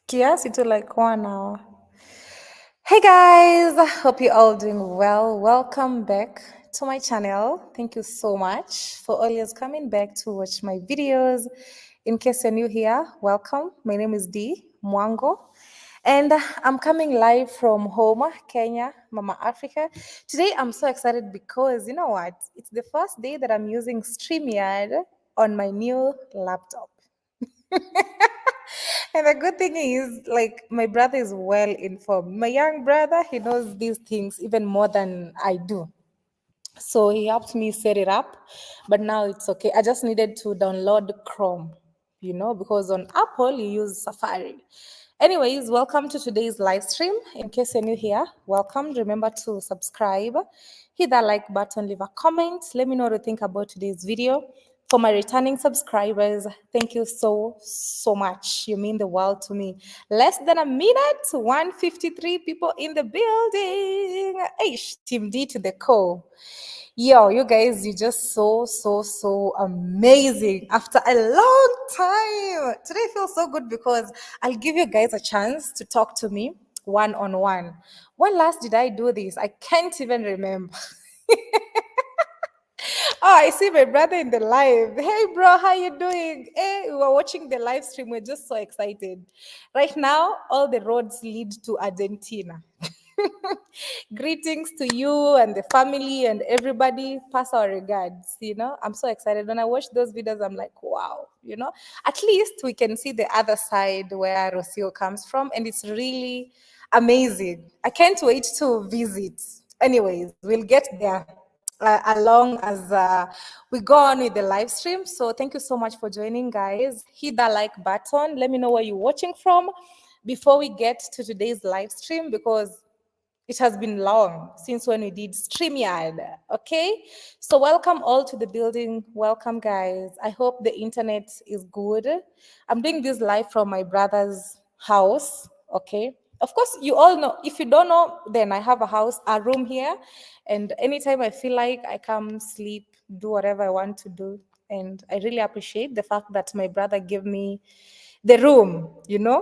Kiasi to like 1 hour. Hey guys, hope you're all doing well. Welcome back to my channel. Thank you so much for always coming back to watch my videos. In case you're new here, welcome. My name is Dee Mwango. And I'm coming live from home, Kenya, Mama Africa. Today I'm so excited because you know what? It's the first day that I'm using StreamYard on my new laptop. And the good thing is, like, my brother is well informed. My young brother, he knows these things even more than I do. So he helped me set it up, but now it's okay. I just needed to download Chrome, because on Apple you use Safari. Anyways, welcome to today's live stream. In case you're new here, welcome. Remember to subscribe, hit that like button, leave a comment. Let me know what you think about today's video. For my returning subscribers, thank you so much. You mean the world to me. Less than a minute, 153 people in the building. Hey, Team D to the core. Yo, you guys, you just so amazing after a long time. Today feels so good because I'll give you guys a chance to talk to me one on one. When last did I do this? I can't even remember. Oh, I see my brother in the live. Hey, bro, how you doing? Hey, we were watching the live stream. We're just so excited. Right now, all the roads lead to Argentina. Greetings to you and the family and everybody. Pass our regards. I'm so excited. When I watch those videos, I'm like, wow, at least we can see the other side where Rocio comes from. And it's really amazing. I can't wait to visit. Anyways, we'll get there along as we go on with the live stream. So thank you so much for joining, guys. Hit that like button. Let me know where you're watching from before we get to today's live stream, because it has been long since when we did StreamYard, okay? So welcome all to the building. Welcome, guys. I hope the internet is good. I'm doing this live from my brother's house, okay? Of course, you all know. If you don't know, then I have a room here. And anytime I feel like I come sleep, do whatever I want to do. And I really appreciate the fact that my brother gave me the room,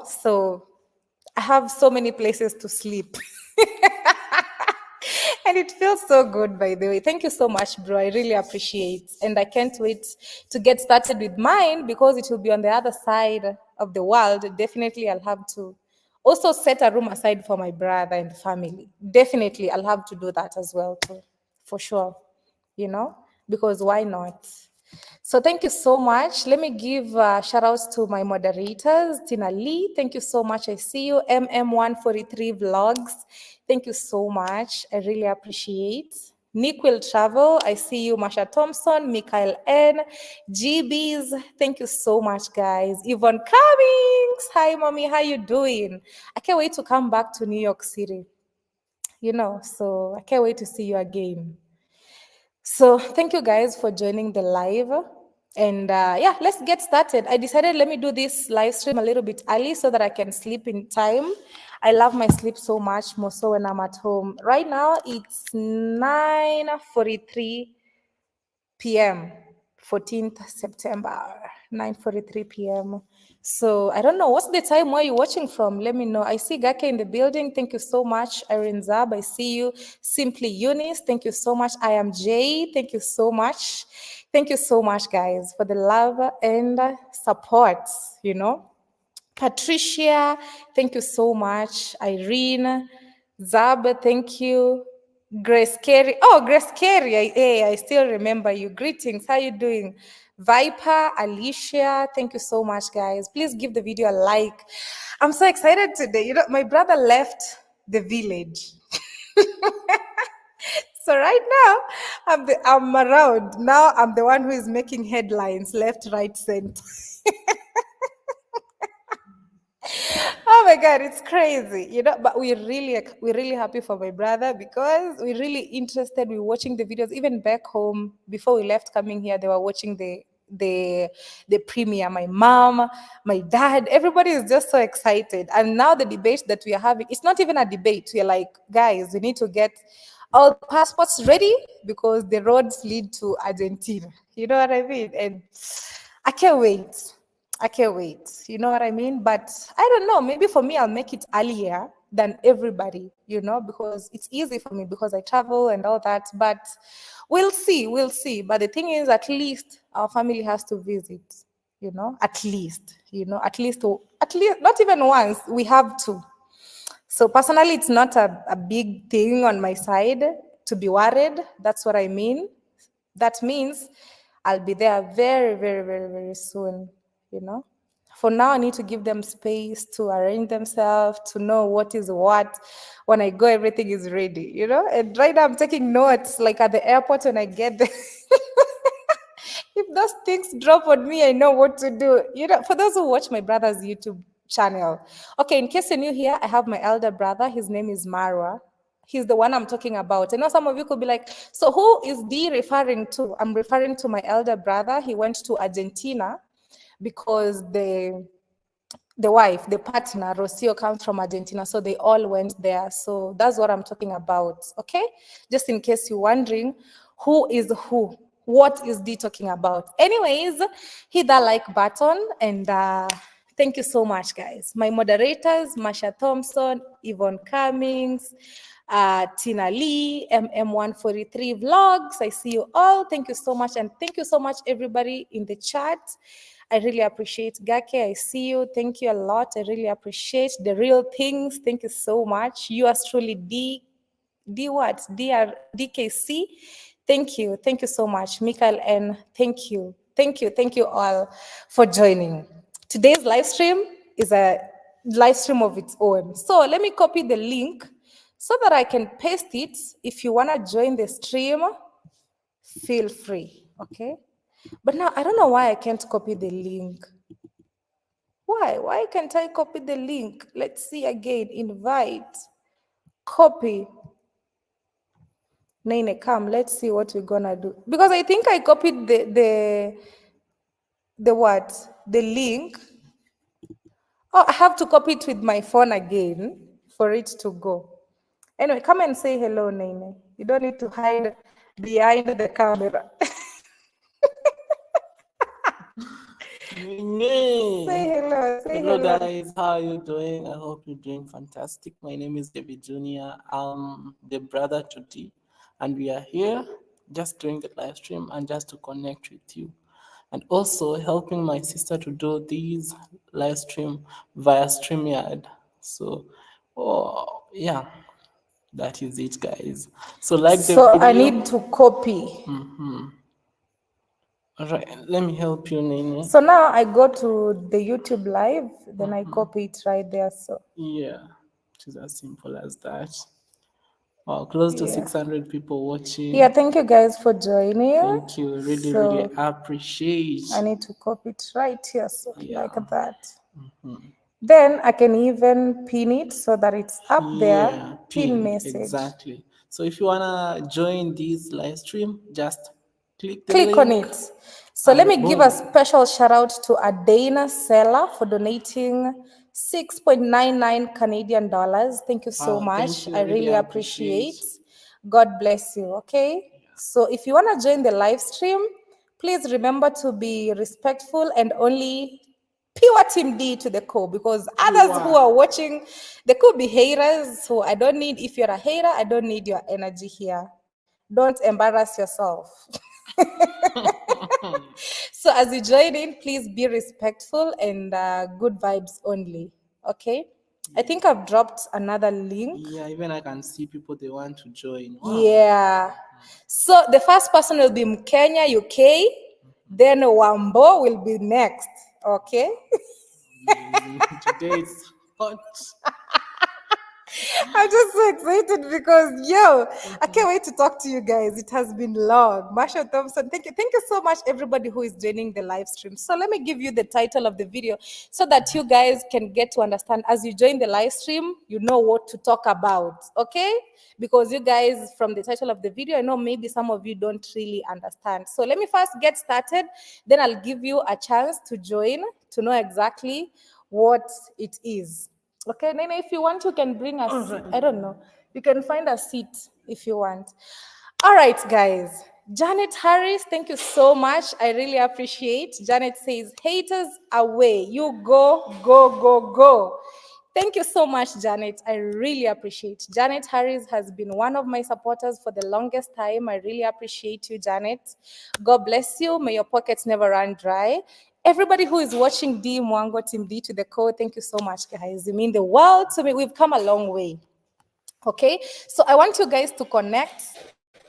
So I have so many places to sleep. And it feels so good, by the way. Thank you so much, bro. I really appreciate. And I can't wait to get started with mine because it will be on the other side of the world. Definitely, I'll have to also set a room aside for my brother and family. Definitely, I'll have to do that as well, too, for sure. Because why not? So thank you so much. Let me give shout outs to my moderators. Tina Lee, thank you so much. I see you. MM143 Vlogs, thank you so much. I really appreciate. Nick will travel. I see you. Masha Thompson, Mikael N, GBs. Thank you so much, guys. Yvonne Cummings. Hi, mommy. How you doing? I can't wait to come back to New York City. So I can't wait to see you again. So thank you guys for joining the live. And yeah, let's get started. I decided let me do this live stream a little bit early so that I can sleep in time. I love my sleep so much, more so when I'm at home. Right now, it's 9:43 p.m., 14th September, 9:43 p.m. So I don't know, what's the time where you're watching from? Let me know. I see Gake in the building. Thank you so much. Irene Zab, I see you. Simply Eunice, thank you so much. I am Jay, thank you so much. Thank you so much, guys, for the love and support, Patricia, thank you so much. Irene, Zab, thank you. Grace Carey. Oh, Grace Carey. Hey, I still remember you. Greetings. How you doing? Viper, Alicia, thank you so much, guys. Please give the video a like. I'm so excited today. My brother left the village. So right now, I'm around. Now I'm the one who is making headlines left, right, center. Oh my God, it's crazy, But we're really happy for my brother because we're really interested. We're watching the videos even back home before we left coming here. They were watching the premiere. My mom, my dad, everybody is just so excited. And now the debate that we are having, it's not even a debate. We're like, guys, we need to get all the passports ready because the roads lead to Argentina. You know what I mean? And I can't wait. I can't wait. You know what I mean? But I don't know. Maybe for me, I'll make it earlier than everybody, because it's easy for me because I travel and all that. But we'll see. We'll see. But the thing is, at least our family has to visit, at least, not even once. We have to. So personally, it's not a big thing on my side to be worried. That's what I mean. That means I'll be there very, very, very, very soon, you know. For now, I need to give them space to arrange themselves, to know what is what. When I go, everything is ready, And right now, I'm taking notes, like at the airport when I get there. If those things drop on me, I know what to do. For those who watch my brother's YouTube channel. Okay, in case you're new here, I have my elder brother. His name is Marwa. He's the one I'm talking about. I know some of you could be like, so who is D referring to? I'm referring to my elder brother. He went to Argentina because the wife, the partner, Rocio, comes from Argentina. So they all went there. So that's what I'm talking about. Okay? Just in case you're wondering, who is who? What is D talking about? Anyways, hit that like button and thank you so much, guys. My moderators, Masha Thompson, Yvonne Cummings, Tina Lee, MM143 Vlogs. I see you all. Thank you so much. And thank you so much, everybody in the chat. I really appreciate Gake. I see you. Thank you a lot. I really appreciate the real things. Thank you so much. You are truly D what? DKC. Thank you. Thank you so much. Michael N. Thank you. Thank you. Thank you all for joining. Today's live stream is a live stream of its own. So let me copy the link so that I can paste it. If you want to join the stream, feel free. Okay? But now I don't know why I can't copy the link. Why? Why can't I copy the link? Let's see again. Invite. Copy. Nene, come. Let's see what we're gonna do. Because I think I copied the what? The link. Oh, I have to copy it with my phone again for it to go. Anyway, come and say hello, Nene. You don't need to hide behind the camera. Say hello. Say hello, guys. How are you doing? I hope you're doing fantastic. My name is David Junior. I'm the brother to D, and we are here just doing the live stream and just to connect with you, and also helping my sister to do these live stream via StreamYard. So, yeah, that is it, guys. So like the So video. I need to copy. All right, let me help you, Nene. So now I go to the YouTube live, then I copy it right there. So yeah, it is as simple as that. Wow, close to 600 people watching. Yeah, thank you guys for joining. Thank you, really appreciate. I need to copy it right here, so like that. Then I can even pin it so that it's up there. Pin message. Exactly. So if you wanna join this live stream, just click the Click link on it. So let me give a special shout out to Adana Seller for donating 6.99 Canadian dollars. Thank you so much. I really appreciate. God bless you. Okay. So if you want to join the live stream, please remember to be respectful and only pure Team D to the core, because others who are watching, they could be haters. So I don't need, if you're a hater, I don't need your energy here. Don't embarrass yourself. So as you join in, please be respectful and good vibes only. Okay. I think I've dropped another link. Yeah, even I can see people they want to join. Wow. Yeah. So the first person will be Mkenya, UK. Then Wambo will be next. Okay. Today it's hot. I'm just so excited because, I can't wait to talk to you guys. It has been long. Masha Thompson, thank you. Thank you so much, everybody who is joining the live stream. So let me give you the title of the video so that you guys can get to understand. As you join the live stream, you know what to talk about, okay? Because you guys, from the title of the video, I know maybe some of you don't really understand. So let me first get started. Then I'll give you a chance to join, to know exactly what it is. Okay, Nene, if you want, you can bring a seat. I don't know. You can find a seat if you want. All right, guys. Janet Harris, thank you so much. I really appreciate. Janet says, haters away. You go, go, go, go. Thank you so much, Janet. I really appreciate. Janet Harris has been one of my supporters for the longest time. I really appreciate you, Janet. God bless you. May your pockets never run dry. Everybody who is watching D Mwango Team D to the core, thank you so much, guys. You mean the world to me. We've come a long way. Okay, so I want you guys to connect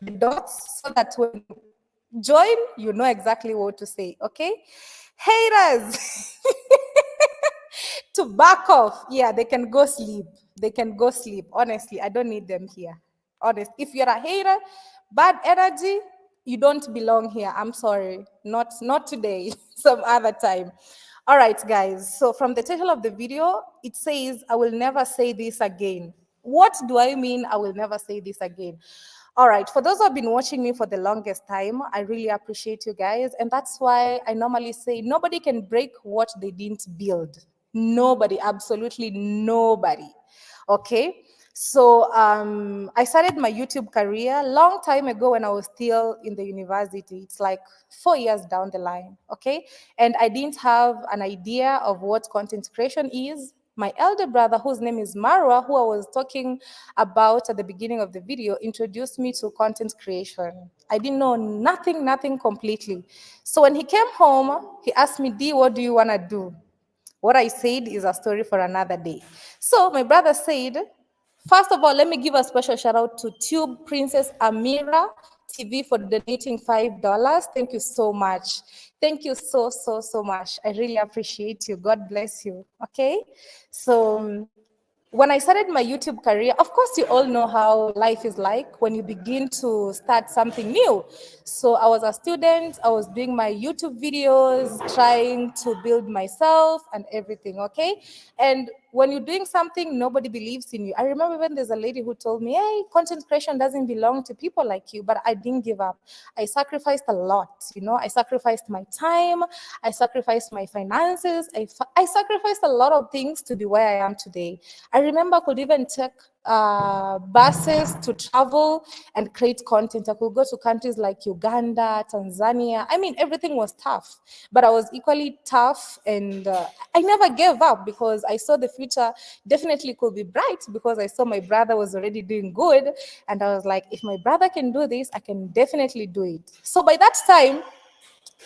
the dots so that when you join, you know exactly what to say. Okay, haters. To back off. Yeah, they can go sleep. They can go sleep. Honestly, I don't need them here. Honest. If you're a hater, bad energy, you don't belong here. I'm sorry. Not today. Some other time. All right, guys. So from the title of the video, it says, I will never say this again. What do I mean I will never say this again? All right, for those who have been watching me for the longest time, I really appreciate you guys. And that's why I normally say nobody can break what they didn't build. Nobody, absolutely nobody. Okay, so I started my YouTube career a long time ago when I was still in the university. It's like 4 years down the line. Okay, and I didn't have an idea of what content creation is. My elder brother, whose name is Marwa, who I was talking about at the beginning of the video, introduced me to content creation. I didn't know nothing completely. So when he came home, he asked me, D, what do you want to do? What I said is a story for another day. So my brother said, first of all, let me give a special shout out to Tube Princess Amira TV for donating $5. Thank you so much. Thank you so much. I really appreciate you. God bless you. Okay. So when I started my YouTube career, of course, you all know how life is like when you begin to start something new. So I was a student, I was doing my YouTube videos, trying to build myself and everything, okay? And when you're doing something, nobody believes in you. I remember when there's a lady who told me, hey, content creation doesn't belong to people like you, but I didn't give up. I sacrificed a lot, you know, I sacrificed my time, I sacrificed my finances, I sacrificed a lot of things to be where I am today. I remember I could even take buses to travel and create content. I could go to countries like Uganda, Tanzania. I mean, everything was tough, but I was equally tough, and I never gave up because I saw the future definitely could be bright because I saw my brother was already doing good, and I was like, if my brother can do this, I can definitely do it. So by that time,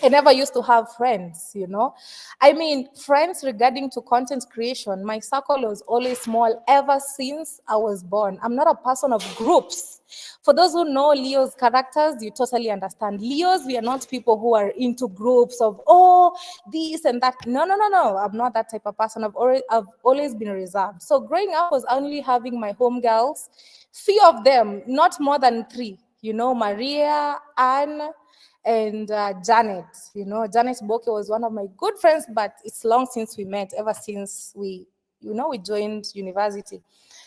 I never used to have friends, you know. I mean, friends regarding to content creation, my circle was always small ever since I was born. I'm not a person of groups. For those who know Leo's characters, you totally understand. Leos, we are not people who are into groups of, oh, this and that. No. I'm not that type of person. I've always been reserved. So growing up was only having my homegirls, few of them, not more than 3. You know, Maria, Anne, and Janet. You know, Janet Boke was one of my good friends, but it's long since we met, ever since we joined university.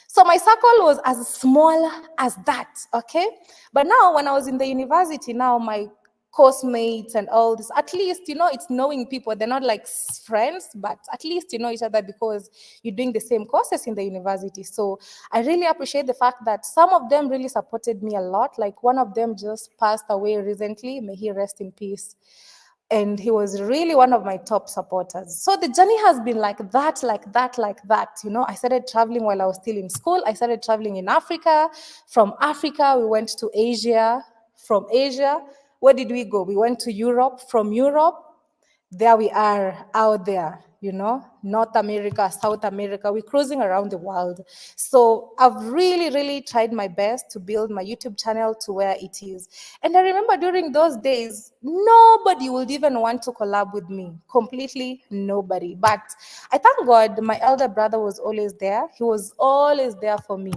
So my circle was as small as that, okay? But now when I was in the university, now my course mates and all this, at least, you know, it's knowing people. They're not like friends, but at least you know each other because you're doing the same courses in the university. So I really appreciate the fact that some of them really supported me a lot. Like one of them just passed away recently. May he rest in peace. And he was really one of my top supporters. So the journey has been like that. You know, I started traveling while I was still in school. I started traveling in Africa. From Africa, we went to Asia. From Asia, where did we go? We went to Europe. From Europe, there we are out there, you know, North America, South America. We're cruising around the world. So I've really tried my best to build my YouTube channel to where it is. And I remember during those days, nobody would even want to collab with me. Completely nobody. But I thank God my elder brother was always there. He was always there for me.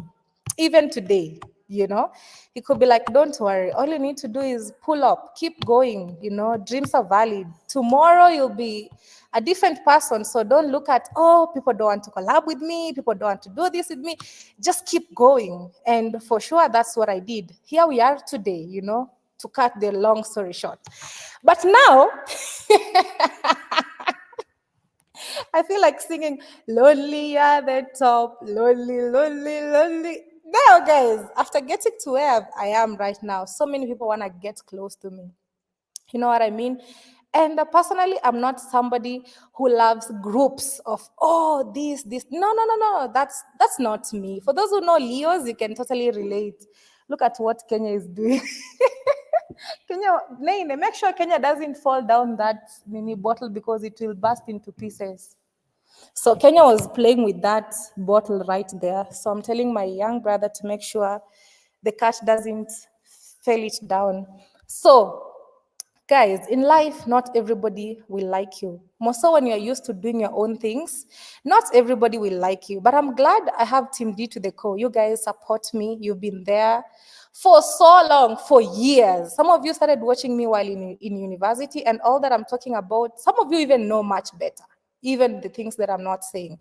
Even today, you know, he could be like, don't worry, all you need to do is pull up, keep going, you know, dreams are valid. Tomorrow you'll be a different person. So don't look at, oh, people don't want to collab with me, people don't want to do this with me. Just keep going. And for sure, that's what I did. Here we are today, you know, to cut the long story short. But now, I feel like singing, lonely at the top, lonely. Now, guys, after getting to where I am right now, so many people want to get close to me. You know what I mean? And personally, I'm not somebody who loves groups of this. No, no, no, no. That's not me. For those who know Leos, you can totally relate. Look at what Kenya is doing. Kenya, Nene, make sure Kenya doesn't fall down that mini bottle because it will burst into pieces. So Kenya was playing with that bottle right there. So I'm telling my young brother to make sure the cat doesn't fell it down. So guys, in life, not everybody will like you. More so when you're used to doing your own things, not everybody will like you. But I'm glad I have Team D to the core. You guys support me. You've been there for so long, for years. Some of you started watching me while in university, and all that I'm talking about, some of you even know much better, even the things that I'm not saying.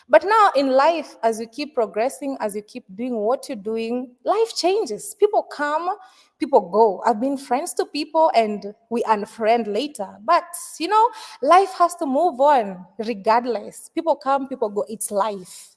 But now in life, as you keep progressing, as you keep doing what you're doing, life changes. People come, people go. I've been friends to people and we unfriend later. But, life has to move on regardless. People come, people go. It's life.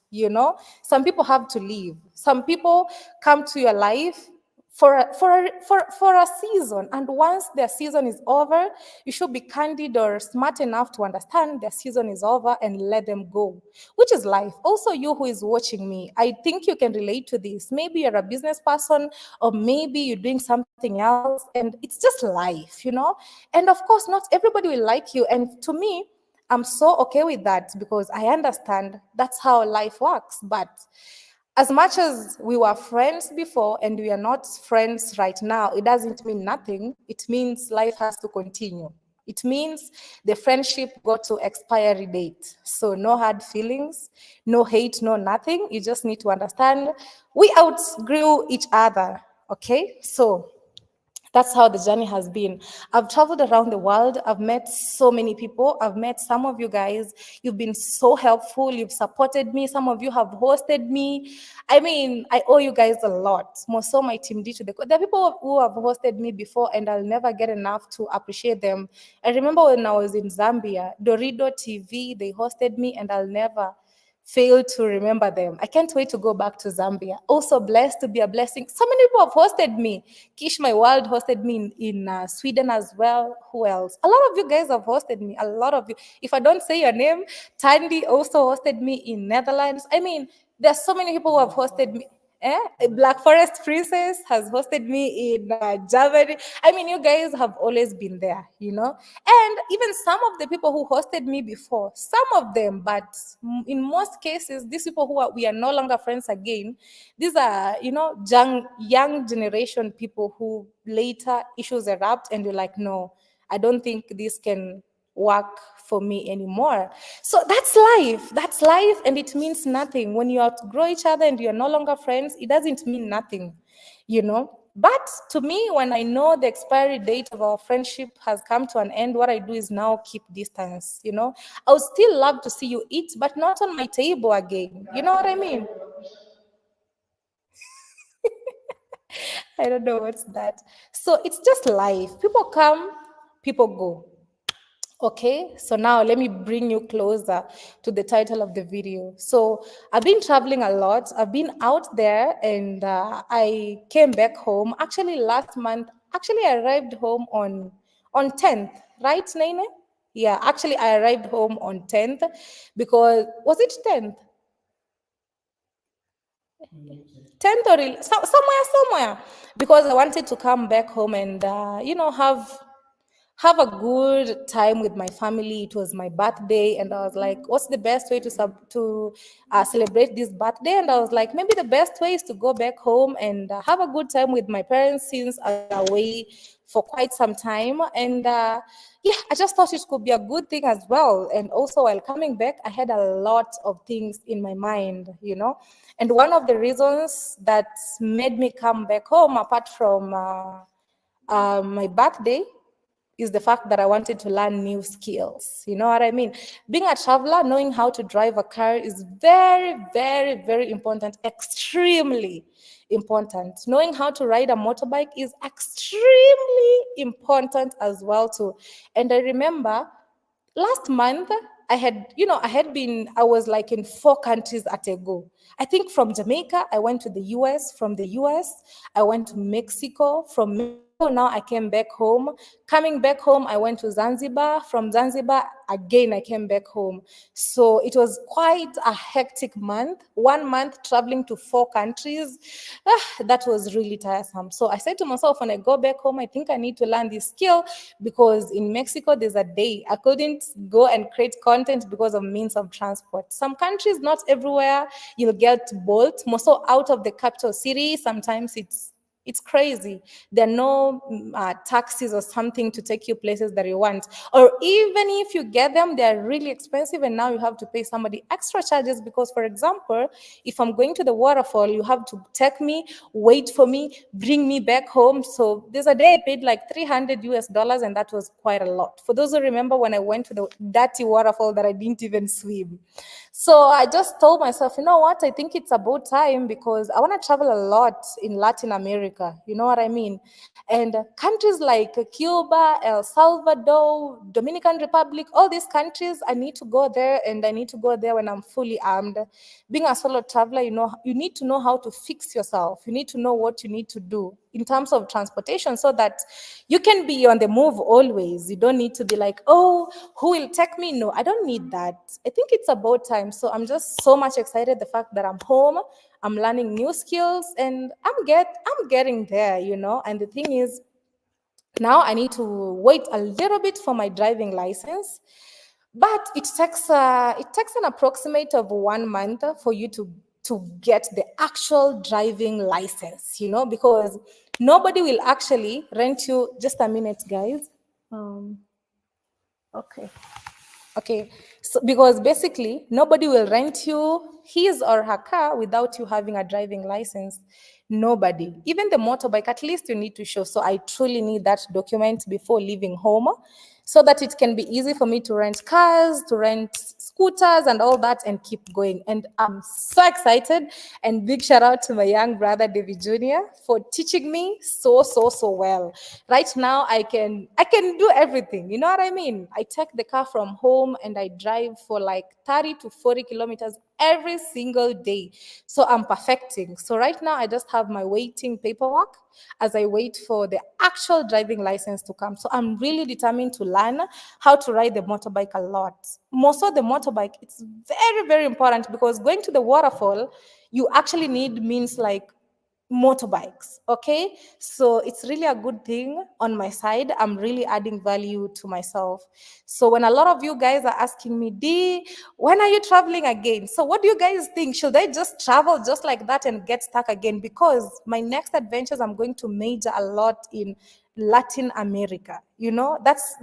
Some people have to leave. Some people come to your life for a season, and once their season is over, you should be candid or smart enough to understand their season is over and let them go, which is life. Also, you who is watching me, I think you can relate to this. Maybe you're a business person, or maybe you're doing something else, and it's just life. And of course, not everybody will like you, and to me, I'm so okay with that because I understand that's how life works. But as much as we were friends before and we are not friends right now, it doesn't mean nothing. It means life has to continue. It means the friendship got to expiry date. So no hard feelings, no hate, no nothing. You just need to understand we outgrew each other. Okay? So that's how the journey has been. I've traveled around the world. I've met so many people. I've met some of you guys. You've been so helpful. You've supported me. Some of you have hosted me. I mean, I owe you guys a lot. More so my team did to the. There are people who have hosted me before, and I'll never get enough to appreciate them. I remember when I was in Zambia, Dorido TV, they hosted me, and I'll never fail to remember them. I can't wait to go back to Zambia. Also blessed to be a blessing. So many people have hosted me. Kish My World hosted me in Sweden as well. Who else? A lot of you guys have hosted me. A lot of you. If I don't say your name, Tandy also hosted me in Netherlands. I mean, there's so many people who have hosted me. Black Forest Princess has hosted me in Germany. I mean, you guys have always been there. And even some of the people who hosted me before, some of them, but in most cases, these people we are no longer friends again. These are, young generation people who later issues erupt and you're like, no, I don't think this can work for me anymore. So that's life. That's life, and it means nothing. When you outgrow each other and you're no longer friends, it doesn't mean nothing. But to me, when I know the expiry date of our friendship has come to an end, what I do is now keep distance. I would still love to see you eat, but not on my table again. You know what I mean? I don't know what's that. So it's just life. People come, people go. Okay, so now let me bring you closer to the title of the video. So I've been traveling a lot. I've been out there, and I came back home. Actually, last month, I arrived home on 10th, right, Nene? Yeah, actually, I arrived home on 10th because, was it 10th? 10th or somewhere, because I wanted to come back home and, have a good time with my family. It was my birthday, and I was like, what's the best way to celebrate this birthday? And I was like, maybe the best way is to go back home and have a good time with my parents since I was away for quite some time. And yeah, I just thought it could be a good thing as well. And also, while coming back, I had a lot of things in my mind. And one of the reasons that made me come back home, apart from my birthday, is the fact that I wanted to learn new skills. You know what I mean? Being a traveler, knowing how to drive a car is very, very, very important, extremely important. Knowing how to ride a motorbike is extremely important as well too. And I remember last month, I was like in 4 countries at a go. I think from Jamaica, I went to the US. From the US, I went to Mexico. From Mexico, now I came back home. Coming back home, I went to Zanzibar. From Zanzibar, again, I came back home. So it was quite a hectic month. 1 month traveling to 4 countries. That was really tiresome. So I said to myself, when I go back home, I think I need to learn this skill, because in Mexico, there's a day I couldn't go and create content because of means of transport. Some countries, not everywhere, you'll get Bolt. More so out of the capital city, sometimes it's crazy. There are no taxis or something to take you places that you want. Or even if you get them, they're really expensive, and now you have to pay somebody extra charges because, for example, if I'm going to the waterfall, you have to take me, wait for me, bring me back home. So there's a day I paid like $300, and that was quite a lot. For those who remember when I went to the dirty waterfall that I didn't even swim. So I just told myself, you know what? I think it's about time, because I want to travel a lot in Latin America. You know what I mean? And countries like Cuba, El Salvador, Dominican Republic, all these countries, I need to go there, and I need to go there when I'm fully armed. Being a solo traveler, you need to know how to fix yourself. You need to know what you need to do in terms of transportation, so that you can be on the move always. You don't need to be like, oh, who will take me? No, I don't need that. I think it's about time. So I'm just so much excited the fact that I'm home, I'm learning new skills, and I'm getting there, And the thing is, now I need to wait a little bit for my driving license, but it takes an approximate of 1 month for you to get the actual driving license, because nobody will actually rent you. Just a minute, guys. Okay. Okay, so because basically nobody will rent you his or her car without you having a driving license. Nobody, even the motorbike, at least you need to show. So I truly need that document before leaving home, so that it can be easy for me to rent cars, to rent scooters and all that, and keep going. And I'm so excited, and big shout out to my young brother David Jr. for teaching me so well. Right now I can do everything. You know what I mean? I take the car from home and I drive for like 30 to 40 kilometers every single day. So I'm perfecting. So right now I just have my waiting paperwork as I wait for the actual driving license to come. So I'm really determined to learn how to ride the motorbike a lot. More so the motorbike, it's very important, because going to the waterfall, you actually need means like motorbikes. Okay, so it's really a good thing on my side. I'm really adding value to myself. So when a lot of you guys are asking me, D, when are you traveling again? So what do you guys think? Should I just travel just like that and get stuck again? Because my next adventures, I'm going to major a lot in Latin America. That's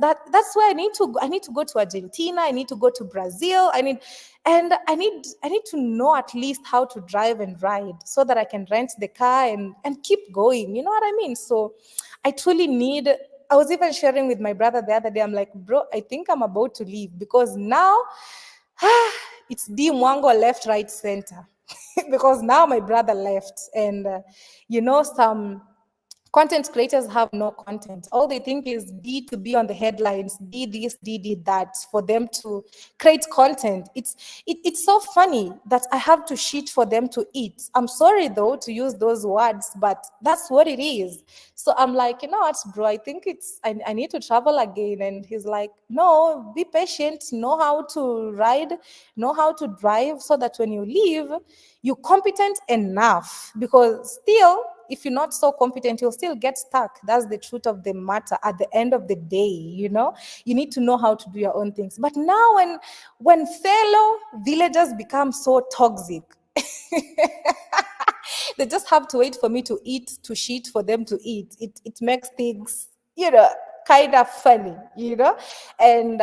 where I need to go to Argentina, I need to go to Brazil, I need to know at least how to drive and ride, so that I can rent the car and keep going. You know what I mean? So I truly need. I was even sharing with my brother the other day. I'm like, bro, I think I'm about to leave, because now it's D Mwango left, right, center. Because now my brother left, and some content creators have no content. All they think is D to be on the headlines, D this, D that, for them to create content. It's so funny that I have to shit for them to eat. I'm sorry though to use those words, but that's what it is. So I'm like, you know what, bro, I think I need to travel again. And he's like, no, be patient, know how to ride, know how to drive, so that when you leave, you're competent enough. Because still, if you're not so competent, you'll still get stuck. That's the truth of the matter at the end of the day. You need to know how to do your own things. But now when fellow villagers become so toxic, they just have to wait for me to eat, to shit for them to eat. It makes things, kind of funny. And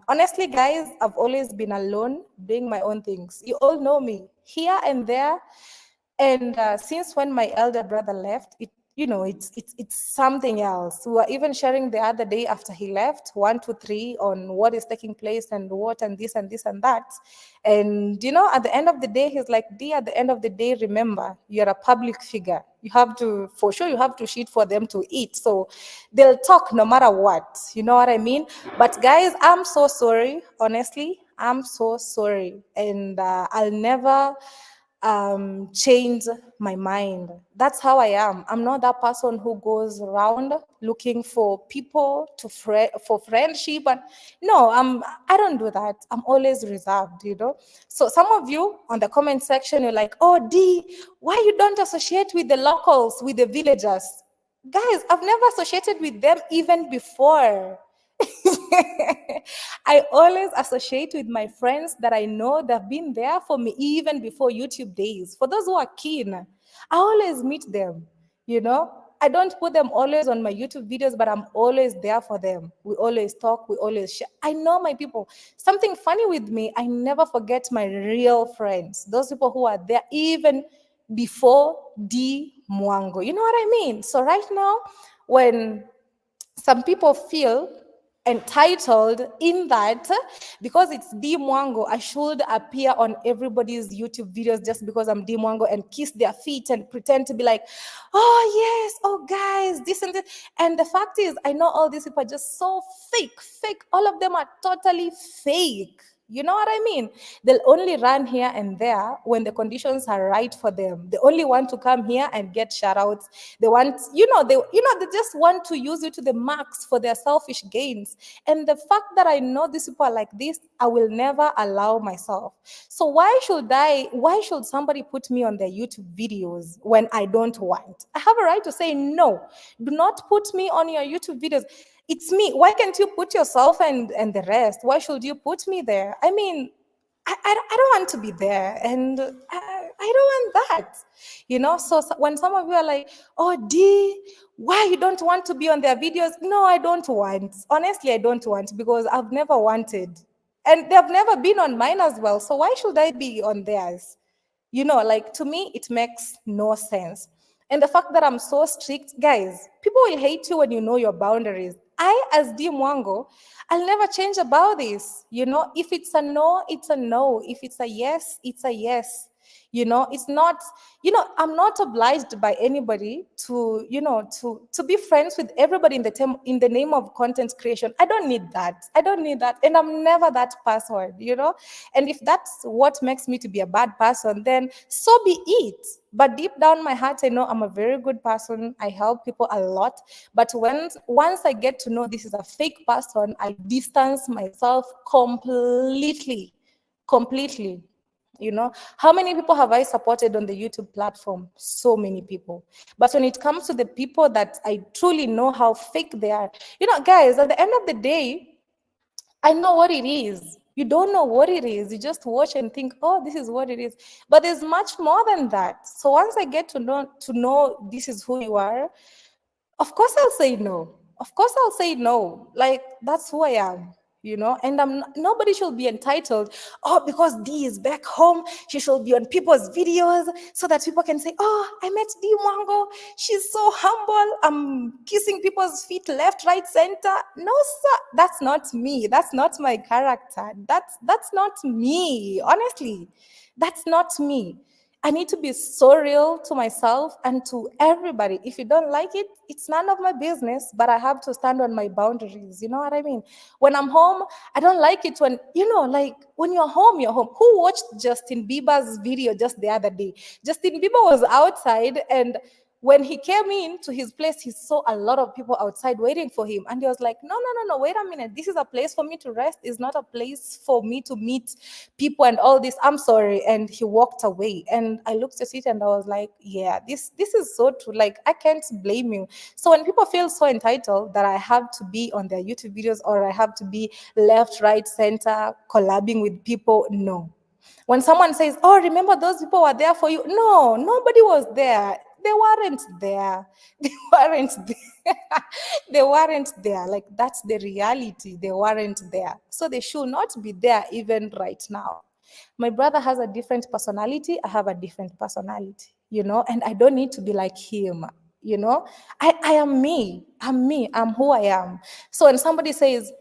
honestly, guys, I've always been alone doing my own things. You all know me here and there. And since when my elder brother left, it's something else. We were even sharing the other day after he left, 1, 2, 3, on what is taking place and what and this and this and that. And at the end of the day, he's like, D, at the end of the day, remember, you're a public figure. You have to, for sure, you have to shit for them to eat. So they'll talk no matter what. You know what I mean? But guys, I'm so sorry, honestly. I'm so sorry. And I'll never change my mind. That's how I am. I'm not that person who goes around looking for people for friendship. And no, I don't do that. I'm always reserved, you know. So some of you on the comment section, you're like, oh D, why you don't associate with the locals, with the villagers? Guys, I've never associated with them even before. I always associate with my friends that I know they've been there for me even before YouTube days. For those who are keen, I always meet them, you know. I don't put them always on my YouTube videos, but I'm always there for them. We always talk, we always share. I know my people. Something funny with me, I never forget my real friends, those people who are there even before D Mwango. You know what I mean? So right now, when some people feel entitled in that because it's D Mwango, I should appear on everybody's YouTube videos just because I'm D Mwango and kiss their feet and pretend to be like, oh yes, oh guys, this and that. And the fact is, I know all these people are just so fake. All of them are totally fake. You know what I mean? They'll only run here and there when the conditions are right for them. They only want to come here and get shout outs. They want, they just want to use you to the max for their selfish gains. And the fact that I know these people are like this, I will never allow myself. So why should somebody put me on their YouTube videos when I don't want? I have a right to say no. Do not put me on your YouTube videos. It's me. Why can't you put yourself and the rest? Why should you put me there? I mean, I don't want to be there, and I don't want that, you know. So when some of you are like, oh D, why you don't want to be on their videos? No, I don't want. Honestly, I don't want, because I've never wanted, and they've never been on mine as well. So why should I be on theirs? You know, like, to me, it makes no sense. And the fact that I'm so strict, guys, people will hate you when you know your boundaries. I, as D Mwango, I'll never change about this. You know, if it's a no, it's a no. If it's a yes, it's a yes. You know, it's not, I'm not obliged by anybody to, to be friends with everybody in the name of content creation. I don't need that. And I'm never that person, you know. And if that's what makes me to be a bad person, then so be it. But deep down my heart, I know I'm a very good person. I help people a lot. But once I get to know this is a fake person, I distance myself completely. You know, how many people have I supported on the YouTube platform? So many people. But when it comes to the people that I truly know how fake they are, you know, guys, at the end of the day, I know what it is. You don't know what it is. You just watch and think, oh, this is what it is. But there's much more than that. So once I get to know this is who you are, of course I'll say no. Of course I'll say no. Like, that's who I am, you know. And nobody should be entitled, oh, because D is back home, she should be on people's videos so that people can say, oh, I met D Mwango, she's so humble, I'm kissing people's feet left, right, center. No, sir, that's not me. That's not my character. That's not me. Honestly, that's not me. I need to be so real to myself and to everybody. If you don't like it, it's none of my business, but I have to stand on my boundaries. You know what I mean? When I'm home, I don't like it when, like, when you're home, you're home. Who watched Justin Bieber's video just the other day? Justin Bieber was outside, and when he came in to his place, he saw a lot of people outside waiting for him. And he was like, no, wait a minute. This is a place for me to rest. It's not a place for me to meet people and all this. I'm sorry. And he walked away. And I looked at it and I was like, yeah, this is so true. Like, I can't blame you. So when people feel so entitled that I have to be on their YouTube videos or I have to be left, right, center, collabing with people, no. When someone says, oh, remember those people were there for you? No, nobody was there. They weren't there. They weren't there. They weren't there. Like, that's the reality. They weren't there. So they should not be there even right now. My brother has a different personality. I have a different personality, and I don't need to be like him. I am me. I'm who I am. So when somebody says,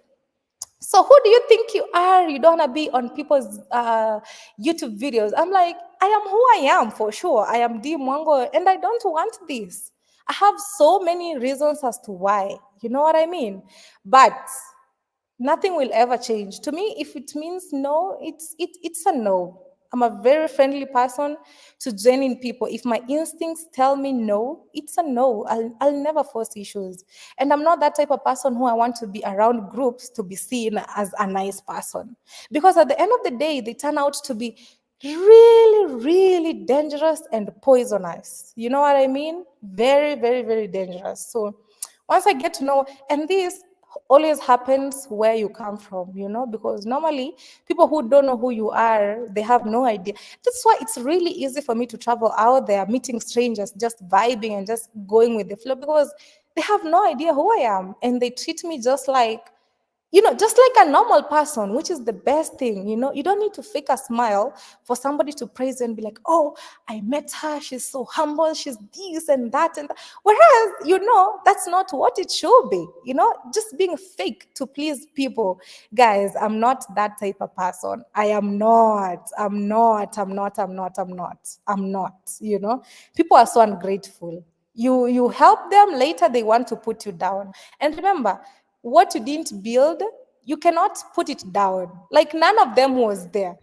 so who do you think you are? You don't want to be on people's YouTube videos. I'm like, I am who I am, for sure. I am D Mwango, and I don't want this. I have so many reasons as to why. You know what I mean? But Nothing will ever change. To me, if it means no, it's a no. I'm a very friendly person to genuine people. If my instincts tell me no, it's a no. I'll never force issues. And I'm not that type of person who I want to be around groups to be seen as a nice person. Because at the end of the day, they turn out to be really, really dangerous and poisonous. You know what I mean? Very, very, very dangerous. So once I get to know, and this always happens where you come from, because normally people who don't know who you are, they have no idea. That's why it's really easy for me to travel out there, meeting strangers, just vibing and just going with the flow, because they have no idea who I am, and they treat me just like a normal person, which is the best thing. You don't need to fake a smile for somebody to praise you and be like, oh, I met her, she's so humble, she's this and that and that. Whereas, that's not what it should be, just being fake to please people. Guys, I'm not that type of person. I'm not. People are so ungrateful. You help them, later they want to put you down. And remember, what you didn't build, you cannot put it down. Like, none of them was there.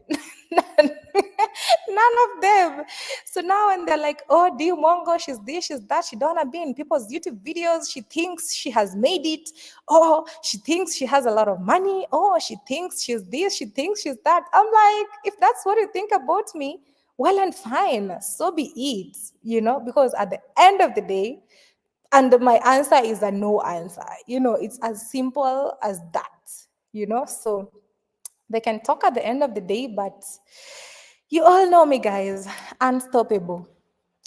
None of them. So now when they're like, oh, dear Mongo, she's this, she's that, she don't wanna be in people's YouTube videos, she thinks she has made it, oh, she thinks she has a lot of money, oh, she thinks she's this, she thinks she's that. I'm like, if that's what you think about me, well and fine, so be it, because at the end of the day, and my answer is a no answer. It's as simple as that. So they can talk at the end of the day, but you all know me, guys. Unstoppable.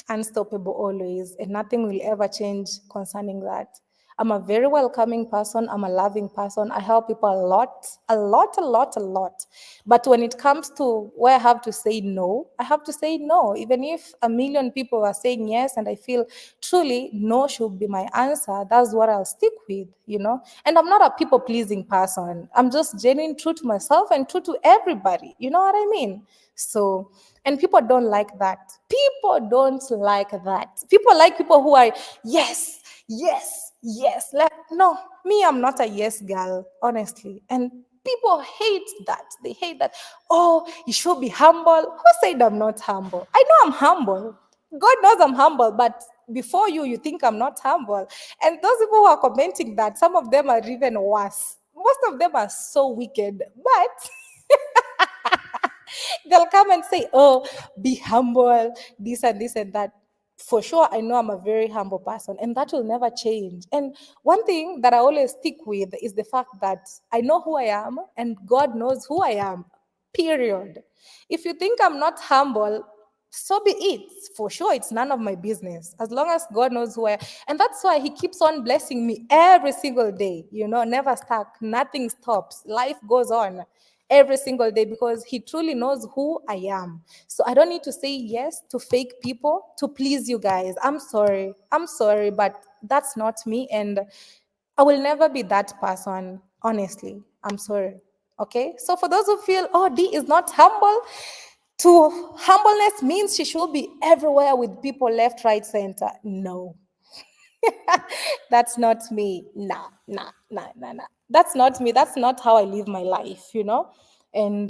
Unstoppable always. And nothing will ever change concerning that. I'm a very welcoming person. I'm a loving person. I help people a lot, a lot, a lot, a lot. But when it comes to where I have to say no, I have to say no. Even if a million people are saying yes, and I feel truly no should be my answer, that's what I'll stick with. And I'm not a people pleasing person. I'm just genuine, true to myself and true to everybody. You know what I mean? So, and people don't like that. People don't like that. People like people who are, yes, yes, yes. Like, no, me, I'm not a yes girl, honestly. And people hate that. They hate that. Oh, you should be humble. Who said I'm not humble? I know I'm humble. God knows I'm humble, but before you think I'm not humble. And those people who are commenting that, some of them are even worse. Most of them are so wicked. But they'll come and say, oh, be humble, this and this and that. For sure, I know I'm a very humble person, and that will never change. And one thing that I always stick with is the fact that I know who I am, and God knows who I am, period. If you think I'm not humble, so be it. For sure, it's none of my business. As long as God knows who I am. And that's why He keeps on blessing me every single day, never stuck, nothing stops. Life goes on every single day because He truly knows who I am. So I don't need to say yes to fake people to please you guys. I'm sorry. I'm sorry, but that's not me. And I will never be that person, honestly. I'm sorry. Okay? So for those who feel, oh, D is not humble, to humbleness means she should be everywhere with people left, right, center. No. That's not me. Nah, nah, nah, nah, nah. That's not me. That's not how I live my life. And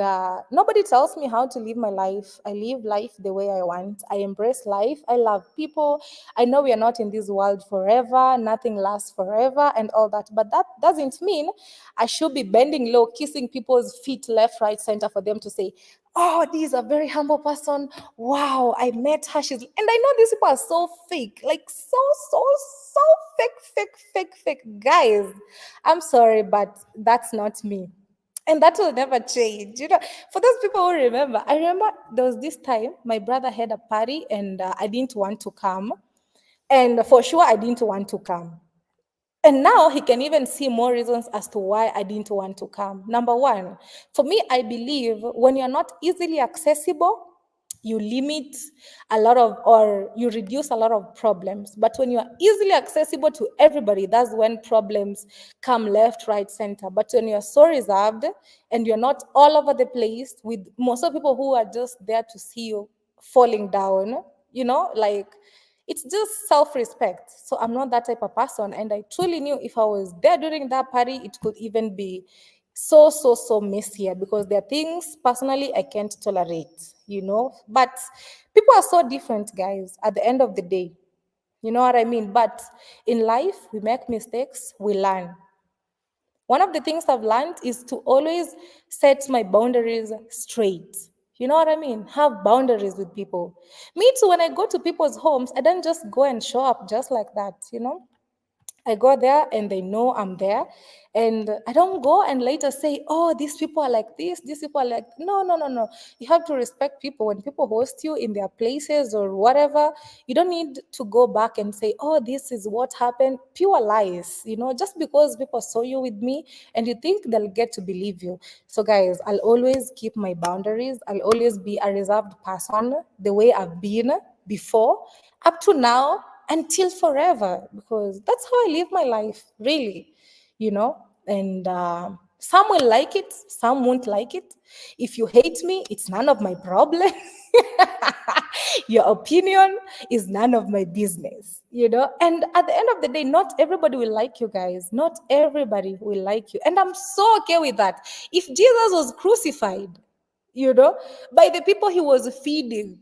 nobody tells me how to live my life. I live life the way I want. I embrace life. I love people. I know we are not in this world forever. Nothing lasts forever and all that. But that doesn't mean I should be bending low, kissing people's feet left, right, center for them to say, oh, this is a very humble person. Wow, I met her. And I know these people are so fake, like so fake, fake, fake, fake. Guys, I'm sorry, but that's not me. And that will never change. For those people who remember, I remember there was this time my brother had a party and I didn't want to come. And for sure, I didn't want to come. And now he can even see more reasons as to why I didn't want to come. Number one, for me, I believe when you're not easily accessible, you limit a lot of, or you reduce a lot of problems. But when you are easily accessible to everybody, that's when problems come left, right, center. But when you're so reserved and you're not all over the place with most of people who are just there to see you falling down, like, it's just self-respect. So I'm not that type of person. And I truly knew if I was there during that party, it could even be so messier, because there are things personally I can't tolerate. But people are so different, guys, at the end of the day. You know what I mean? But in life, we make mistakes, we learn. One of the things I've learned is to always set my boundaries straight. You know what I mean? Have boundaries with people. Me too, when I go to people's homes, I don't just go and show up just like that. I go there and they know I'm there. And I don't go and later say, oh, these people are like this, these people are like, no, no, no, no. You have to respect people. When people host you in their places or whatever, you don't need to go back and say, oh, this is what happened. Pure lies, just because people saw you with me and you think they'll get to believe you. So, guys, I'll always keep my boundaries. I'll always be a reserved person the way I've been before, up to now, until forever, because that's how I live my life, really. And some will like it, some won't like it. If you hate me, it's none of my problem. Your opinion is none of my business. And at the end of the day, not everybody will like you, guys. Not everybody will like you, and I'm so okay with that. If Jesus was crucified, you know, by the people he was feeding,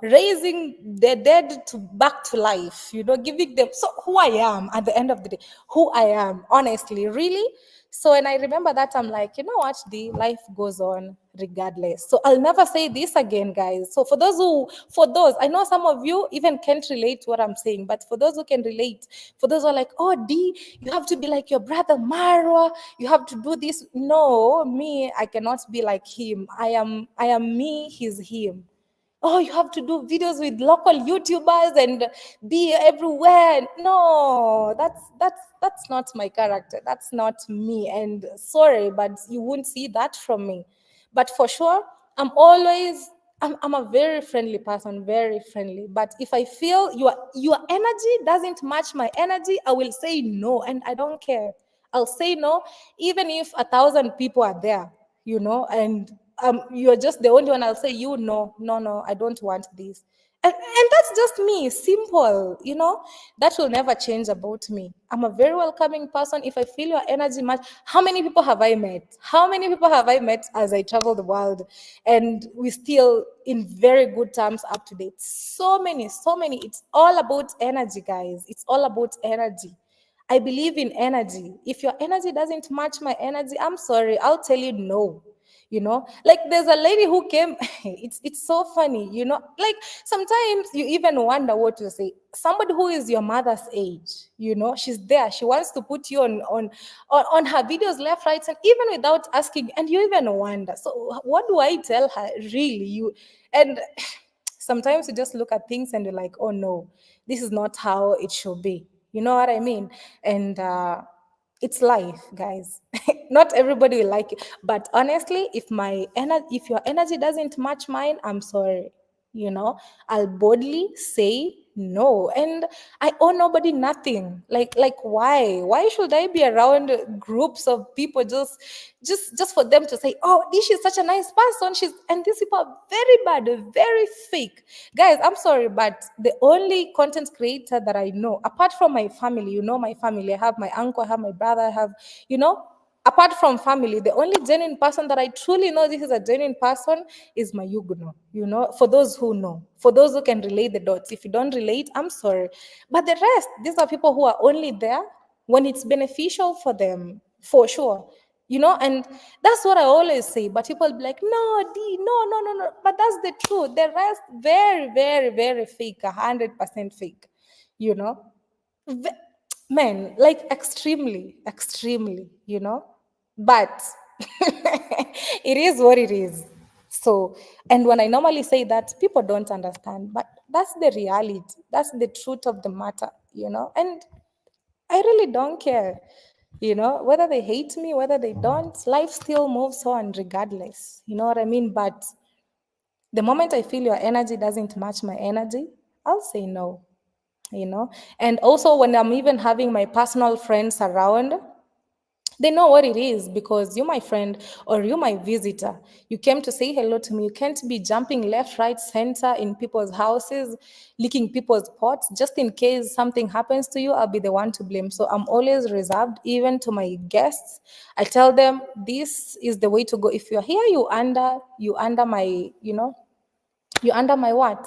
raising the dead to back to life, giving them. So who I am at the end of the day, who I am, honestly, really. So when I remember that, I'm like, you know what, the life goes on regardless. So I'll never say this again, guys. So for those, I know some of you even can't relate to what I'm saying, but for those who can relate, for those who are like, oh, D, you have to be like your brother Marwa, you have to do this. No, me, I cannot be like him. I am me, he's him. Oh, you have to do videos with local YouTubers and be everywhere. No, that's not my character. That's not me. And sorry, but you won't see that from me. But for sure, I'm a very friendly person, very friendly. But if I feel your energy doesn't match my energy, I will say no, and I don't care. I'll say no, even if 1,000 people are there, and you're just the only one. I'll say, no, no, no, I don't want this. And that's just me, simple. That will never change about me. I'm a very welcoming person. If I feel your energy match, how many people have I met? How many people have I met as I travel the world? And we still in very good terms up to date. So many, so many. It's all about energy, guys. It's all about energy. I believe in energy. If your energy doesn't match my energy, I'm sorry, I'll tell you no. Like there's a lady who came. It's so funny. Like sometimes you even wonder what to say. Somebody who is your mother's age, she's there. She wants to put you on her videos left, right, and even without asking, and you even wonder. So what do I tell her? Really, you and sometimes you just look at things and you're like, oh no, this is not how it should be. You know what I mean? And it's life, guys. Not everybody will like it. But honestly, if your energy doesn't match mine, I'm sorry. I'll boldly say no. And I owe nobody nothing. Like why should I be around groups of people just for them to say, oh, this is such a nice person, and these people are very bad, very fake. Guys, I'm sorry, but the only content creator that I know, apart from my family, my family, I have my uncle, I have my brother, I have, apart from family, the only genuine person that I truly know this is a genuine person is my Yugno, for those who know, for those who can relate the dots. If you don't relate, I'm sorry. But the rest, these are people who are only there when it's beneficial for them, for sure. And that's what I always say. But people be like, no, D, no, no, no, no. But that's the truth. The rest, very, very, very fake, 100% fake, you know. Ve- Man, like extremely. But it is what it is. So, and when I normally say that, people don't understand, but that's the reality. That's the truth of the matter. And I really don't care, whether they hate me, whether they don't, life still moves on regardless. You know what I mean? But the moment I feel your energy doesn't match my energy, I'll say no. And also when I'm even having my personal friends around, They know what it is because you, my friend, or you, my visitor, you came to say hello to me. You can't be jumping left, right, center in people's houses, licking people's pots. Just in case something happens to you, I'll be the one to blame. So I'm always reserved, even to my guests. I tell them this is the way to go. If you're here, you under my, you under my what?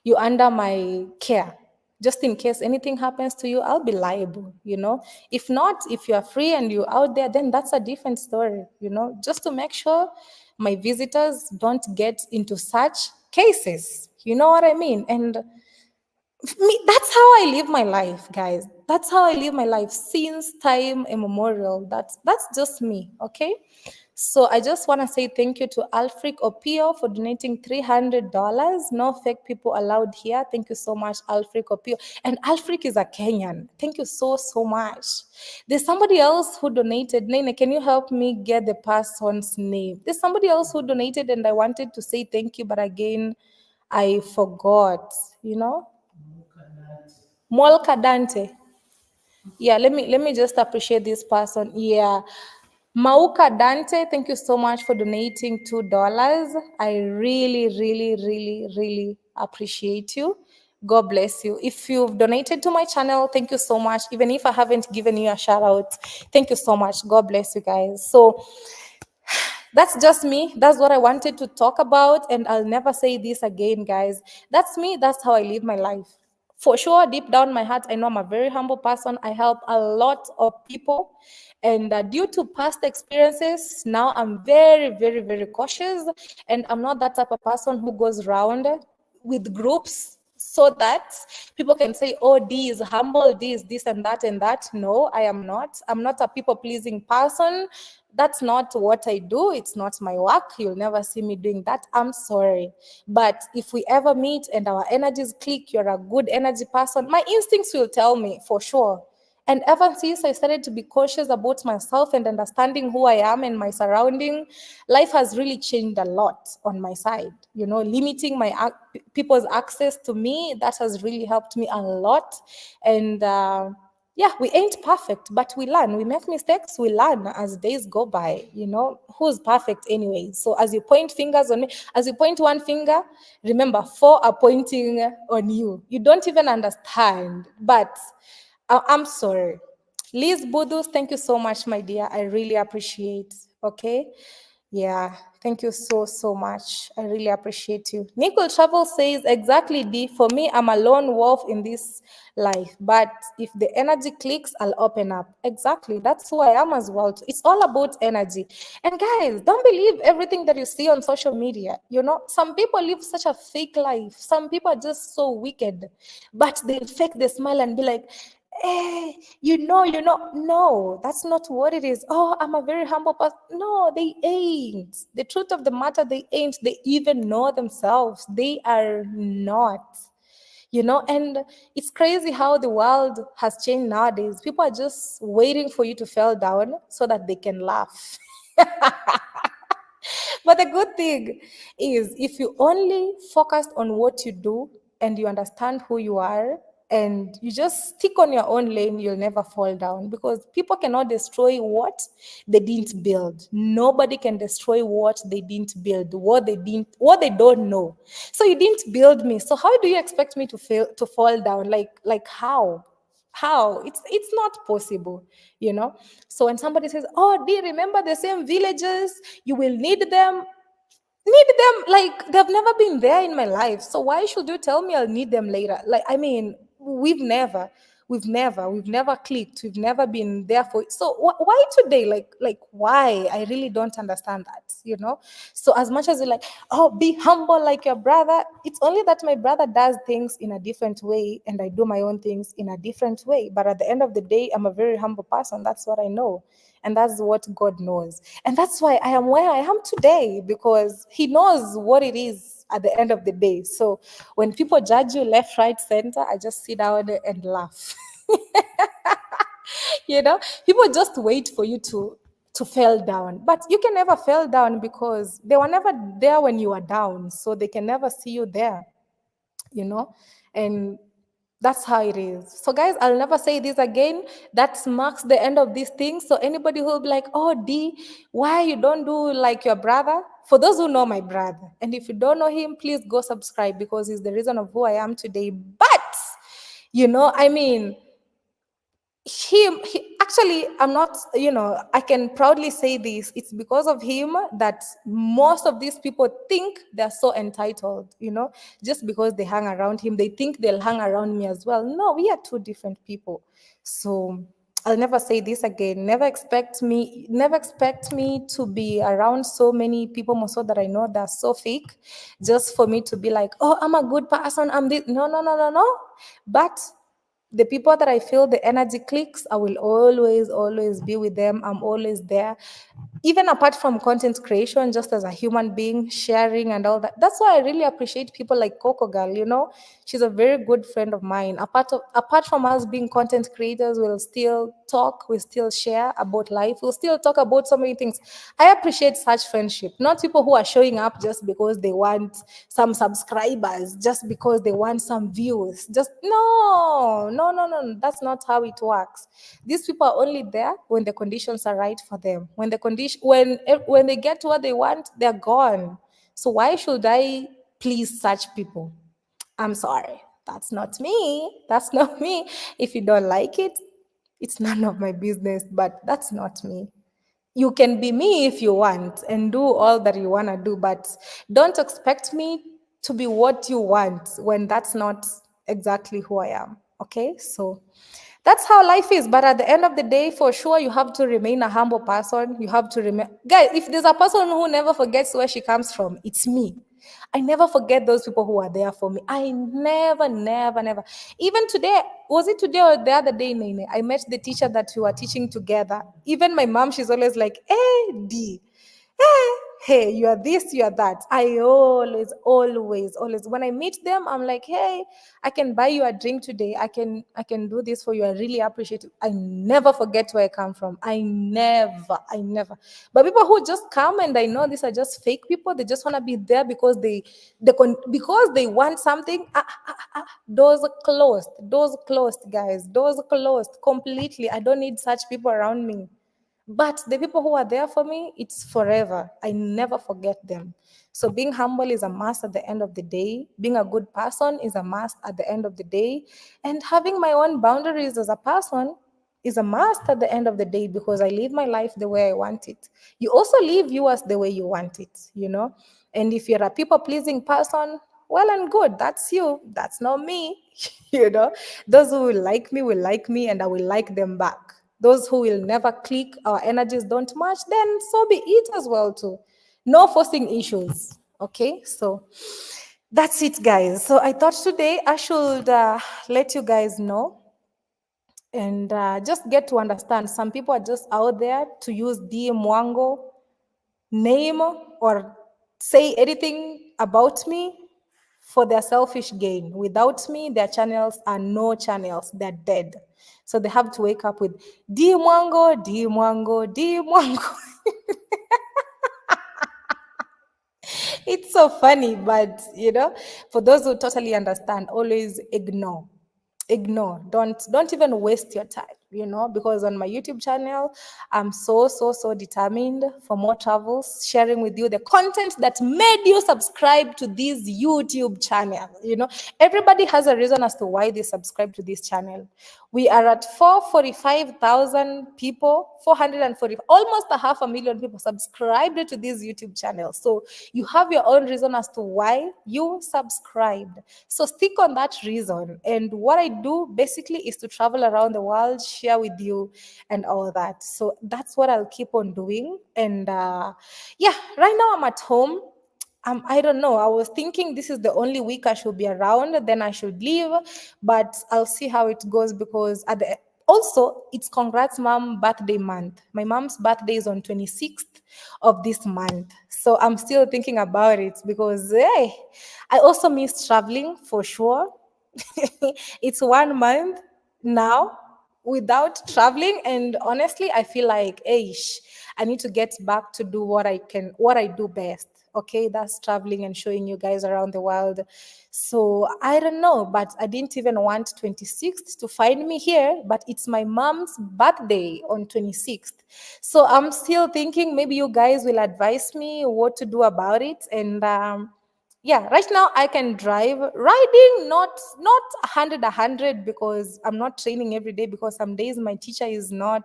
You under my care. Just in case anything happens to you, I'll be liable. If not, if you're free and you're out there, then that's a different story. Just to make sure my visitors don't get into such cases. You know what I mean? And that's how I live my life, guys. That's how I live my life since time immemorial. That's just me, okay? So I just want to say thank you to Alfric Opio for donating $300. No fake people allowed here. Thank you so much, Alfric Opio. And Alfric is a Kenyan. Thank you so much. There's somebody else who donated. Nene, can you help me get the person's name? There's somebody else who donated, and I wanted to say thank you, but again, I forgot. Molka Dante. Yeah, let me just appreciate this person. Yeah. Mauka Dante, thank you so much for donating $2. I really, really, really, really appreciate you. God bless you. If you've donated to my channel, thank you so much. Even if I haven't given you a shout out, thank you so much. God bless you guys. So that's just me. That's what I wanted to talk about. And I'll never say this again, guys. That's me. That's how I live my life. For sure, deep down my heart, I know I'm a very humble person. I help a lot of people. And due to past experiences, now I'm very, very, very cautious. And I'm not that type of person who goes around with groups so that people can say, oh, D is humble, D is this and that and that. No, I am not. I'm not a people-pleasing person. That's not what I do. It's not my work. You'll never see me doing that. I'm sorry. But if we ever meet and our energies click, you're a good energy person, my instincts will tell me for sure. And ever since I started to be cautious about myself and understanding who I am and my surrounding, life has really changed a lot on my side. Limiting people's access to me, that has really helped me a lot. And yeah, we ain't perfect, but we learn. We make mistakes, we learn as days go by. Who's perfect anyway? So as you point fingers on me, as you point one finger, remember 4 are pointing on you. You don't even understand, but I'm sorry. Liz Budus, thank you so much, my dear. I really appreciate. Okay. Yeah, thank you so much. I really appreciate you. Nicole Travel says, exactly, D. For me, I'm a lone wolf in this life. But if the energy clicks, I'll open up. Exactly. That's who I am as well. It's all about energy. And guys, don't believe everything that you see on social media. Some people live such a fake life. Some people are just so wicked. But they'll fake the smile and be like, hey, no, that's not what it is. Oh, I'm a very humble person. No, they ain't. The truth of the matter, they ain't. They even know themselves. They are not. And it's crazy how the world has changed nowadays. People are just waiting for you to fall down so that they can laugh. But the good thing is, if you only focus on what you do and you understand who you are and you just stick on your own lane, you'll never fall down, because people cannot destroy what they didn't build. Nobody can destroy what they didn't build, what they don't know. So you didn't build me. So how do you expect me to fall down? Like how it's not possible. So when somebody says, oh, do you remember the same villages, you will need them like they've never been there in my life, so why should you tell me I'll need them later? Like, I mean, we've never clicked, we've never been there for it. So why today? Like why? I really don't understand that. So as much as you're like, oh, be humble like your brother, it's only that my brother does things in a different way and I do my own things in a different way. But at the end of the day, I'm a very humble person. That's what I know. And that's what God knows. And that's why I am where I am today, because He knows what it is at the end of the day. So when people judge you left, right, center, I just sit down and laugh. People just wait for you to fall down. But you can never fall down because they were never there when you were down. So they can never see you there. And That's how it is. So, guys, I'll never say this again. That marks the end of this thing. So, anybody who will be like, "Oh, D, why you don't do like your brother?" For those who know my brother, and if you don't know him, please go subscribe because he's the reason of who I am today. But, I mean, he actually, I'm not, I can proudly say this, it's because of him that most of these people think they're so entitled, just because they hang around him, they think they'll hang around me as well. No, we are two different people. So I'll never say this again. Never expect me to be around so many people, most of that I know they're so fake, just for me to be like, oh, I'm a good person, I'm this. No, no, no, no, no. But the people that I feel the energy clicks, I will always, always be with them. I'm always there. Even apart from content creation, just as a human being, sharing and all that. That's why I really appreciate people like Coco Girl, She's a very good friend of mine. Apart from us being content creators, we'll still talk, we still share about life, we'll still talk about so many things. I appreciate such friendship, not people who are showing up just because they want some subscribers, just because they want some views. Just no, no, no, no. That's not how it works. These people are only there when the conditions are right for them. When they get what they want, they're gone. So why should I please such people? I'm sorry. That's not me. That's not me. If you don't like it, it's none of my business, but that's not me. You can be me if you want and do all that you want to do, but don't expect me to be what you want when that's not exactly who I am. Okay? So that's how life is. But at the end of the day, for sure, you have to remain a humble person. You have to remain. Guys, if there's a person who never forgets where she comes from, it's me. I never forget those people who are there for me. I never, never, never. Even today, was it today or the other day, Nene? I met the teacher that we were teaching together. Even my mom, she's always like, hey, D, hey, you are this, you are that. I always, always, always, when I meet them, I'm like, hey, I can buy you a drink today. I can do this for you. I really appreciate it. I never forget where I come from. I never. But people who just come, and I know these are just fake people, they just want to be there because because they want something. Doors closed. Doors closed, guys. Doors closed completely. I don't need such people around me. But the people who are there for me, it's forever. I never forget them. So being humble is a must at the end of the day. Being a good person is a must at the end of the day. And having my own boundaries as a person is a must at the end of the day because I live my life the way I want it. You also live yours the way you want it. And if you're a people pleasing person, well and good. That's you. That's not me. Those who will like me, and I will like them back. Those who will never click, our energies don't match, then so be it as well too. No forcing issues. Okay, so that's it, guys. So I thought today I should let you guys know and just get to understand. Some people are just out there to use DM Wango name or say anything about me for their selfish gain. Without me, their channels are no channels. They're dead. So they have to wake up with D Mwango, D Mwango, D Mwango. It's so funny, but for those who totally understand, always ignore. Don't even waste your time, because on my YouTube channel, I'm so determined for more travels, sharing with you the content that made you subscribe to this YouTube channel. Everybody has a reason as to why they subscribe to this channel. We are at 445,000 people, 440, almost a half a million people subscribed to this YouTube channel. So you have your own reason as to why you subscribed. So stick on that reason. And what I do basically is to travel around the world, share with you and all that. So that's what I'll keep on doing. And yeah, right now I'm at home. I don't know. I was thinking this is the only week I should be around, then I should leave, but I'll see how it goes because also it's Congrats Mom birthday month. My mom's birthday is on 26th of this month. So I'm still thinking about it because hey, I also miss traveling for sure. It's 1 month now without traveling, and honestly I feel like I need to get back to do what I do best. Okay, that's traveling and showing you guys around the world. So I don't know, but I didn't even want 26th to find me here, but it's my mom's birthday on 26th. So I'm still thinking maybe you guys will advise me what to do about it. And yeah, right now I can drive riding, not 100 because I'm not training every day, because some days my teacher is not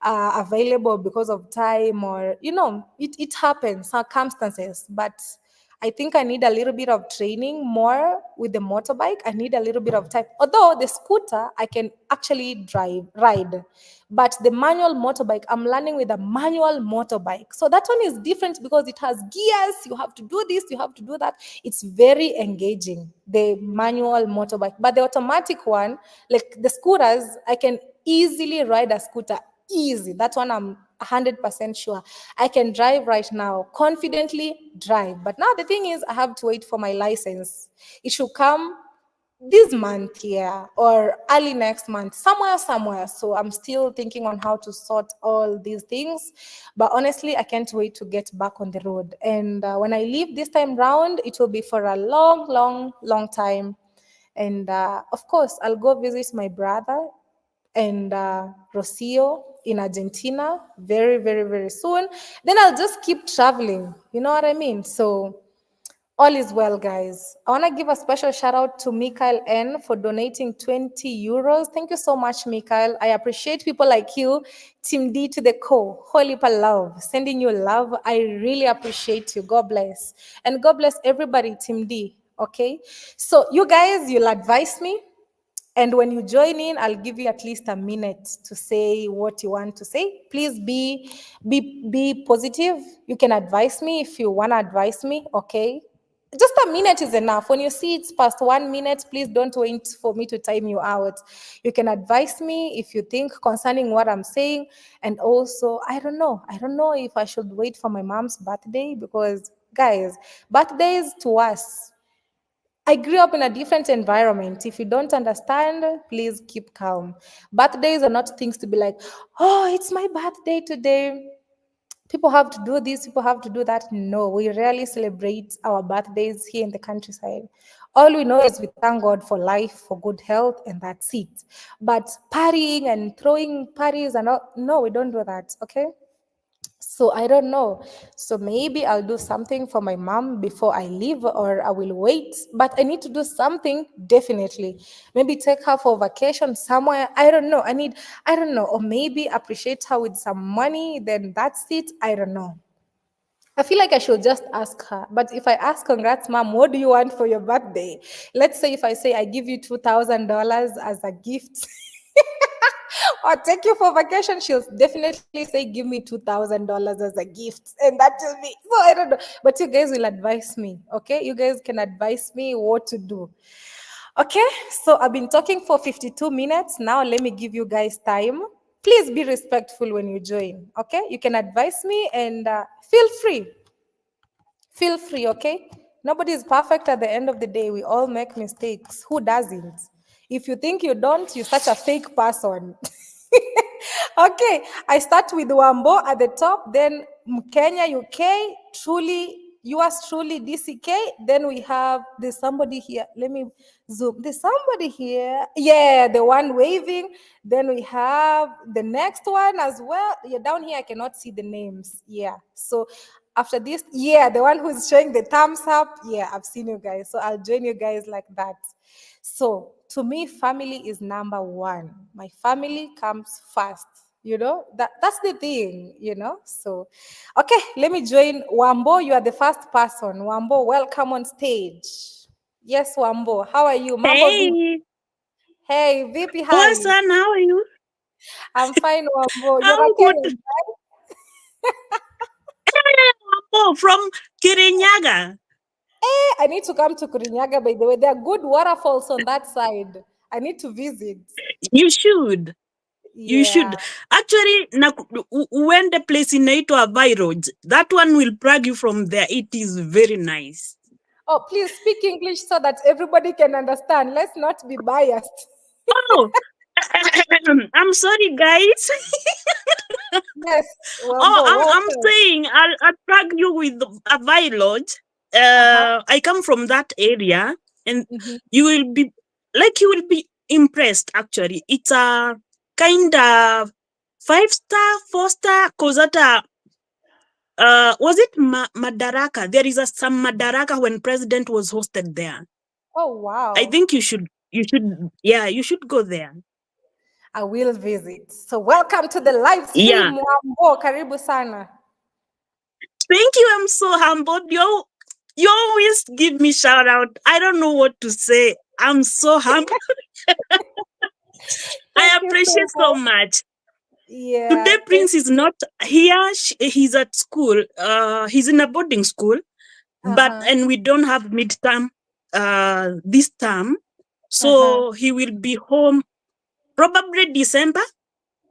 available because of time, or it happens, circumstances. But I think I need a little bit of training more with the motorbike. I need a little bit of time. Although the scooter, I can actually ride. But the manual motorbike, I'm learning with a manual motorbike. So that one is different because it has gears. You have to do this, you have to do that. It's very engaging, the manual motorbike. But the automatic one, like the scooters, I can easily ride a scooter. Easy. That one I'm 100% sure. I can drive right now, confidently drive. But now the thing is, I have to wait for my license. It should come this month, yeah, or early next month, somewhere. So I'm still thinking on how to sort all these things. But honestly, I can't wait to get back on the road. And when I leave this time round, it will be for a long time. And of course, I'll go visit my brother and Rocio in Argentina very soon. Then I'll just keep traveling. You know what I mean? So all is well, guys. I want to give a special shout out to Mikael N for donating 20 euros. Thank you so much, Mikael. I appreciate people like you. Team D to the co. Holy love. Sending you love. I really appreciate you. God bless. And God bless everybody, Team D. Okay? So you guys, you'll advise me. And when you join in, I'll give you at least a minute to say what you want to say. Please be positive. You can advise me if you want to advise me, okay? Just a minute is enough. When you see it's past 1 minute, please don't wait for me to time you out. You can advise me if you think concerning what I'm saying. And also, I don't know. I don't know if I should wait for my mom's birthday, because, guys, birthdays to us, I grew up in a different environment. If you don't understand, please keep calm. Birthdays are not things to be like, oh, it's my birthday today. People have to do this, people have to do that. No, we rarely celebrate our birthdays here in the countryside. All we know is we thank God for life, for good health, and that's it. But partying and throwing parties and all, no, we don't do that, okay? So I don't know. So maybe I'll do something for my mom before I leave, or I will wait. But I need to do something definitely. Maybe take her for vacation somewhere. I don't know. I don't know. Or maybe appreciate her with some money. Then that's it. I don't know. I feel like I should just ask her. But if I ask, congrats, mom, what do you want for your birthday? Let's say if I say I give you $2,000 as a gift. Or take you for vacation, she'll definitely say, give me $2,000 as a gift. And that will be, so I don't know. But you guys will advise me, okay? You guys can advise me what to do. Okay, so I've been talking for 52 minutes. Now let me give you guys time. Please be respectful when you join, okay? You can advise me, and feel free. Feel free, okay? Nobody is perfect at the end of the day. We all make mistakes. Who doesn't? If you think you don't, you're such a fake person. Okay, I start with Wambo at the top, then Kenya, UK, yours truly, DCK. Then we have, there's somebody here. Let me zoom. There's somebody here. Yeah, the one waving. Then we have the next one as well. Yeah, down here, I cannot see the names. Yeah, so after this, yeah, the one who's showing the thumbs up. Yeah, I've seen you guys. So I'll join you guys like that. So to me, family is number one. My family comes first. That's the thing. So, okay, let me join Wambo. You are the first person. Wambo, welcome on stage. Yes, Wambo. How are you? Mambo vipi? Hey, Hey, vipi, poa hi. sana, how are you? I'm fine, Wambo. You're a I'm good. Kenyan, right? Oh, from Kirinyaga. I need to come to Kurinyaga, by the way. There are good waterfalls on that side. I need to visit. You should. You Yeah. should. Actually, when the place inaitwa Virods, that one will brag you from there. It is very nice. Oh, please speak English so that everybody can understand. Let's not be biased. Oh, I'm sorry, guys. Yes, Oh, Wambo, I'm welcome. saying I'll plug you with a Vylodge. Uh-huh. I come from that area, and Mm-hmm. you will be impressed. Actually, it's a kind of 5-star, 4-star, cause at was it Madaraka? There is some Madaraka when president was hosted there. Oh, I wow. think you should go there. I will visit. So welcome to the live Yeah. stream, Wambo. Karibu sana. Thank you. I'm so humbled. You always give me shout out. I don't know what to say. I'm so humbled. Thank I you appreciate so so much. much. Yeah, Today thank Prince is not here. He's at school. He's in a boarding school, but uh-huh. and we don't have midterm this term. Uh-huh. So he will be home probably December,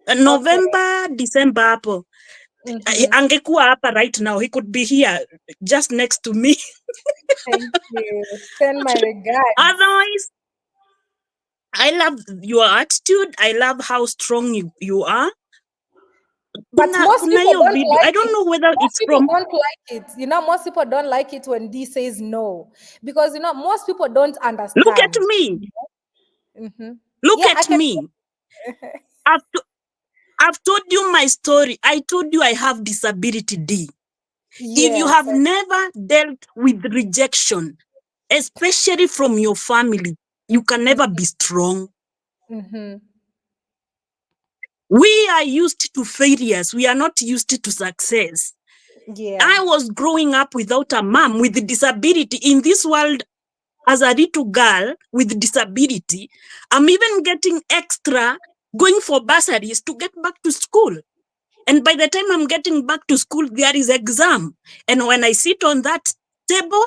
Okay. November, December hapo. Mm-hmm. Angekuwa hapa right now. He could be here just next to me. Thank you. Send my regards. Otherwise, I love your attitude. I love how strong you are. But most Kuna people hiyo don't video. I like don't it. know whether Most it's people from. don't like it. Most people don't like it when D says no. Because most people don't Look at understand. me. Mm-hmm. Look Yeah, I at can. me. I've, to- I've told you my story. I told you I have disability D. If you Yes. have never dealt with rejection, especially from your family, you can never be strong. Mm-hmm. We are used to failures. We are not used to success. Yeah. I was growing up without a mom with disability in this world as a little girl with disability. I'm even getting extra going for bursaries to get back to school. And by the time I'm getting back to school, there is exam. And when I sit on that table,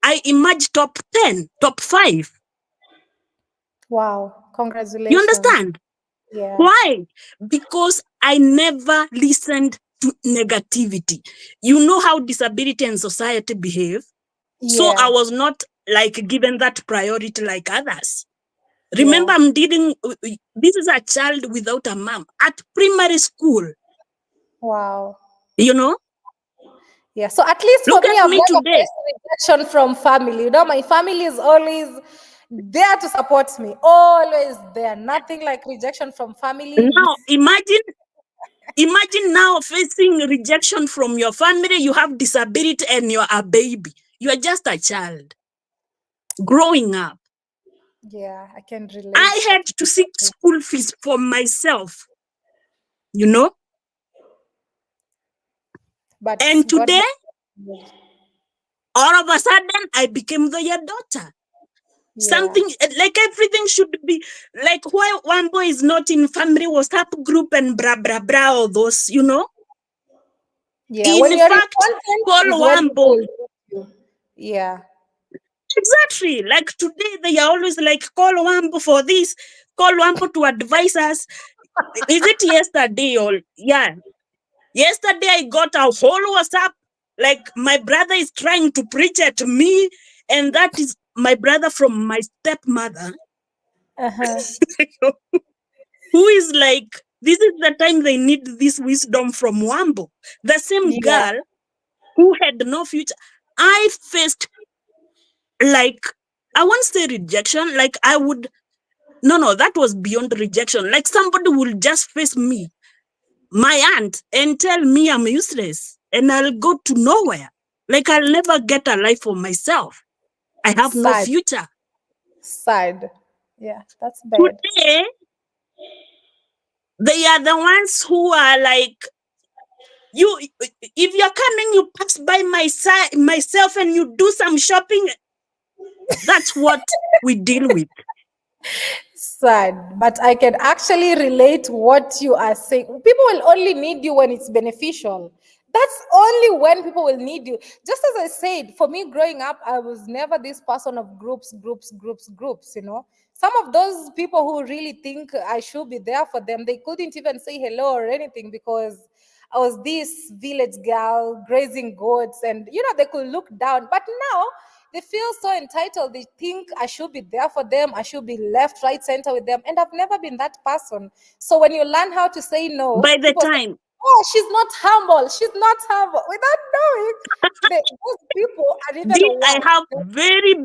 I emerge top 10, top 5. Wow. You Congratulations. understand? Yeah. Why? Because I never listened to negativity. You know how disability and society behave. So I Yeah. was not like given that priority like others. Remember, Yeah. I'm dealing, this is a child without a mom at primary school, Wow. you know? Yeah. So at least for Look me, at I've me never today. faced rejection from family. My family is always there to support me. Always there. Nothing like rejection from family. Now, imagine now facing rejection from your family. You have disability and you're a baby. You are just a child growing up. Yeah, I can relate. I had to seek school fees for myself, you know? But And God today, bless. all of a sudden, I became their daughter. Yeah. Something like everything should be like why one boy is not in family WhatsApp group and blah blah blah, all those, you know? Yeah. In When you're in fact, content is call when people Wambo. will meet you. Yeah. Exactly. Like today, they are always like, call Wambo for this, call Wambo to advise us. Is it yesterday or yeah? Yesterday I got a whole WhatsApp. Like my brother is trying to preach at me, and that is my brother from my stepmother, Uh-huh. who is like, this is the time they need this wisdom from Wambo. The same Yeah. girl who had no future. I faced like, I won't say rejection, like I would, no, that was beyond rejection. Like somebody will just face me, my aunt, and tell me I'm useless and I'll go to nowhere. Like I'll never get a life for myself. I have no Sad. future. Sad. Yeah, that's bad. Today, they are the ones who are like, you, if you're coming, you pass by myself and you do some shopping. That's what we deal with. Sad. But I can actually relate what you are saying. People will only need you when it's beneficial. That's only when people will need you. Just as I said, for me growing up, I was never this person of groups. Some of those people who really think I should be there for them, they couldn't even say hello or anything because I was this village girl grazing goats, and they could look down. But now They feel so entitled. They think I should be there for them. I should be left, right, center with them. And I've never been that person. So when you learn how to say no, By the people say, time, oh, she's not humble. She's not humble. Without knowing, those people are even I worse. have very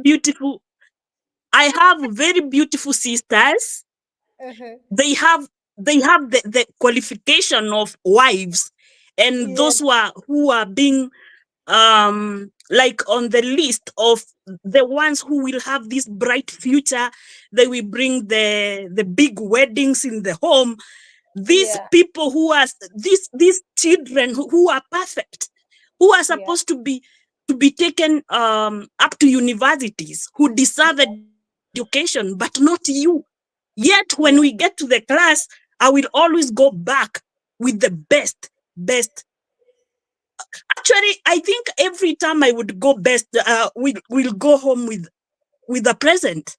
beautiful, sisters. Uh-huh. They have the qualification of wives, and Yeah, those who are being like on the list of the ones who will have this bright future. They will bring the big weddings in the home. These yeah, people who are these children who are perfect, who are yeah, supposed to be taken up to universities, who deserve education, but not you. Yet when yeah, we get to the class, I will always go back with the best. Actually, I think every time I would go best, we'll go home with a present.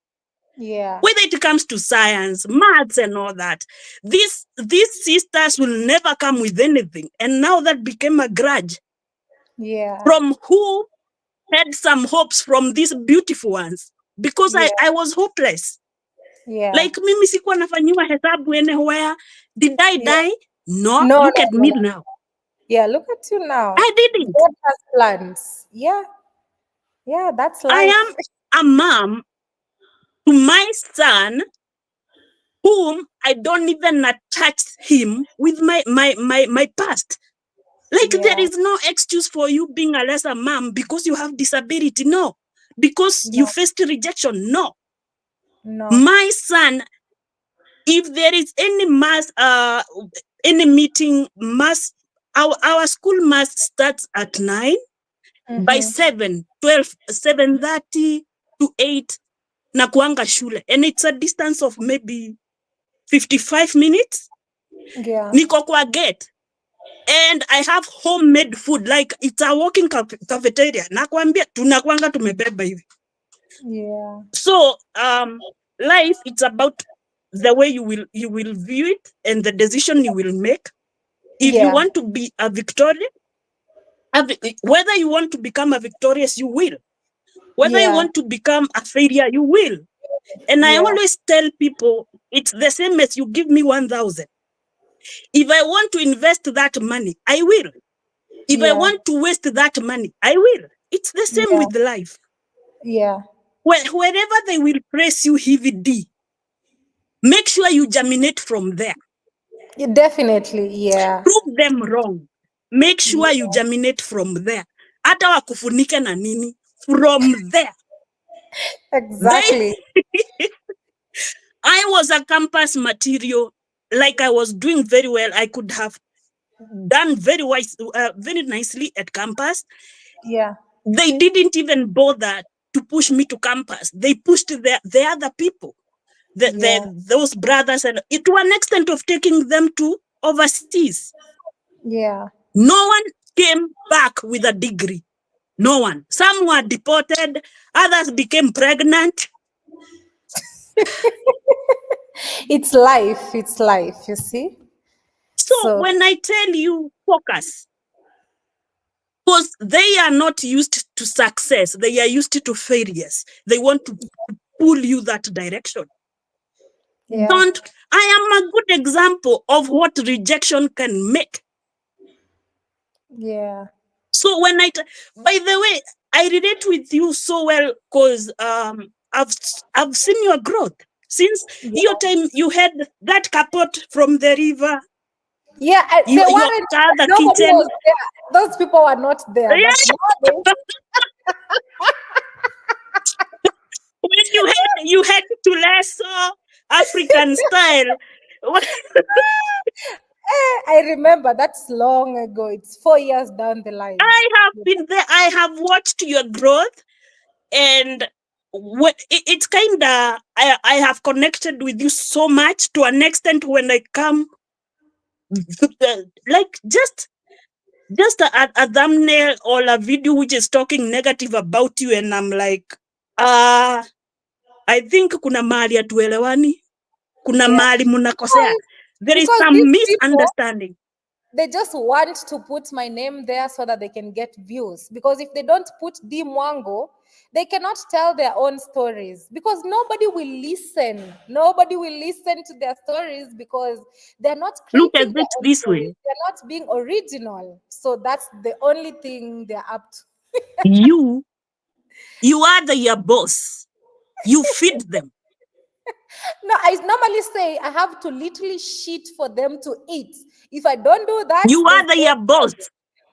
yeah, Whether it comes to science, maths, and all that, these sisters will never come with anything. And now that became a grudge yeah, from who had some hopes from these beautiful ones, because yeah, I was hopeless. yeah. Like mimi sikuwa nafanyiwa hesabu anywhere. Did I Yeah. die? No. No, Look no, at no, me no. now. Yeah, look at you now. I didn't. God has plans. Yeah, yeah, that's I life. am a mom to my son, whom I don't even attach him with my past. Like there Yeah, is no excuse for you being a lesser mom because you have disability. No. Because you no, faced rejection. No. no. My son, if there is any any meeting, our school mass starts at 9. By 7, 12, 7:30 to 8 nakuanga shule, and it's a distance of maybe 55 minutes. Yeah, Niko kwa gate, and I have homemade food, like it's a walking cafeteria. Nakwambia tunakwanga tumebeba hivi. yeah, So life, it's about the way you will view it and the decision you will make. If you yeah, want to be a victorious, whether you want to become a victorious, you will. Whether you yeah, want to become a failure, you will. And I yeah, always tell people, it's the same as you give me 1,000. If I want to invest that money, I will. If I yeah, want to waste that money, I will. It's the same yeah, with life. yeah. Wherever they will press you heavy D, make sure you germinate from there. Definitely, yeah, Prove them wrong. Make sure you germinate from there. Hata wakufunike na nini, from there. exactly. I was a campus material, like I was doing very well. I could have done very nicely at campus. Yeah, They didn't even bother to push me to campus. They pushed the other people, yeah, those brothers, and to an extent of taking them to overseas. yeah. No one came back with a degree. No one. Some were deported. Others became pregnant. It's life. It's life. You see. So when I tell you focus, because they are not used to success, they are used to failures. They want to pull you that direction. yeah, I am a good example of what rejection can make. yeah, So when by the way, I relate with you so well because I've seen your growth since your time. You had that kapot from the river. yeah. They Your weren't. the Nobody kitchen. was there. Those people were not there. Yeah. But When you had to lasso African style. I remember that's long ago. It's 4 years down the line. I have been there. I have watched your growth, and it's kind of I have connected with you so much to an extent when I come, like just a thumbnail or a video which is talking negative about you, and I'm like, I think kuna mahali hatuelewani, kuna mahali munakosea. There is some misunderstanding. They just want to put my name there so that they can get views. Because if they don't put D Mwango, They cannot tell their own stories because nobody will listen. Nobody will listen to their stories because they're not Look creating at their it own this stories. way. They're not being original. So that's the only thing they're up to. You are your boss. You feed them. No, I normally say I have to literally shit for them to eat. If I don't do that, You there's are no your boss. food,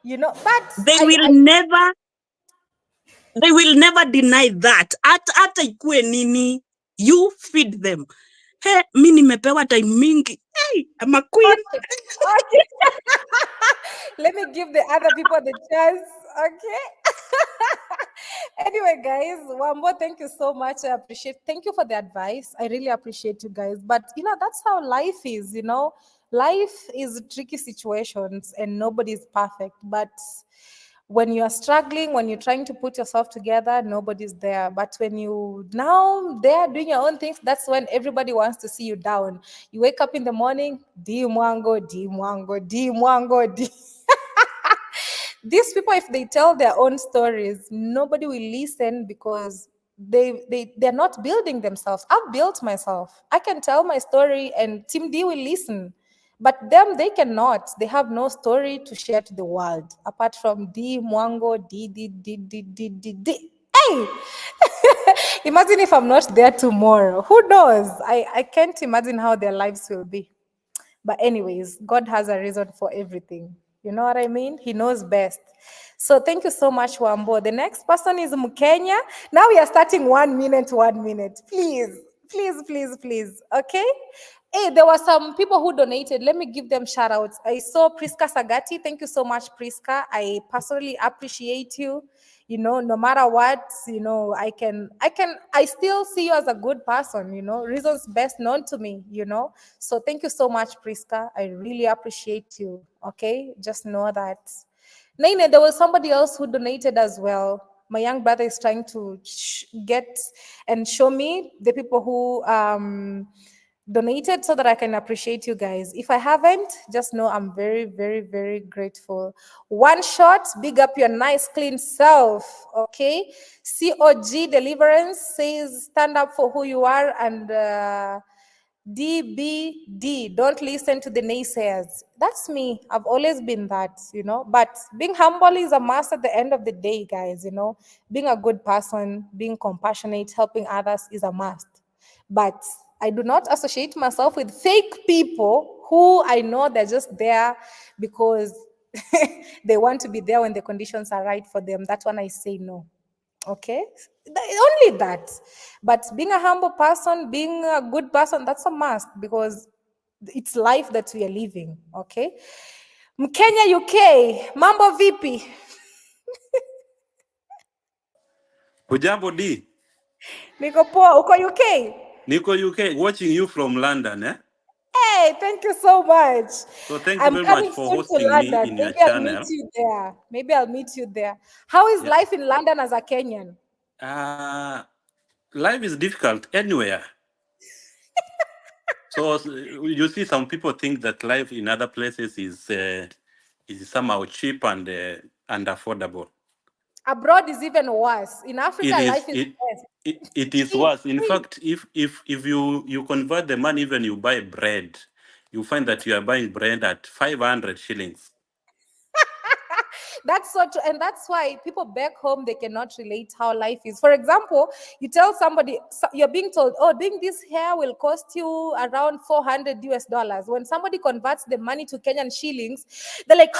you know. But They will never deny that. Hata ikue nini, you feed them. Hey, mi nimepewa time mingi. Hey, I'm a queen. okay. Let me give the other people the chance. Okay. Anyway, guys, Wambo, thank you so much. I appreciate. Thank you for the advice. I really appreciate you guys. But that's how life is. Life is tricky situations, and nobody's perfect. But when you are struggling, when you're trying to put yourself together, nobody's there. But when you now there doing your own things, that's when everybody wants to see you down. You wake up in the morning, di mwango, di mwango, di mwango, di. These people, if they tell their own stories, nobody will listen because they're not building themselves. I've built myself. I can tell my story and Team D will listen. But them, they cannot. They have no story to share to the world apart from D, Mwango, D. Hey! Imagine if I'm not there tomorrow. Who knows? I can't imagine how their lives will be. But anyways, God has a reason for everything. You know what I mean? He knows best. So thank you so much, Wambo. The next person is Mkenya. Now we are starting 1 minute, 1 minute. Please. Okay? Hey, there were some people who donated. Let me give them shout outs. I saw Priska Sagati. Thank you so much, Priska. I personally appreciate you. No matter what, I still see you as a good person, reasons best known to me, So thank you so much, Priska. I really appreciate you. Okay. Just know that. Naine, there was somebody else who donated as well. My young brother is trying to get and show me the people who donated so that I can appreciate you guys. If I haven't, just know I'm very, very, very grateful. One shot, big up your nice, clean self. Okay. COG Deliverance says, stand up for who you are, and DBD, don't listen to the naysayers. That's me. I've always been that, But being humble is a must at the end of the day, guys, Being a good person, being compassionate, helping others is a must. But I do not associate myself with fake people who I know they're just there because they want to be there when the conditions are right for them. That's when I say no. Okay, only that. But being a humble person, being a good person, that's a must because it's life that we are living. Okay, Mkenya UK, mambo vipi? Hujambo D. Niko poa, uko UK? Niko UK, watching you from London, eh? Hey, thank you so much. So thank you I'm very much coming for soon to hosting me London. in your Maybe I'll meet channel. you there. How is life in London as a Kenyan? Life is difficult anywhere. So you see, some people think that life in other places is somehow cheap and affordable. Abroad is even worse. In Africa, It is life is best. it is Cheap, worse. In free. fact, if you convert the money, even you buy bread, you find that you are buying bread at 500 shillings. That's so true. And that's why people back home, they cannot relate how life is. For example, you tell somebody, you're being told, oh, doing this hair will cost you around $400. When somebody converts the money to Kenyan shillings, they're like,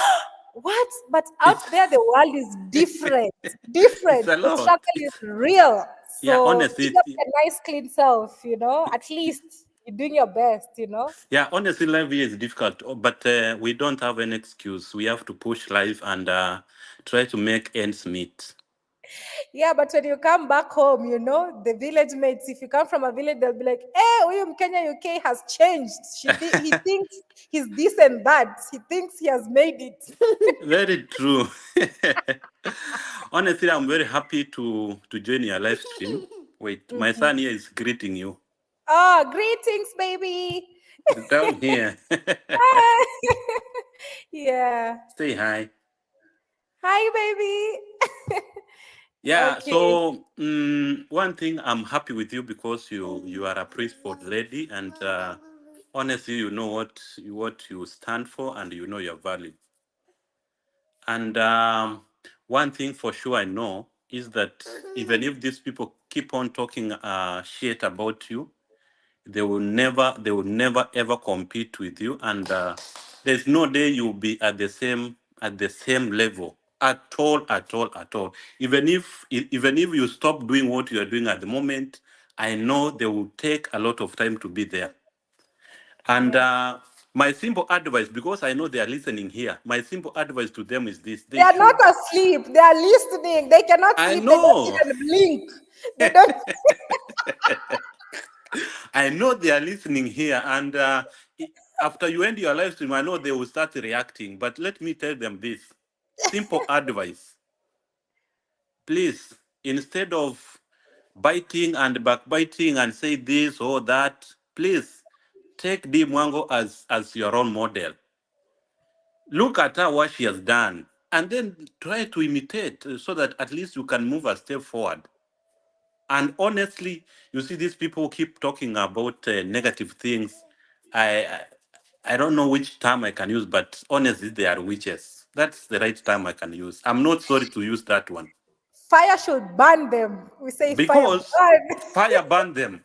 what? But out there, the world is different. It's a The lot. struggle is real. Yeah, So honestly, pick up a nice, clean self, at least you're doing your best, yeah, honestly, life here is difficult, but we don't have an excuse. We have to push life and try to make ends meet. Yeah, but when you come back home, the village mates, if you come from a village, they'll be like, hey, William Kenya UK has changed. He thinks he's this and that. He thinks he has made it. Very true. Honestly, I'm very happy to join your live stream. Wait, my son here is greeting you. Oh, greetings, baby. Down here. Yeah. Say hi. Hi, baby. Yeah, Okay. so one thing, I'm happy with you because you are a principled lady, and honestly, you know what you stand for, and you know your value. And one thing for sure I know is that even if these people keep on talking shit about you, they will never ever compete with you, and there's no day you'll be at the same level at all. Even if you stop doing what you are doing at the moment, I know they will take a lot of time to be there. And Yeah. my simple advice, because I know they are listening here, my simple advice to them is this: They they are not should. asleep. They are listening. They cannot I sleep. They don't know. even blink. They don't. I know they are listening here, and after you end your live stream, I know they will start reacting. But let me tell them this simple advice: please, instead of biting and backbiting and say this or that, please take Dee Mwango as your role model. Look at her, what she has done, and then try to imitate, so that at least you can move a step forward. And honestly, you see, these people keep talking about negative things. I, I I don't know which term I can use, but honestly, they are witches. That's the right term I can use. I'm not sorry to use that one, Fire should burn them. We say fire because burn. fire burned them.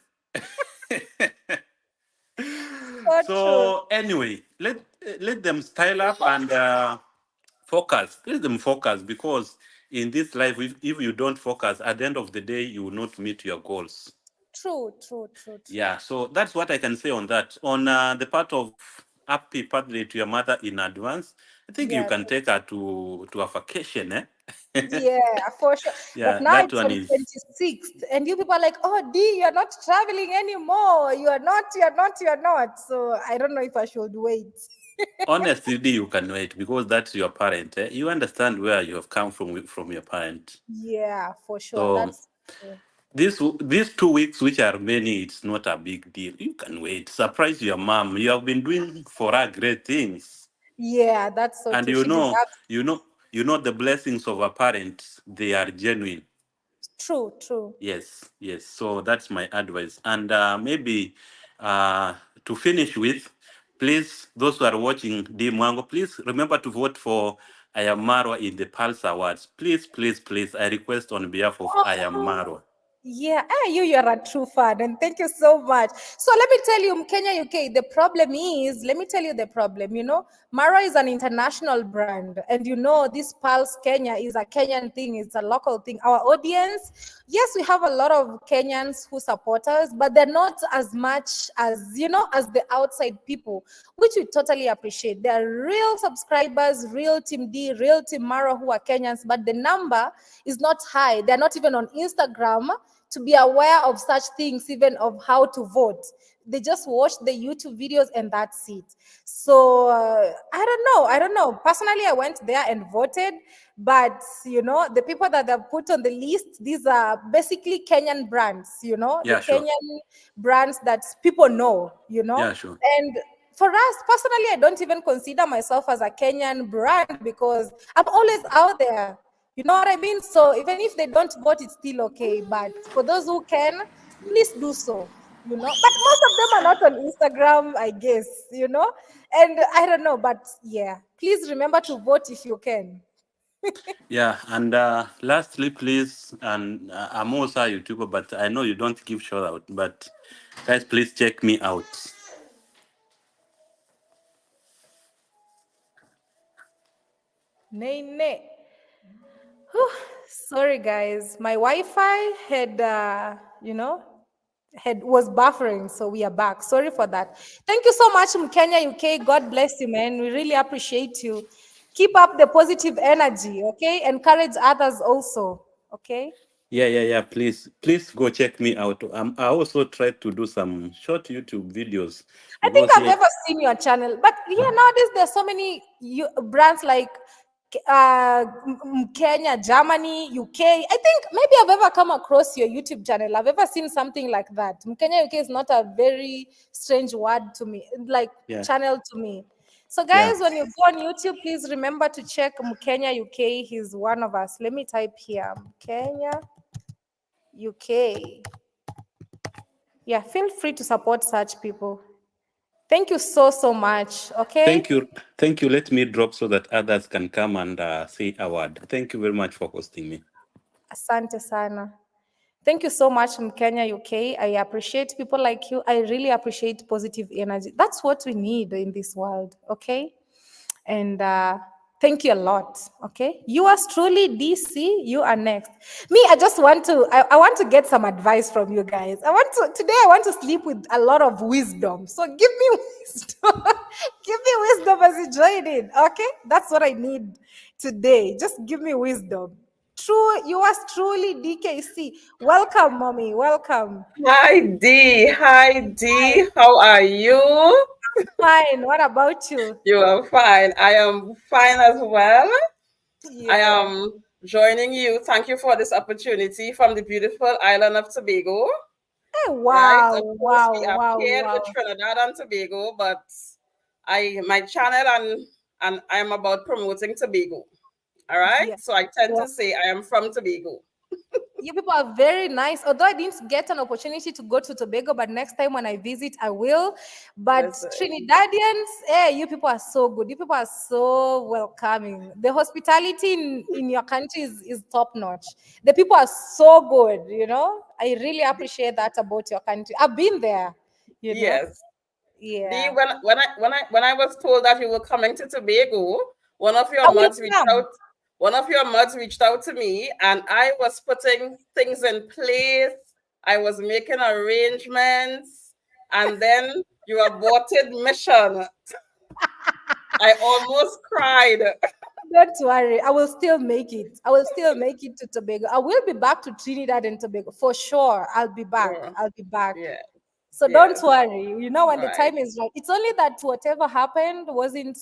So true. So anyway, let them style up and focus. Let them focus, because in this life, if you don't focus, at the end of the day, you will not meet your goals. True, true, true, true. Yeah, so that's what I can say on that. On the part of happy birthday to your mother in advance, I think you Yeah, can take her to a vacation, eh? yeah, for sure. But Yeah, now that it's one on is 26th, and you people are like, oh, D, you're not traveling anymore. You're not. So I don't know if I should wait. honestly, you can wait, because that's your parent. Eh? You understand where you have come from your parent. Yeah, for sure. So That's true. these 2 weeks, which are many, it's not a big deal. You can wait. Surprise your mom. You have been doing for her great things. Yeah, that's so And true. She deserves. you know the blessings of a parent, they are genuine. True, true. Yes. So that's my advice. And maybe to finish with, please, those who are watching D Mwango, please remember to vote for Ayam Marwa in the Pulse Awards. Please, I request on behalf of Ayam Oh, Marwa. yeah, you're a true fan, and thank you so much. So let me tell you, Kenya, UK, the problem is, let me tell you the problem. Mara is an international brand, and this Pulse Kenya is a Kenyan thing, it's a local thing. Our audience, yes, we have a lot of Kenyans who support us, but they're not as much as, as the outside people, which we totally appreciate. They're real subscribers, real Team D, real Team Mara who are Kenyans, but the number is not high. They're not even on Instagram to be aware of such things, even of how to vote. They just watch the YouTube videos and that's it. So I don't know. Personally, I went there and voted, but the people that they've put on the list, these are basically Kenyan brands. The Yeah, sure. Kenyan brands that people know. Yeah, sure. And for us personally, I don't even consider myself as a Kenyan brand because I'm always out there. You know what I mean? So even if they don't vote, it's still okay. But for those who can, please do so. But most of them are not on Instagram, I guess. And I don't know, but yeah, please remember to vote if you can. Yeah, and lastly, please, and I'm also a YouTuber, but I know you don't give shout out, but guys, please check me out. Nay, nay. Whew, sorry, guys. My Wi-Fi was buffering, so we are back. Sorry for that. Thank you so much, Mkenya UK. God bless you, man. We really appreciate you. Keep up the positive energy, okay? Encourage others also, okay? Yeah. Please go check me out. I also try to do some short YouTube videos, I think because I've ever seen your channel, but yeah, nowadays there's so many brands like Kenya, Germany, UK. I think maybe I've ever come across your YouTube channel. I've ever seen something like that. Kenya, UK is not a very strange word to me, like yeah. channel to me. So guys, when you go on YouTube, please remember to check Mkenya UK. He's one of us. Let me type here, Mkenya UK. Yeah, feel free to support such people. Thank you so much. Okay. Thank you. Let me drop so that others can come and say a word. Thank you very much for hosting me. Asante sana. Thank you so much, Mkenya UK. I appreciate people like you. I really appreciate positive energy. That's what we need in this world, okay? And thank you a lot, okay? Yours truly, DC, you are next. Me, I just want to, I want to get some advice from you guys. Today I want to sleep with a lot of wisdom. So give me wisdom. Give me wisdom as you join in, okay? That's what I need today. Just give me wisdom. Yours truly, DKC. Welcome, mommy. Welcome. Hi D. Hi D. How are you? Fine. What about you? You are fine. I am fine as well. Yeah. I am joining you. Thank you for this opportunity from the beautiful island of Tobago. Hey, wow. Right? Of course, Wow. we are Wow. paired Wow. with Trinidad and Tobago, but my channel and I am about promoting Tobago. All right. Yeah. So I tend to say I am from Tobago. You people are very nice. Although I didn't get an opportunity to go to Tobago, but next time when I visit, I will. But Listen. Trinidadians, hey, you people are so good. You people are so welcoming. The hospitality in your country is top notch. The people are so good, you know. I really appreciate that about your country. I've been there, you know. Yes. Yeah. Dee, when I was told that you were coming to Tobago, one of I your will mods reached come. out. One of your mods reached out to me, and I was putting things in place. I was making arrangements, and then you aborted mission. I almost cried. Don't worry, I will still make it. I will still make it to Tobago. I will be back to Trinidad and Tobago for sure. I'll be back. Sure. I'll be back. Yeah. So don't worry. You know when the Right. time is right. It's only that whatever happened wasn't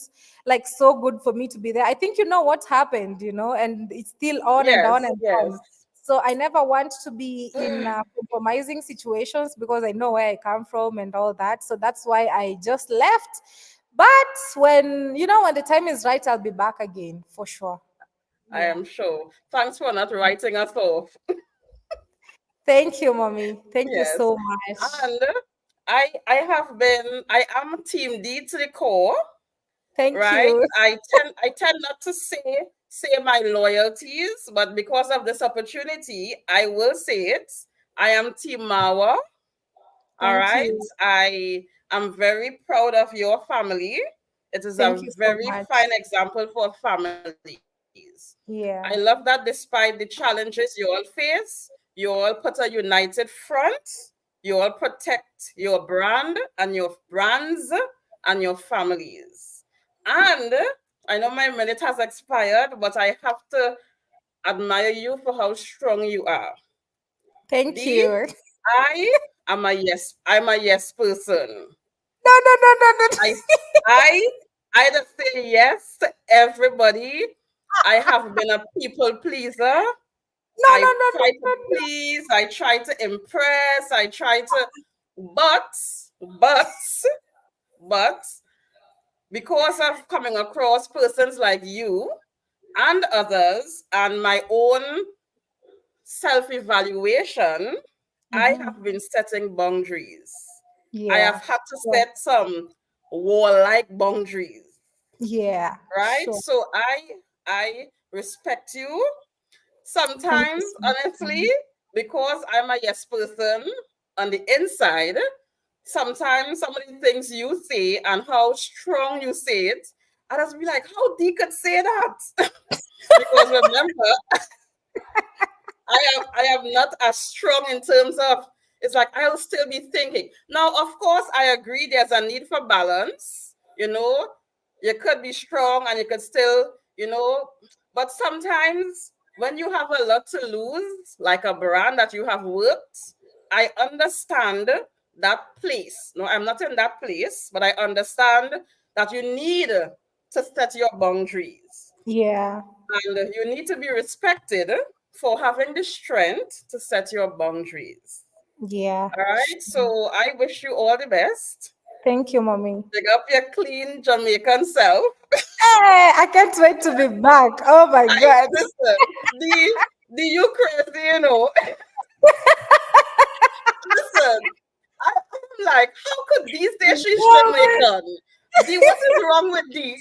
like so good for me to be there. I think you know what happened, you know, and it's still on and on and on. So I never want to be in compromising situations because I know where I come from and all that. So that's why I just left. But when the time is right, I'll be back again for sure. I am sure. Thanks for not writing us off. Thank you, mommy. Thank you so much. And I am Team D to the core. Thank right? you. I tend not to say my loyalties, but because of this opportunity, I will say it. I am Team Mawa. All right. You. I am very proud of your family. It is Thank a you so very much. fine example for families. Yeah. I love that despite the challenges you all face, you all put a united front. You all protect your brand and your brands and your families. And I know my minute has expired, but I have to admire you for how strong you are. Thank you. I'm a yes person. No. I just say yes to everybody. I have been a people pleaser. I try to please, I try to impress, I try to, but because of coming across persons like you and others and my own self-evaluation, I have been setting boundaries. Yeah. I have had to set some wall-like boundaries. Yeah. Right? Sure. So I respect you. Sometimes, honestly, because I'm a yes person on the inside, sometimes some of the things you say and how strong you say it, I just be like, how Dee could say that? Because remember, I am not as strong in terms of, it's like I'll still be thinking. Now, of course, I agree there's a need for balance. You could be strong and you could still, but sometimes when you have a lot to lose, like a brand that you have worked, I understand that place. No, I'm not in that place, but I understand that you need to set your boundaries. Yeah. And you need to be respected for having the strength to set your boundaries. Yeah. All right. So I wish you all the best. Thank you, mommy. Big up your clean Jamaican self. Hey, I can't wait to be back. Oh my God. Listen, the you crazy, you know. Listen, I'm like, how could these days she's Jamaican? D, what is wrong with D?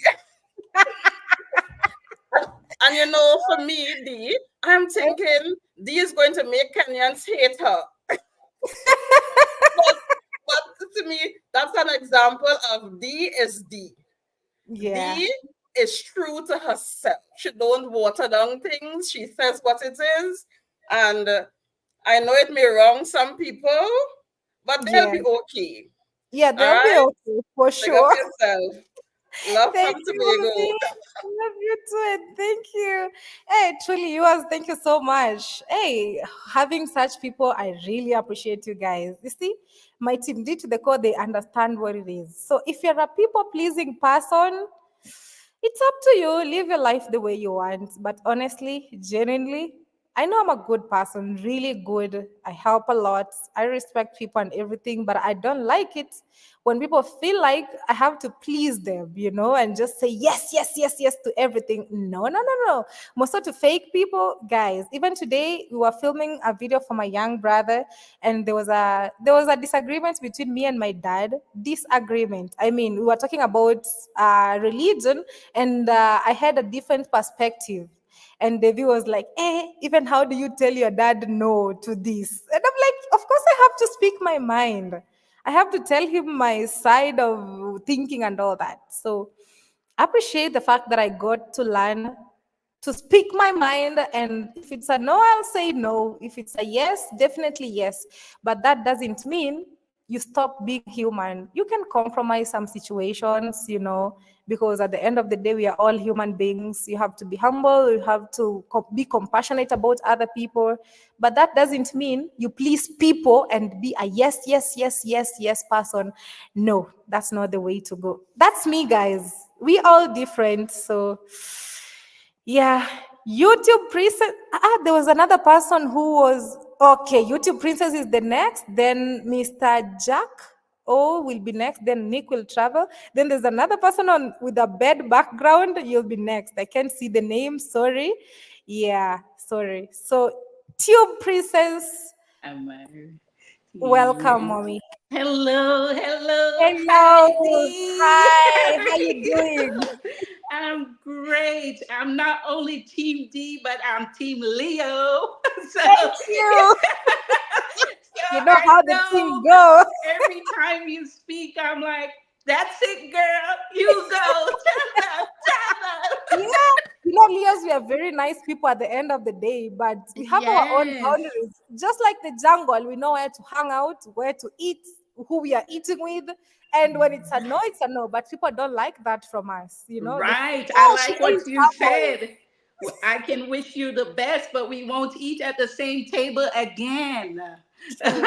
And you know, for me, D, I'm thinking D is going to make Kenyans hate her. but to me, that's an example of D is D. Yeah. D is true to herself. She don't water down things. She says what it is. And I know it may wrong some people, but they'll be okay. Yeah, All they'll be right? okay for Big sure. up yourself. Love Thank from you, Tobago. mommy. Love you too. And thank you. Hey, truly, yours. Thank you so much. Hey, having such people, I really appreciate you guys. You see, my team did to the core, they understand what it is. So if you're a people pleasing person, it's up to you. Live your life the way you want. But honestly, genuinely, I know I'm a good person, really good. I help a lot. I respect people and everything, but I don't like it when people feel like I have to please them, and just say yes, yes, yes, yes to everything. No, no, no, no. Most of the fake people, guys. Even today, we were filming a video for my young brother, and there was a disagreement between me and my dad. Disagreement. I mean, we were talking about religion, and I had a different perspective. And Devi was like, even how do you tell your dad no to this? And I'm like, of course I have to speak my mind. I have to tell him my side of thinking and all that. So I appreciate the fact that I got to learn to speak my mind. And if it's a no, I'll say no. If it's a yes, definitely yes. But that doesn't mean you stop being human. You can compromise some situations, because at the end of the day, we are all human beings. You have to be humble, you have to be compassionate about other people. But that doesn't mean you please people and be a yes, yes, yes, yes, yes person. No, that's not the way to go. That's me, guys. We all different. So yeah, YouTube princess. There was another person who was okay. YouTube princess is the next. Then Mr. Jack will be next. Then Nick will travel. Then there's another person on with a bed background. You'll be next. I can't see the name. Sorry. Yeah, sorry. So Tube princess, welcome, mommy. Hello, hello. Hello. Heidi. Hi. How you doing? I'm great. I'm not only Team D, but I'm Team Leo. So, Thank you. so You know I how the know team goes. every time you speak, I'm like, that's it, girl. You go. Tell them. Yeah, Leos, we are very nice people at the end of the day, but we have our own Yes. boundaries. Just like the jungle, we know where to hang out, where to eat, who we are eating with. And when it's a no, but people don't like that from us, They Right. feel, I she like what ain't you humble." said. I can wish you the best, but we won't eat at the same table again. True,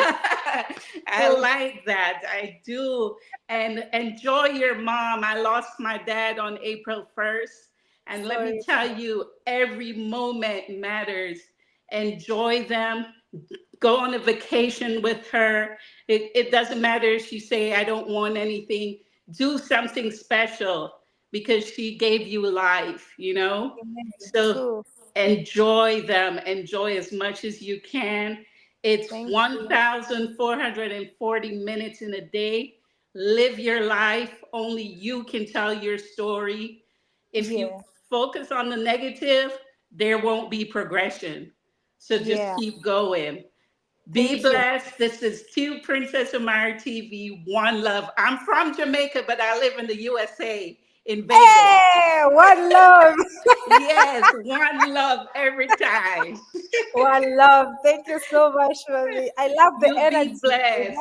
I true. like that. I do. And enjoy your mom. I lost my dad on April 1st. And let me Sorry. tell you, every moment matters. Enjoy them. Go on a vacation with her. It doesn't matter if she say, I don't want anything. Do something special because she gave you life, Amen. So True. enjoy them. Enjoy as much as you can. It's Thank you. 1,440 minutes in a day. Live your life. Only you can tell your story. If you Yeah. focus on the negative, there won't be progression. So just Yeah. keep going. Be Thank you. blessed. This is Two Princess Amara TV. One love. I'm from Jamaica, but I live in the USA in Vegas. Hey, one love. Yes, one love every time. One love. Thank you so much, mommy. I love the You be energy. blessed.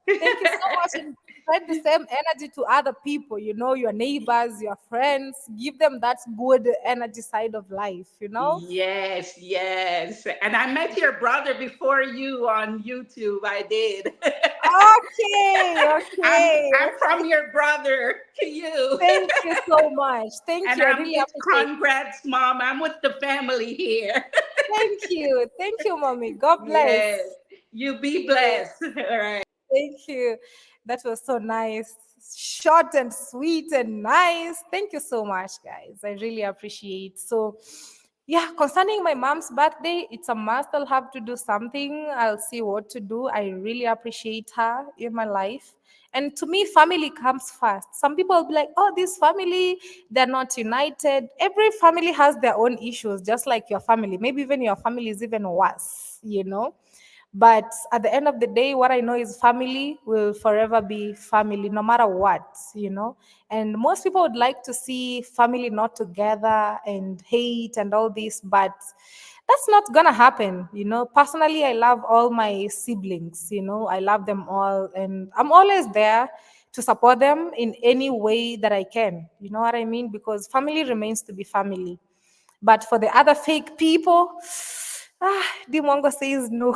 Thank you so much. And spread the same energy to other people, your neighbors, your friends. Give them that good energy side of life. Yes, yes. And I met your brother before you on YouTube. I did. Okay, I'm okay. I'm from your brother to you. Thank you so much. Thank And you. I I'm really with appreciate it. congrats, mom. I'm with the family here. Thank you. Thank you, mommy. God bless. Yes. You be blessed. All right. Thank you. That was so nice. Short and sweet and nice. Thank you so much, guys. I really appreciate. So, yeah, concerning my mom's birthday, it's a must. I'll have to do something. I'll see what to do. I really appreciate her in my life. And to me, family comes first. Some people will be like, oh, this family, they're not united. Every family has their own issues, just like your family. Maybe even your family is even worse, you know? But at the end of the day, what I know is family will forever be family, no matter what, you know. And most people would like to see family not together and hate and all this, but that's not gonna happen, you know. Personally, I love all my siblings, you know, I love them all, and I'm always there to support them in any way that I can, you know what I mean? Because family remains to be family. But for the other fake people, Dimongo says no.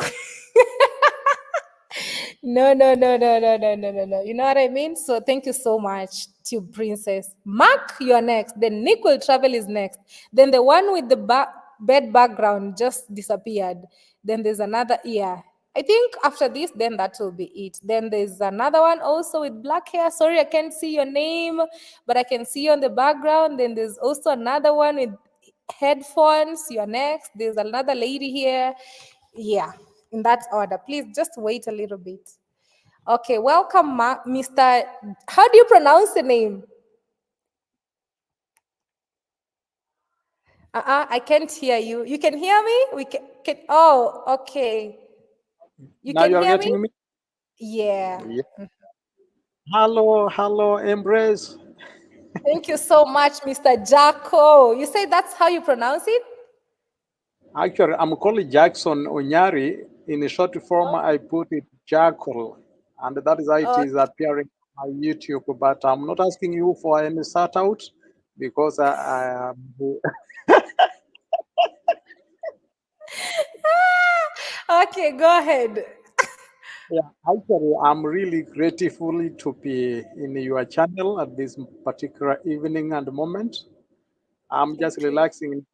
No, no, no, no, no, no, no, no, no. You know what I mean? So thank you so much to Princess. Mark, you're next. Then Nick will travel is next. Then the one with the bed background just disappeared. Then there's another ear. I think after this, then that will be it. Then there's another one also with black hair. Sorry, I can't see your name, but I can see you on the background. Then there's also another one with headphones. You're next. There's another lady here. Yeah, in that order. Please just wait a little bit. Okay, welcome, Mr. How do you pronounce the name? I can't hear you. You can hear me? We can oh, okay. You Now can you are hear me? getting me? Yeah. Yeah. Hello, hello, Embrace. Thank you so much, Mr. Jacko. You say that's how you pronounce it? Actually, I'm called Jackson Onyari. In the short form, I put it Jackal, and that is how it is appearing on my YouTube. But I'm not asking you for any shout out because I am. Okay, go ahead. Yeah, actually, I'm really grateful to be in your channel at this particular evening and moment. I'm just Thank you. relaxing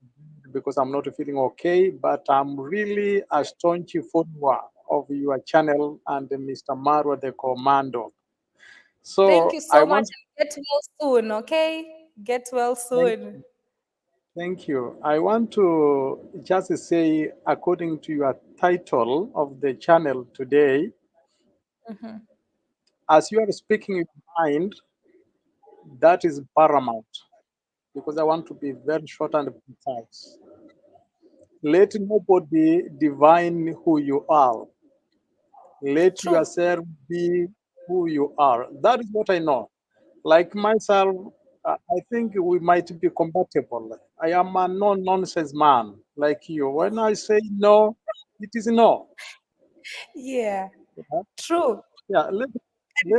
because I'm not feeling okay, but I'm really a staunch follower of your channel and Mr. Marwa the Commando. Thank So you I so much. want Get well soon, okay? Get well thank, soon. thank you. I want to just say, according to your title of the channel today, Mhm. as you are speaking your mind, that is paramount because I want to be very short and precise. Let nobody divine who you are. Let True. yourself be who you are. That is what I know. Like myself, I think we might be compatible. I am a no nonsense man like you. When I say no, it is no. Yeah, Yeah, true. yeah, let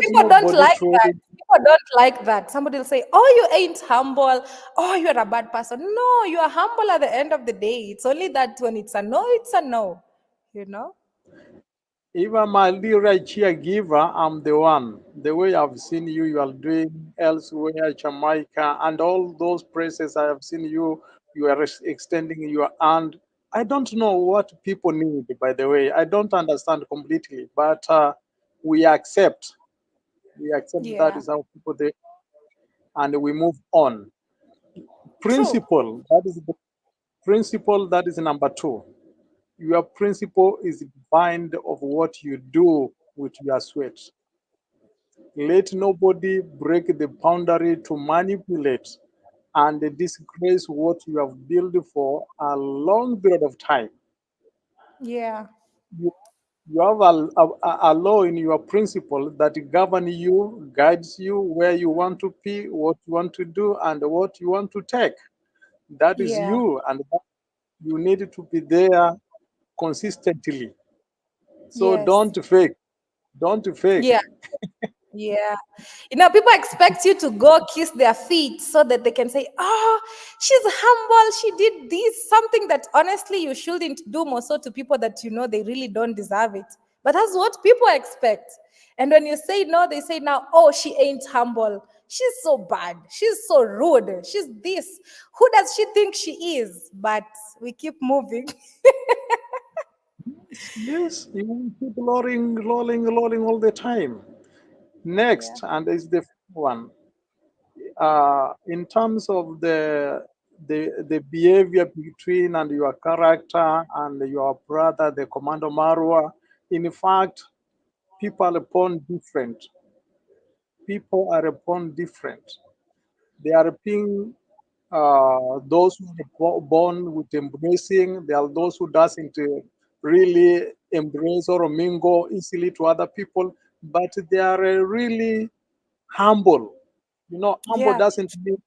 People don't nobody like that. truly. People don't like that. Somebody will say, oh, you ain't humble. Oh, you're a bad person. No, you are humble at the end of the day. It's only that when it's a no, it's a no. You know? If I'm a lyric caregiver, I'm the one. The way I've seen you, you are doing elsewhere, Jamaica, and all those places I have seen you, you are extending your hand. I don't know what people need, by the way. I don't understand completely, but we accept. We accept that Yeah. is how people they, and we move on. True. Principle, that is the principle, that is number two. Your principle is defined of what you do with your sweat. Let nobody break the boundary to manipulate and disgrace what you have built for a long period of time. Yeah. You, you have a law in your principle that govern you, guides you where you want to be, what you want to do, and what you want to take. That is Yeah. you, and you need to be there consistently. So Yes. don't fake. Don't fake. Yeah. Yeah. You know, people expect you to go kiss their feet so that they can say, oh, she's humble. She did this, something that honestly you shouldn't do more so to people that you know they really don't deserve it. But that's what people expect. And when you say no, they say now, oh, she ain't humble. She's so bad. She's so rude. She's this. Who does she think she is? But we keep moving. Yes, you keep lolling all the time. Next, and is the one, in terms of the behavior between and your character and your brother, the Commander Marwa. In fact, people are born different. People are born different. They are being those who are born with embracing. There are those who doesn't really embrace or mingle easily to other people, but they are really humble. You know, humble Yeah. doesn't mean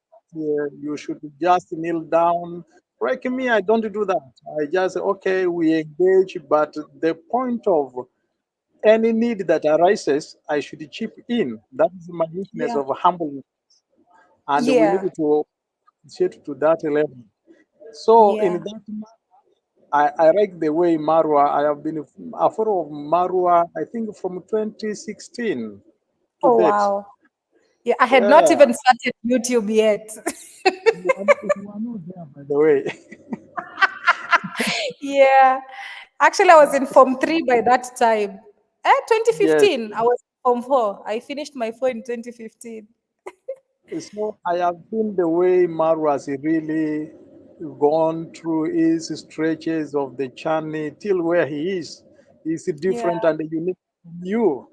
you should just kneel down. Like me, I don't do that. I just, okay, we engage, but the point of any need that arises, I should chip in. That is my weakness Yeah. of humbleness. And we need Yeah. to get to that level. So in Yeah. that, I like the way Marwa, I have been a follower of Marwa, I think from 2016 to Oh date. wow. Yeah, I had not Yeah, even started YouTube yet. you are not there, by the way. Yeah. Actually, I was in Form 3 by that time. Yes. 2015. I was in Form 4. I finished my 4 in 2015. So I have seen the way Maru has really gone through his stretches of the journey till where he is. He's Yeah. different and unique from you.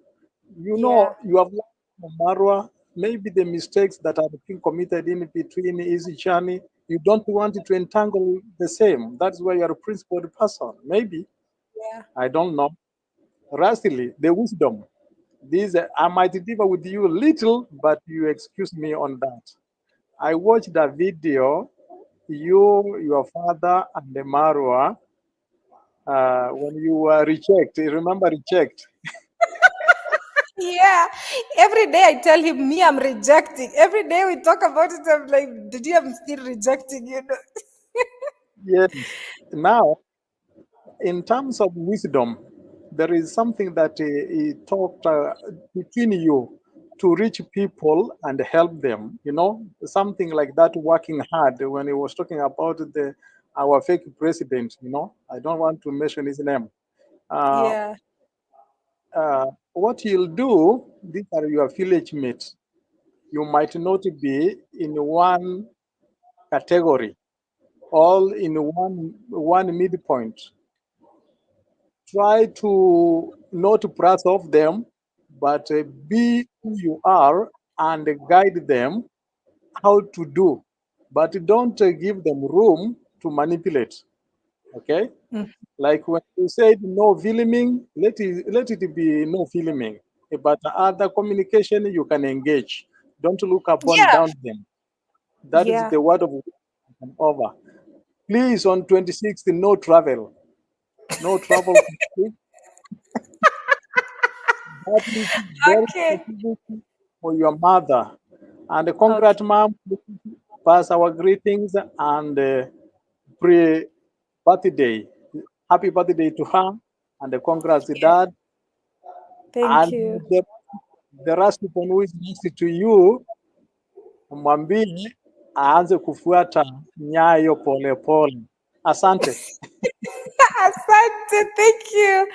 You Yeah. know, you have learned from Marwa, maybe the mistakes that have been committed in between his journey, you don't want to entangle the same. That's why you're a principled person. Maybe, Yeah. I don't know. Lastly, the wisdom. This I might differ with you little, but you excuse me on that. I watched the video, you, your father, and the Marwa, when you were rejected. Remember reject? Yeah. Every day I tell him, me, I'm rejecting. Every day we talk about it, I'm like, did you, I'm still rejecting, you know? Yes. Now, in terms of wisdom, there is something that he talked between you to reach people and help them. You know, something like that. Working hard when he was talking about the our fake president. You know, I don't want to mention his name. Uh, Yeah. what you'll do, these are your village mates. You might not be in one category, all in one midpoint. Try to not brush off them, but be who you are and guide them how to do. But don't give them room to manipulate. Okay? Mm. Like when you said no filming, let it be no filming. But other communication you can engage. Don't look upon Yeah. down them. That is Yeah. the word of wisdom over. Please on 26th, no travel. No travel. That is very Okay. specific for your mother. And Okay. congrats, mom. Pass our greetings and pre birthday. Happy birthday to her. And congrats, Yeah. dad. Thank And you. the rest people who is next to you, mwambie aanze kufuata nyayo pole pole. Asante. Asante. Thank you.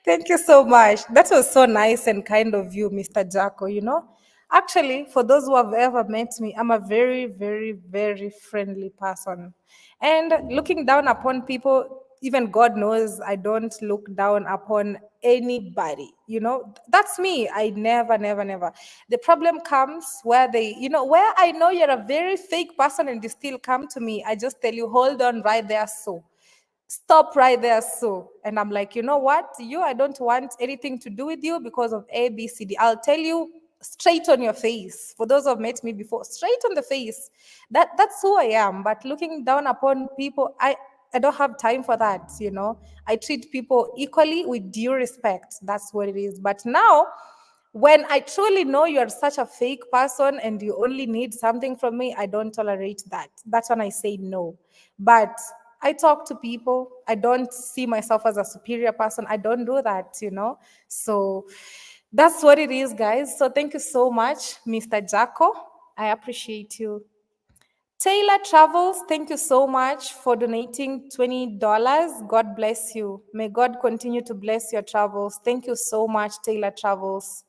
Thank you so much. That was so nice and kind of you, Mr. Jacko. You know, actually, for those who have ever met me, I'm a very, very, very friendly person. And looking down upon people, even God knows I don't look down upon anybody. You know, that's me. I never, never, never. The problem comes where where I know you're a very fake person and you still come to me. I just tell you, hold on right there, so stop right there, so. And I'm like, you know what, I don't want anything to do with you because of ABCD. I'll tell you straight on your face. For those who have met me before, straight on the face. That's who I am. But looking down upon people, I don't have time for that. I treat people equally with due respect. That's what it is. But now, when I truly know you're such a fake person and you only need something from me, I don't tolerate that. That's when I say no. But I talk to people. I don't see myself as a superior person. I don't do that. So that's what it is, guys. So thank you so much, Mr. Jacko. I appreciate you. Taylor Travels, thank you so much for donating $20. God bless you. May God continue to bless your travels. Thank you so much, Taylor Travels.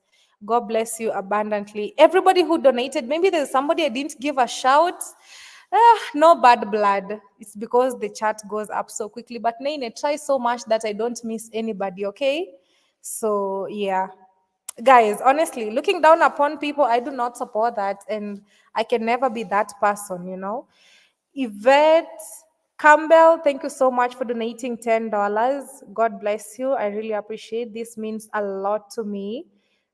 God bless you abundantly. Everybody who donated, maybe there's somebody I didn't give a shout. No bad blood. It's because the chat goes up so quickly. But Nene, try so much that I don't miss anybody, okay? So, yeah. Guys, honestly, looking down upon people, I do not support that. And I can never be that person, you know? Yvette Campbell, thank you so much for donating $10. God bless you. I really appreciate this. Means a lot to me.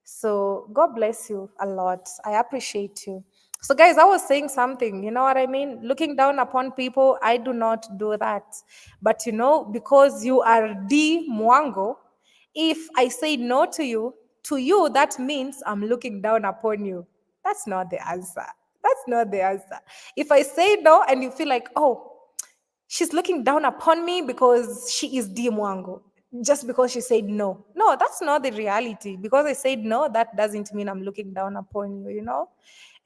So God bless you a lot. I appreciate you. So guys, I was saying something, you know what I mean? Looking down upon people, I do not do that. But you know, because you are D Mwango, if I say no to you, that means I'm looking down upon you. That's not the answer. That's not the answer. If I say no and you feel like, oh, she's looking down upon me because she is D Mwango, just because she said no. No, that's not the reality. Because I said no, that doesn't mean I'm looking down upon you, you know?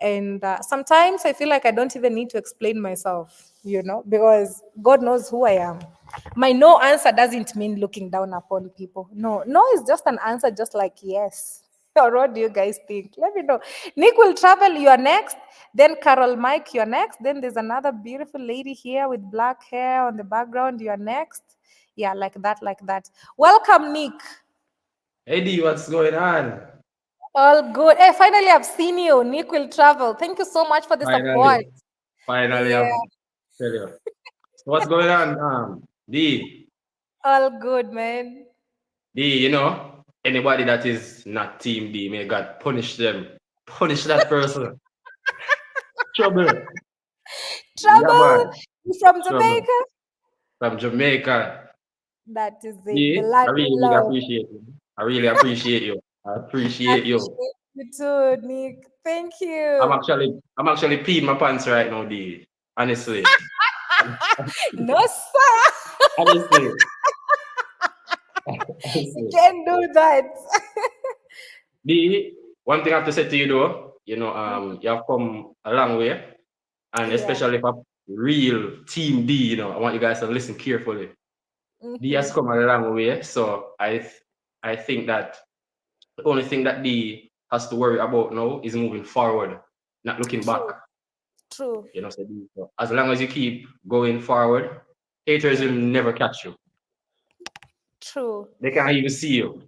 And sometimes I feel like I don't even need to explain myself, you know, because God knows who I am. My no answer doesn't mean looking down upon people. No, no is just an answer, just like yes. Or what do you guys think? Let me know. Nick will travel, you are next. Then Carol Mike, you're next. Then there's another beautiful lady here with black hair on the background. You're next. Yeah, like that, like that. Welcome, Nick. Hey D, what's going on? All good. Hey, finally, I've seen you. Nick will travel. Thank you so much for the support. Finally, Yeah, I've tell you. So what's going on? D, all good, man. you know, anybody that is not Team D, may God punish them. Punish that person. Trouble. Yeah, Trouble. man. You from Trouble. Jamaica? From Jamaica. That is it. The D, land I we really love. appreciate you. I really appreciate you. I appreciate you. Appreciate you too, Nick. Thank I'm you. actually peeing my pants right now, D. Honestly. No, sir. Honestly. You Honestly. can't do that. D, one thing I have to say to you though, you know, you have come a long way, and Yeah. especially for real Team D, you know, I want you guys to listen carefully. D has come a long way, so I think that the only thing that D has to worry about now is moving forward, not looking back. True. You know, so D, so as long as you keep going forward, haters will never catch you. True. They can't even see you.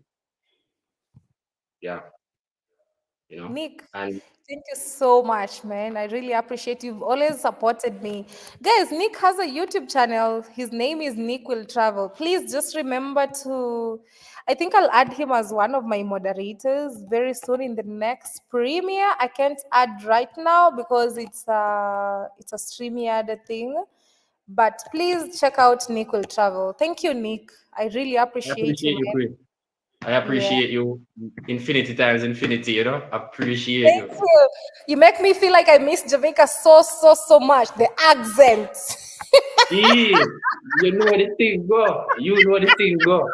Yeah. You know, Nick, and thank you so much, man. I really appreciate you've always supported me. Guys, Nick has a YouTube channel. His name is Nick Will Travel. Please just remember to, I think I'll add him as one of my moderators very soon in the next premiere. I can't add right now because it's a StreamYard thing. But please check out Nick Will Travel. Thank you, Nick. I really I appreciate you, appreciate you, man. Chris. I appreciate you infinity times infinity, you know. Appreciate Thank you. you. You make me feel like I miss Jamaica so much. The accent. Yeah, you know the thing go. You know the thing go.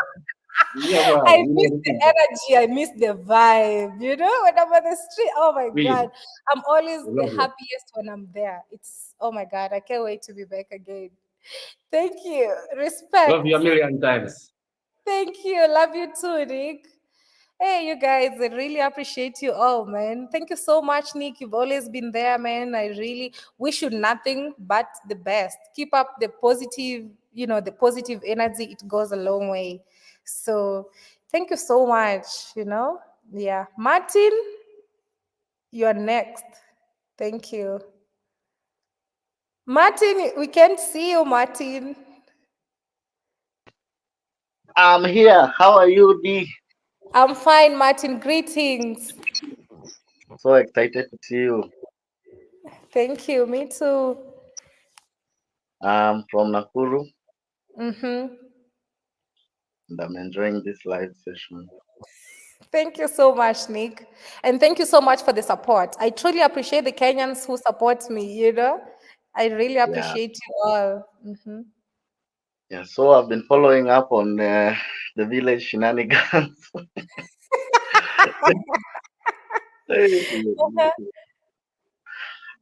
Yeah, I man. You miss know the the thing go. energy. I miss the vibe. You know, when I'm on the street, oh my Really, God. I'm always I the love you. happiest when I'm there. It's, oh my God. I can't wait to be back again. Thank you. Love Respect. you a million times. Thank you. Love you too, Nick. Hey, you guys, I really appreciate you all, man. Thank you so much, Nick. You've always been there, man. I really wish you nothing but the best. Keep up the positive, you know, the positive energy. It goes a long way. So thank you so much, you know. Yeah. Martin, you're next. Thank you. Martin, we can't see you, Martin. I'm here. How are you, D? I'm fine, Martin. Greetings. So excited to see you. Thank you. Me too. I'm from Nakuru Mm-hmm. and I'm enjoying this live session. Thank you so much, Nick. And thank you so much for the support. I truly appreciate the Kenyans who support me, you know. I really Yeah, appreciate you all. yeah. So I've been following up on the village shenanigans.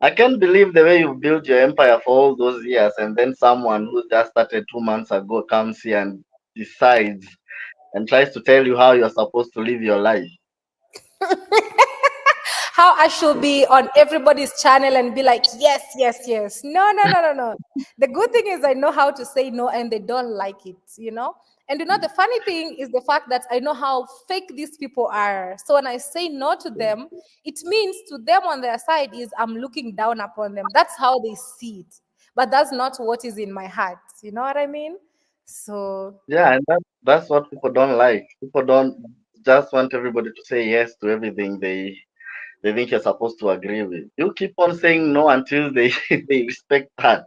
I can't believe the way you've built your empire for all those years, and then someone who just started 2 months ago comes here and decides and tries to tell you how you're supposed to live your life. How I should be on everybody's channel and be like, yes, yes, yes. No, no, no, no, no. The good thing is I know how to say no and they don't like it, you know? And you know, the funny thing is the fact that I know how fake these people are. So when I say no to them, it means to them on their side is I'm looking down upon them. That's how they see it. But that's not what is in my heart. You know what I mean? So Yeah, and that's what people don't like. People don't just want everybody to say yes to everything they think you're supposed to agree with. You keep on saying no until they they respect that.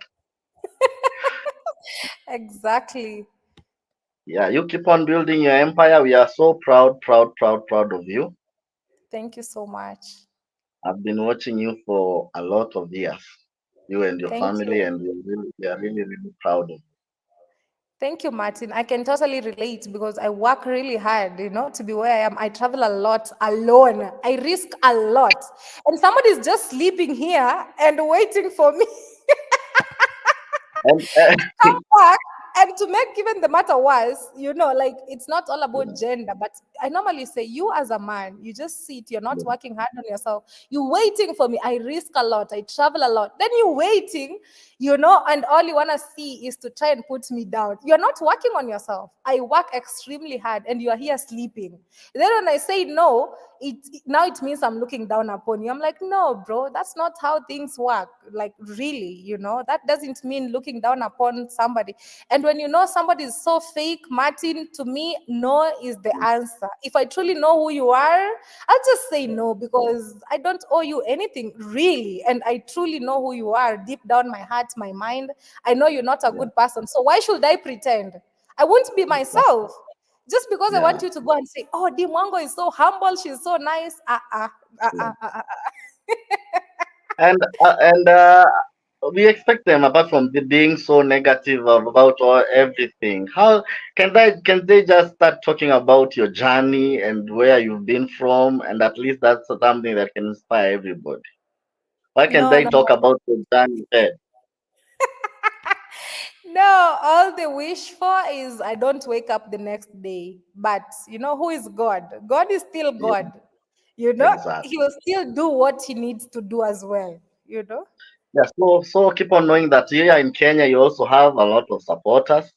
exactly. Yeah, you keep on building your empire. We are so proud, proud, proud, proud of you. Thank you so much. I've been watching you for a lot of years, you and your Thank family, you. and we are really, really proud of you. Thank you, Martin. I can totally relate because I work really hard, you know, to be where I am. I travel a lot alone. I risk a lot. And somebody's just sleeping here and waiting for me And come back. And to make even the matter worse, you know, like it's not all about gender, but I normally say you as a man, you just sit, you're not working hard on yourself. You're waiting for me. I risk a lot. I travel a lot. Then you're waiting, you know, and all you want to see is to try and put me down. You're not working on yourself. I work extremely hard and you are here sleeping. Then when I say no, now it means I'm looking down upon you. I'm like, no, bro, that's not how things work. Like, really, you know, that doesn't mean looking down upon somebody. And when you know somebody is so fake, Martin, to me, no is the answer. If I truly know who you are, I'll just say no because I don't owe you anything, really. And I truly know who you are deep down my heart, my mind. I know you're not a good person. So why should I pretend? I won't be myself. Just because I yeah, want you to go and say, oh, Dimwango is so humble, she's so nice. and we expect them, apart from being so negative about everything. How can they just start talking about your journey and where you've been from, and at least that's something that can inspire everybody. Why can No, they no, talk about your journey there? no. All they wish for is I don't wake up the next day. But you know who is God? God is still Yeah, God. You know, exactly. He will still do what He needs to do as well. You know. Yeah, so keep on knowing that here in Kenya you also have a lot of supporters.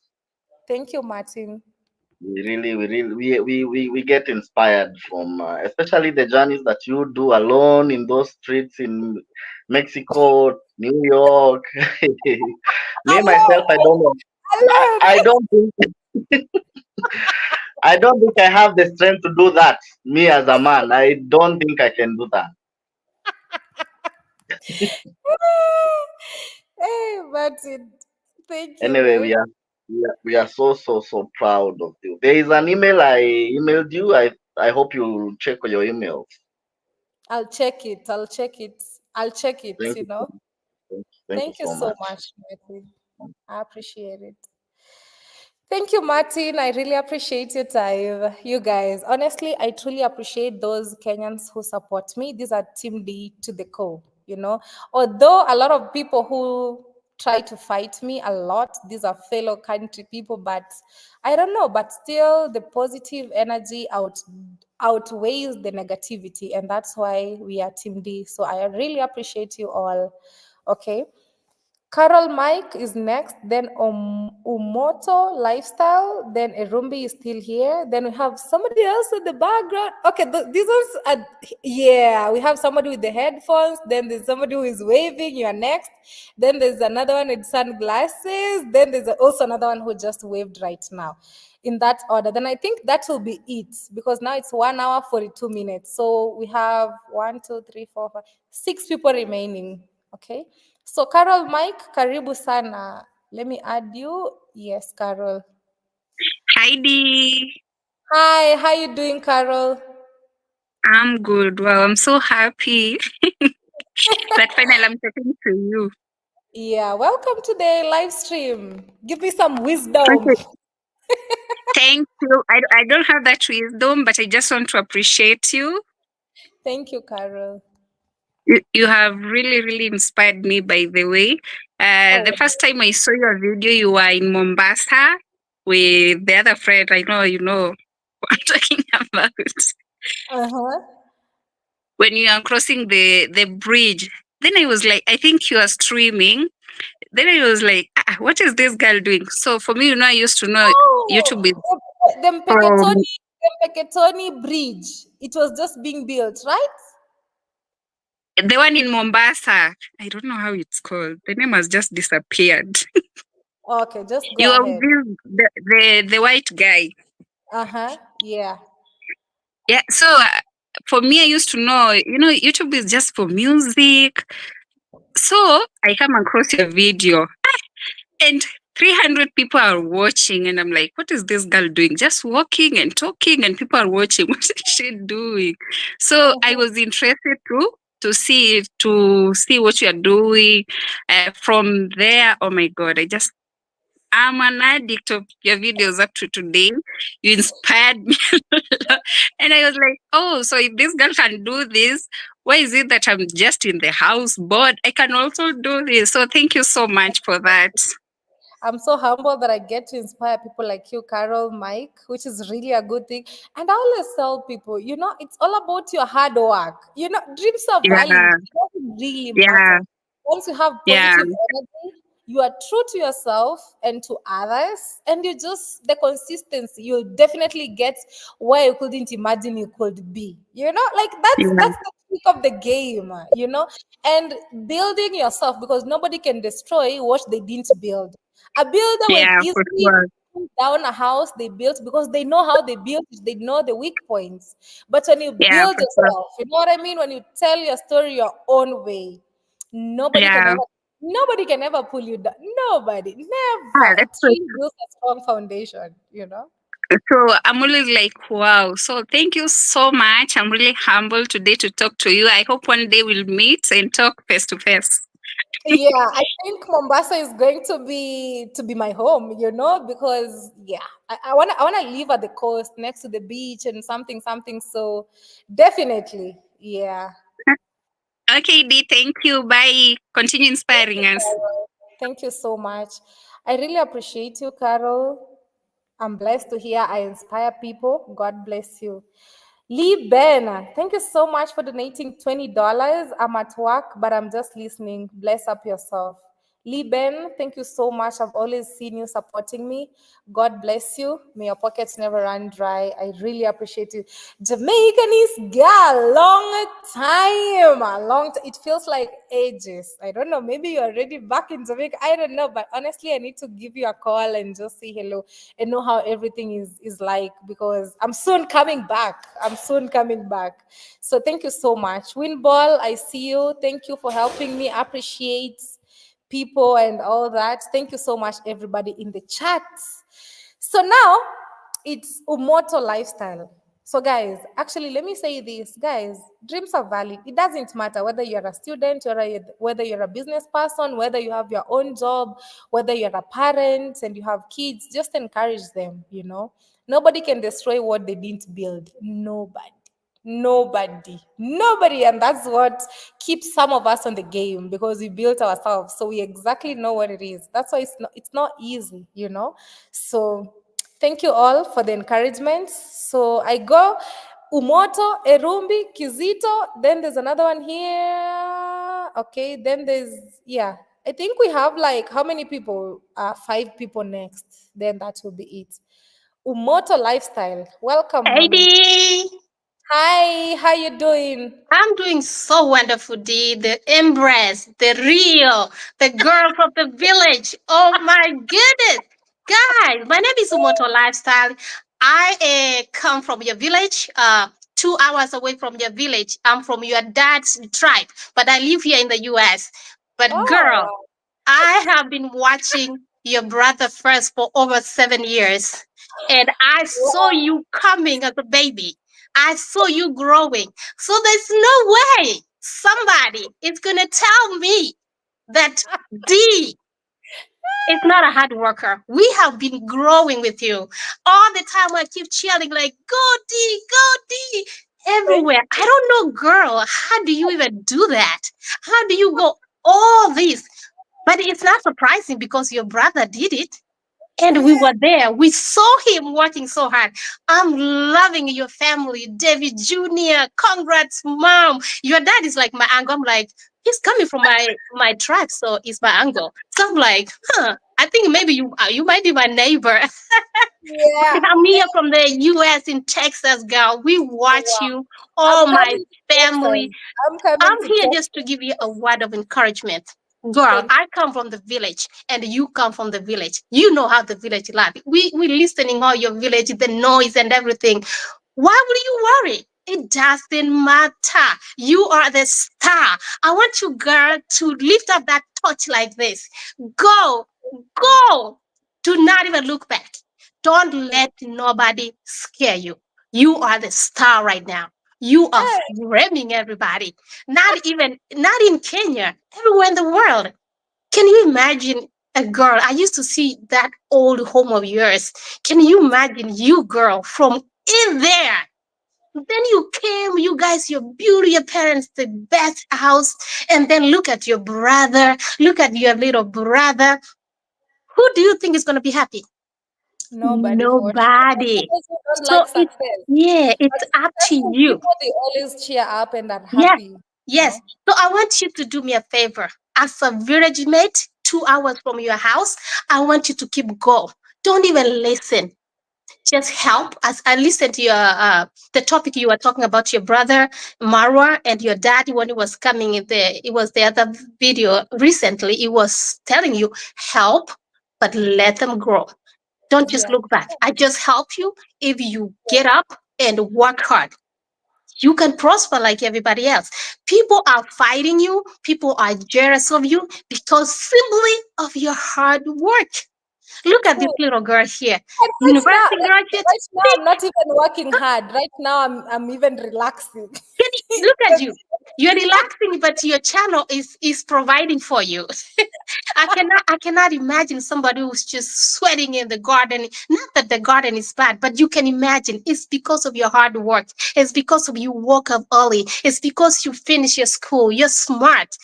Thank you, Martin. We get inspired from especially the journeys that you do alone in those streets in Mexico, New York. Me myself, I don't know. Alone. I don't think I don't think I have the strength to do that. Me as a man, I don't think I can do that. Hey, Martin. Thank you, Anyway, man. we are so proud of you. There is an email I emailed you. I hope you check your emails. I'll check it. I'll check it. I'll check it, Thank you you. know. Thank you Thank you so so much. much, Martin. I appreciate it. Thank you, Martin. I really appreciate your time. You guys, honestly, I truly appreciate those Kenyans who support me. These are Team D to the core, you know. Although a lot of people who try to fight me a lot, these are fellow country people, but I don't know, but still the positive energy outweighs the negativity, and that's why we are Team D. So I really appreciate you all. Okay. Carol Mike is next, then Umoto Lifestyle, then Erumbi is still here. Then we have somebody else in the background. Okay, these ones are, yeah, we have somebody with the headphones, then there's somebody who is waving, you are next. Then there's another one with sunglasses, then there's also another one who just waved right now. In that order, then I think that will be it because now it's 1 hour 42 minutes. So we have 1, 2, 3, 4, 5, 6 people remaining. Okay. So Carol Mike, karibu sana. Let me add you. Yes, Carol. Heidi, Hi, how you doing, Carol? I'm good. Wow, I'm so happy that finally I'm talking to you. Yeah, welcome to the live stream. Give me some wisdom. Okay, thank you. I don't have that wisdom, but I just want to appreciate you. Thank you, Carol. You have really, really inspired me, by the way. Oh, The first time I saw your video, you were in Mombasa with the other friend. I know you know what I'm talking about. uh-huh. when you are crossing the bridge. Then I was like, I think you are streaming. Then I was like, what is this girl doing? So for me, I used to know YouTube is The from Mpeketoni Bridge. It was just being built, right? the one in Mombasa. I don't know how it's called. The name has just disappeared. Okay, just You go are ahead. with the white guy. Yeah. Yeah. So for me, I used to know, YouTube is just for music. So I come across your video and 300 people are watching, and I'm like, what is this girl doing? Just walking and talking, and people are watching. What is she doing? So I was interested to see what you're doing. From there, oh my God, I'm an addict of your videos up to today. You inspired me a lot. And I was like, oh, so if this girl can do this, why is it that I'm just in the house bored? I can also do this. So thank you so much for that. I'm so humbled that I get to inspire people like you, Carol, Mike, which is really a good thing. And I always tell people, it's all about your hard work. Dreams are valid. Yeah. It doesn't really Yeah. matter. Once you have Yeah. positive energy, you are true to yourself and to others, and the consistency, you'll definitely get where you couldn't imagine you could be. That's the trick of the game, and building yourself, because nobody can destroy what they didn't build. A builder will Yeah, for easily sure. pull down a house they built because they know how they built it, they know the weak points. But when you Yeah, build for sure. yourself, you know what I mean? When you tell your story your own way, nobody can ever pull you down. Nobody, never. It That's so really builds a strong foundation. So I'm always like, wow. So thank you so much. I'm really humbled today to talk to you. I hope one day we'll meet and talk face to face. Yeah, I think Mombasa is going to be my home, because I wanna live at the coast next to the beach and something. So definitely, yeah. Okay, Dee, thank you. Bye. Continue inspiring us. Thank you so much. I really appreciate you, Carol. I'm blessed to hear I inspire people. God bless you. Lee Ben, thank you so much for donating $20. I'm at work, but I'm just listening. Bless up yourself. Lee Ben, thank you so much. I've always seen you supporting me. God bless you. May your pockets never run dry. I really appreciate you. Jamaicanese girl, long time. It feels like ages. I don't know. Maybe you're already back in Jamaica. I don't know. But honestly, I need to give you a call and just say hello and know how everything is like, because I'm soon coming back. So thank you so much. Winball, I see you. Thank you for helping me. Appreciate people and all that. Thank you so much, everybody in the chat. So now it's Umoto lifestyle. So guys, actually, let me say this, guys, dreams are valid. It doesn't matter whether you're a student, whether you're a business person, whether you have your own job, whether you're a parent and you have kids, just encourage them, Nobody can destroy what they didn't build. Nobody. And that's what keeps some of us on the game, because we built ourselves. So we exactly know what it is. That's why it's not easy, So thank you all for the encouragement. So I go Umoto, Erumbi, Kizito. Then there's another one here. Okay. Then I think we have how many people? 5 people next. Then that will be it. Umoto lifestyle. Welcome, Hey, mommy. Dee. Hi, how you doing? I'm doing so wonderful, Dee. The embrace, the real, the girl from the village. Oh my goodness. Guys, my name is Umoto Lifestyle. I come from your village, 2 hours away from your village. I'm from your dad's tribe, but I live here in the US. But girl, I have been watching your brother first for over 7 years, and I saw you coming as a baby. I saw you growing. So there's no way somebody is going to tell me that Dee is not a hard worker. We have been growing with you. All the time I keep cheering like, go Dee, everywhere. I don't know, girl, how do you even do that? How do you go all this? But it's not surprising because your brother did it. And we were there. We saw him working so hard. I'm loving your family, David Jr. Congrats, mom. Your dad is like my uncle. I'm like, he's coming from my tribe, so he's my uncle. So I'm like, I think maybe you might be my neighbor. Yeah. I'm here from the US in Texas, girl. We watch Wow. you, all I'm my coming to family. Texas. I'm coming I'm to here Texas. just to give you a word of encouragement. Girl, Thank I come from the village and you come from the village. You know how the village life. We listening all your village, the noise and everything. Why would you worry? It doesn't matter. You are the star. I want you, girl, to lift up that torch like this. Go, go. Do not even look back. Don't let nobody scare you. You are the star right now. You are framing everybody. Not in Kenya, everywhere in the world. Can you imagine a girl? I used to see that old home of yours. Can you imagine you, girl, from in there? Then you came, you guys, your beauty, your parents, the best house, and then look at your brother, look at your little brother. Who do you think is going to be happy? Nobody for sure. Nobody. Those who don't So like success. it's But up to successful you. people, they always cheer up and are Yes, happy. yes. So I want you to do me a favor. As a village mate, 2 hours from your house, I want you to keep go. Don't even listen. Just help. As I listened to your the topic you were talking about your brother Marwa and your dad when he was coming in there. It was the other video recently. He was telling you help, but let them grow. Don't just Yeah. look back. I just help you if you get up and work hard. You can prosper like everybody else. People are fighting you, people are jealous of you because simply of your hard work. Look at this True. little girl here. And University graduate. right now, I'm not even working hard. Right now, I'm even relaxing. Look at you. You're relaxing, but your channel is providing for you. I cannot imagine somebody who's just sweating in the garden. Not that the garden is bad, but you can imagine it's because of your hard work. It's because of you woke up early. It's because you finish your school. You're smart.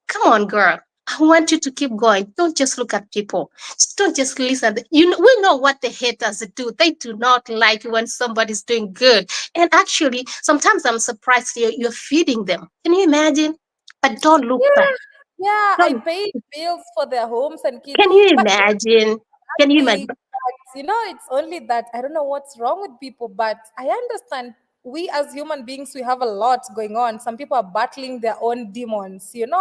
Come on, girl. I want you to keep going. Don't just look at people. Don't just listen. You know, we know what the haters do. They do not like when somebody's doing good. And actually, sometimes I'm surprised you're feeding them. Can you imagine? But don't look back. Yeah, I Don't. paid bills for their homes and kids. Can you But imagine? Can you imagine? it's only that I don't know what's wrong with people, but I understand we as human beings, we have a lot going on. Some people are battling their own demons, and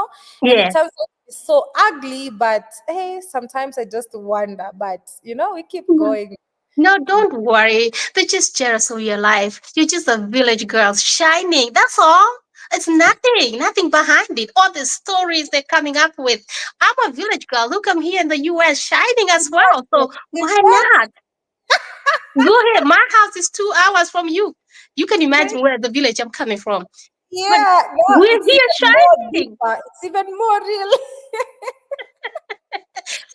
Yeah. it turns out it's so ugly, but hey, sometimes I just wonder, but we keep going. No, don't worry. They're just jealous of your life. You're just a village girl shining. That's all. It's nothing behind it. All the stories they're coming up with. I'm a village girl. Look, I'm here in the US shining as well. So why not? Go ahead. My house is 2 hours from you. You can imagine where the village I'm coming from. Yeah, no, We're it's here even more shining. deeper. It's even more real.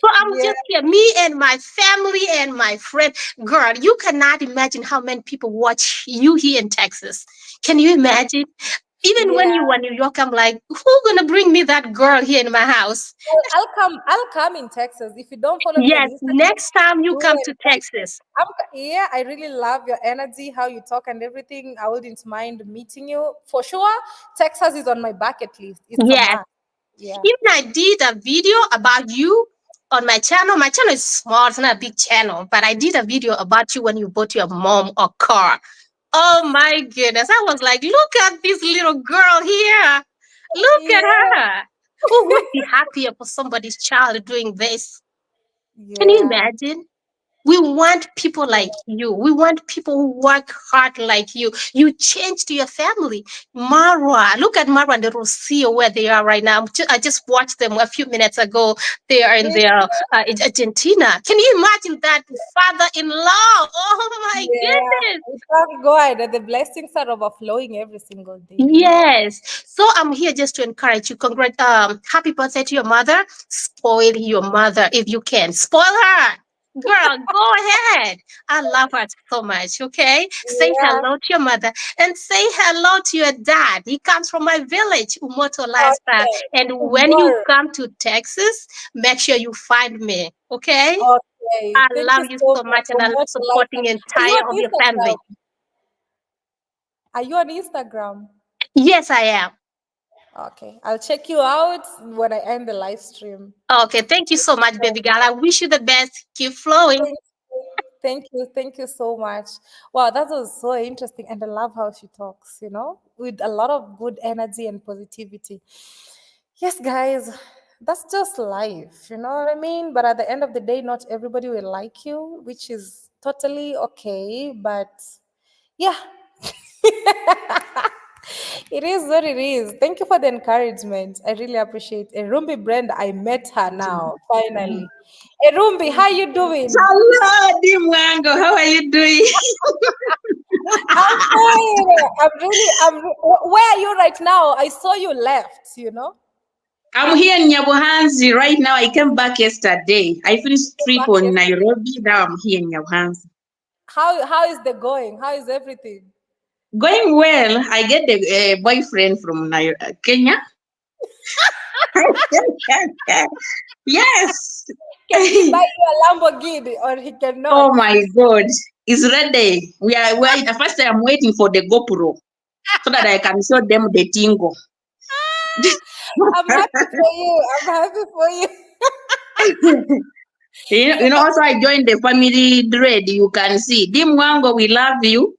So I'm just here, me and my family and my friend. Girl, you cannot imagine how many people watch you here in Texas. Can you imagine? Even when you were in New York, I'm like, who's gonna bring me that girl here in my house? Well, I'll come in Texas. If you don't follow me on Yes, Instagram, next time you do come it. to Texas. I really love your energy, how you talk and everything. I wouldn't mind meeting you for sure. Texas is on my bucket list. It's a Yes. must. Yeah. Even I did a video about you on my channel. My channel is small, it's not a big channel, but I did a video about you when you bought your mom a car. Oh my goodness. I was like, look at this little girl here. Look at her. Who would be happier for somebody's child doing this? Can you imagine? We want people like you. We want people who work hard like you. You changed your family. Marwa, look at Marwa and the Rocio where they are right now. I just watched them a few minutes ago. They are in Argentina. Can you imagine that father-in-law? Oh my goodness. Thank God that the blessings are overflowing every single day. Yes. So I'm here just to encourage you. Happy birthday to your mother. Spoil your mother if you can. Spoil her. Girl, go ahead. I love her so much. Okay. Say hello to your mother and say hello to your dad. He comes from my village, Umoto Lifestyle. And when you come to Texas, make sure you find me. Okay. Yay. I Thank love you you so so much much, for and I love more to life. supporting Are you entire on of your family. Instagram? Are you on Instagram? Yes, I am. Okay, I'll check you out when I end the live stream. Okay, thank you so much, baby girl. I wish you the best. Keep flowing. Thank you so much. Wow, that was so interesting, and I love how she talks, you know, with a lot of good energy and positivity. Yes, guys, that's just life, you know what I mean? But at the end of the day, not everybody will like you, which is totally okay, but yeah. It is what it is. Thank you for the encouragement. I really appreciate it. Rumbi Brenda, I met her now, finally. Rumbi, how you doing? Hello, Dimwango. How are you doing? I'm fine. Where are you right now? I saw you left, you know? I'm here in Nyabuhanzi right now. I came back yesterday. I finished trip on Nairobi. Now I'm here in Nyabuhanzi. How is the going? How is everything? Going well. I get a boyfriend from Kenya. Yes. Can he buy you a Lamborghini or he cannot? Oh my God. It's ready. We are waiting. First, I'm waiting for the GoPro so that I can show them the tingo. I'm happy for you. I'm happy for you. You know, also I joined the family dread. You can see. Dimwango, we love you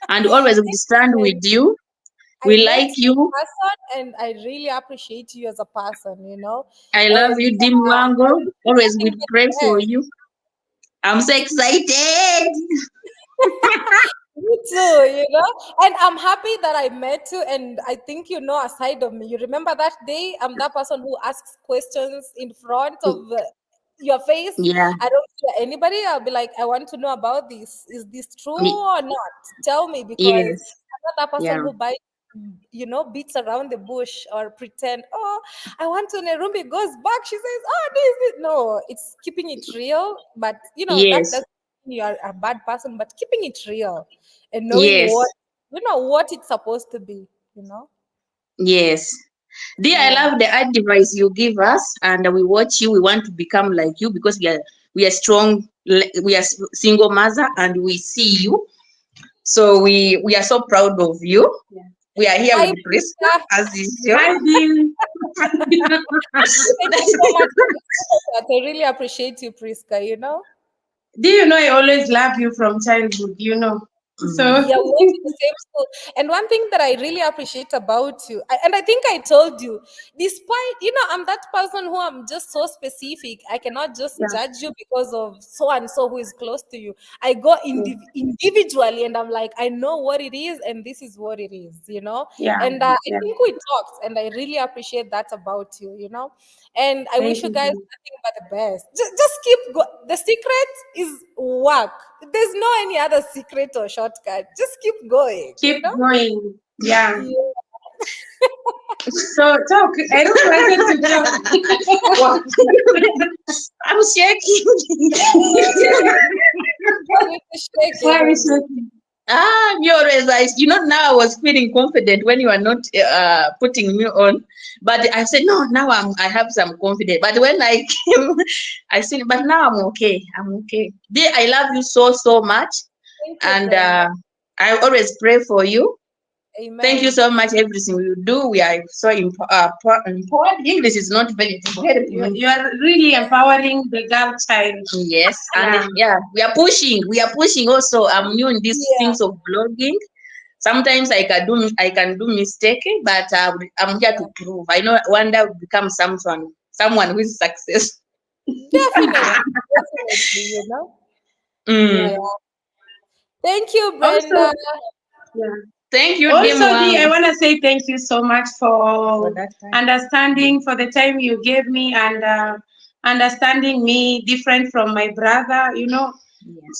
and always we stand with you. We like you. Person, and I really appreciate you as a person, you know. I love you, Dimwango. Always we pray for you. I'm so excited. Me too, you know. And I'm happy that I met you, and I think you know a side of me. You remember that day? I'm that person who asks questions in front of your face. Yeah. I don't fear anybody. I'll be like, I want to know about this. Is this true or not? Tell me, because Yes. I'm not that person Yeah. who beats around the bush or pretend, oh, I want to. Nerumbi goes back. She says, oh, this. No, it's keeping it real. But you know that Yes. doesn't mean you are a bad person. But keeping it real and knowing Yes. what it's supposed to be. You know. Yes. Dear, I love the advice you give us, and we watch you. We want to become like you because we are strong. We are single mother, and we see you. So we are so proud of you. Yeah. We are here Hi, with Priska, as usual. Hi, Dean. Thank you so much. I really appreciate you, Priska. You know. Do you know I always love you from childhood, you know? So yeah, we went to the same school. And one thing that I really appreciate about you, and I think I told you, despite, I'm that person who I'm just so specific. I cannot just judge you because of so and so who is close to you. I go individually and I'm like, I know what it is and this is what it is, And I think we talked and I really appreciate that about you, And I wish you guys nothing but the best. Just keep the secret is work. There's no any other secret or shortcut. Just keep going. Keep going. Yeah. So talk. I don't want to talk. I'm shaking. Why are you shaking? You always like, now I was feeling confident when you are not putting me on, but I said no. Now I have some confidence. But when I came, I said, but now I'm okay. I'm okay. Dear, I love you so much, and I always pray for you. Amen. Thank you so much. Everything you do, we are so empowered. English is not very. You are really empowering the girl child. Yes, and we are pushing. We are pushing. Also, I'm new in these things of blogging. Sometimes I can do mistake, but I'm here to prove. I know one day I will become someone who is success. Definitely, Yeah. Thank you, Brenda. Also, Thank you, also, Dee, I want to say thank you so much for understanding, for the time you gave me, and understanding me different from my brother.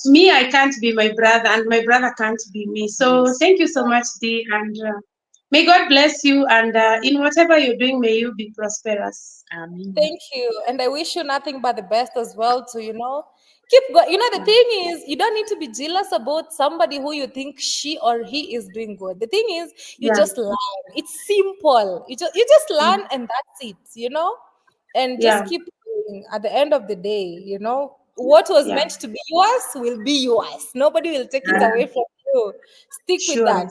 Me, I can't be my brother, and my brother can't be me. So thank you so much, Dee, and may God bless you, and in whatever you're doing, may you be prosperous. Amen. Thank you, and I wish you nothing but the best as well. To keep going. The thing is, you don't need to be jealous about somebody who you think she or he is doing good. The thing is, you just learn. It's simple. You just learn, and that's it. And just keep going. At the end of the day, what was Yeah. meant to be yours will be yours. Nobody will take it away from you. Stick with that. Sure.